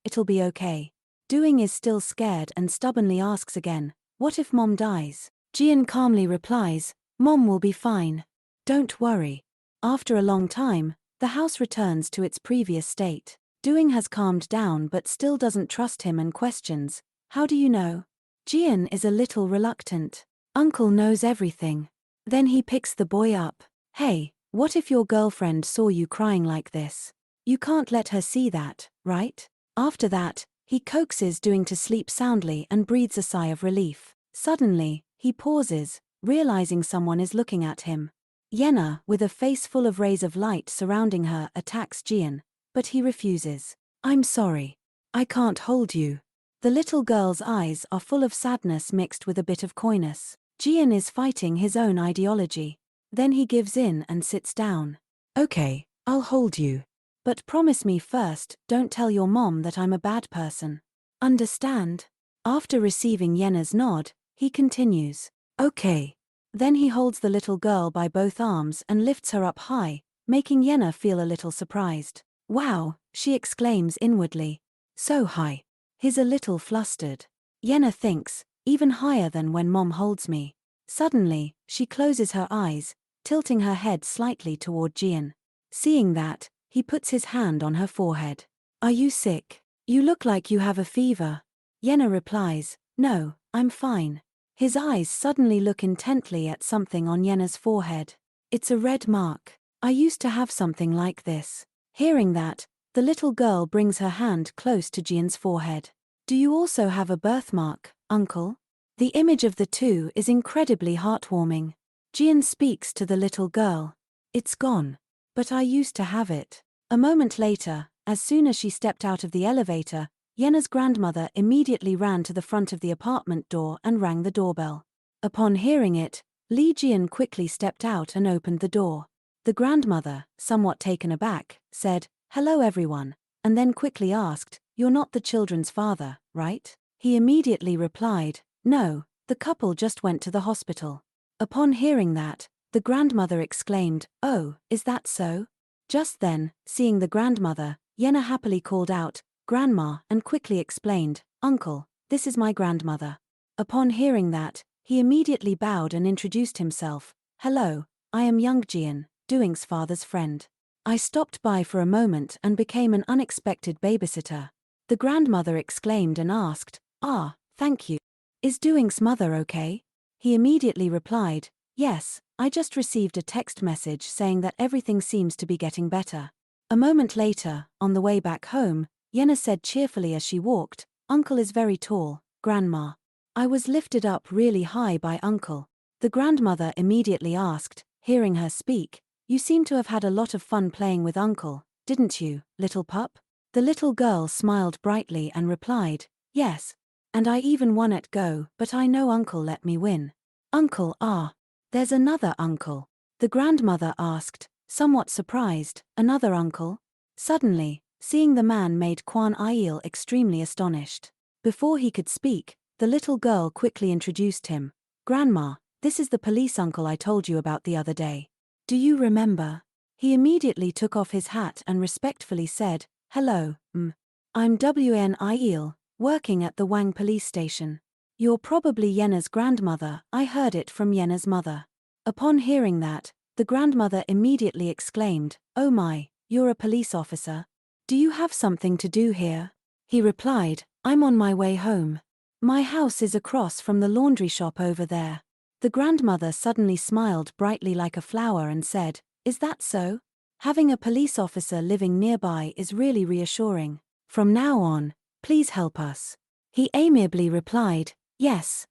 it'll be okay. Doing is still scared and stubbornly asks again, what if mom dies? Jian calmly replies, Mom will be fine. Don't worry. After a long time, the house returns to its previous state. Doing has calmed down but still doesn't trust him and questions, how do you know? Jian is a little reluctant. Uncle knows everything. Then he picks the boy up. Hey, what if your girlfriend saw you crying like this? You can't let her see that, right? After that, he coaxes Doing to sleep soundly and breathes a sigh of relief. Suddenly, he pauses, realizing someone is looking at him. Yenna, with a face full of rays of light surrounding her, attacks Jian, but he refuses. I'm sorry. I can't hold you. The little girl's eyes are full of sadness mixed with a bit of coyness. Jian is fighting his own ideology. Then he gives in and sits down. Okay, I'll hold you. But promise me first, don't tell your mom that I'm a bad person. Understand? After receiving Yenna's nod, He continues. Okay. Then he holds the little girl by both arms and lifts her up high, making Yenna feel a little surprised. Wow, she exclaims inwardly. So high. He's a little flustered. Yenna thinks, even higher than when Mom holds me. Suddenly, she closes her eyes, tilting her head slightly toward Jian. Seeing that, he puts his hand on her forehead. Are you sick? You look like you have a fever. Yenna replies, no, I'm fine. His eyes suddenly look intently at something on Yenna's forehead. It's a red mark. I used to have something like this. Hearing that, the little girl brings her hand close to Jian's forehead. Do you also have a birthmark, uncle? The image of the two is incredibly heartwarming. Jian speaks to the little girl. It's gone. But I used to have it. A moment later, as soon as she stepped out of the elevator, Yenna's grandmother immediately ran to the front of the apartment door and rang the doorbell. Upon hearing it, Li Jian quickly stepped out and opened the door. The grandmother, somewhat taken aback, said, "Hello everyone," and then quickly asked, "You're not the children's father, right?" He immediately replied, "No, the couple just went to the hospital." Upon hearing that, the grandmother exclaimed, "Oh, is that so?" Just then, seeing the grandmother, Yenna happily called out, "Grandma," and quickly explained, "Uncle, this is my grandmother." Upon hearing that, he immediately bowed and introduced himself. "Hello, I am young Jian, Doing's father's friend. I stopped by for a moment and became an unexpected babysitter." The grandmother exclaimed and asked, "Ah, thank you. Is Doing's mother okay?" He immediately replied, "Yes, I just received a text message saying that everything seems to be getting better." A moment later, on the way back home, Yenna said cheerfully as she walked, "Uncle is very tall, Grandma. I was lifted up really high by Uncle." The grandmother immediately asked, hearing her speak, "You seem to have had a lot of fun playing with Uncle, didn't you, little pup?" The little girl smiled brightly and replied, "Yes. And I even won at Go, but I know Uncle let me win." "Uncle, ah. There's another uncle?" The grandmother asked, somewhat surprised, "Another uncle?" Suddenly, seeing the man made Kwan Il extremely astonished. Before he could speak, the little girl quickly introduced him. "Grandma, this is the police uncle I told you about the other day. Do you remember?" He immediately took off his hat and respectfully said, "Hello, I'm Wn working at the Wang police station. You're probably Yenna's grandmother, I heard it from Yenna's mother." Upon hearing that, the grandmother immediately exclaimed, "Oh my, you're a police officer? Do you have something to do here?" He replied, "I'm on my way home. My house is across from the laundry shop over there." The grandmother suddenly smiled brightly like a flower and said, "Is that so? Having a police officer living nearby is really reassuring. From now on, please help us." He amiably replied, "Yes,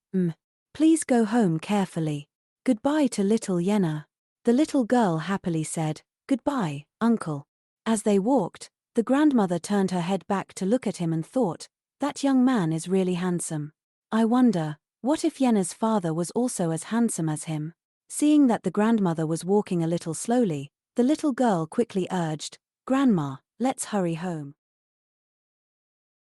please go home carefully. Goodbye to little Yenna." The little girl happily said, "Goodbye, uncle." As they walked, the grandmother turned her head back to look at him and thought, "That young man is really handsome. I wonder, what if Yenna's father was also as handsome as him?" Seeing that the grandmother was walking a little slowly, the little girl quickly urged, "Grandma, let's hurry home."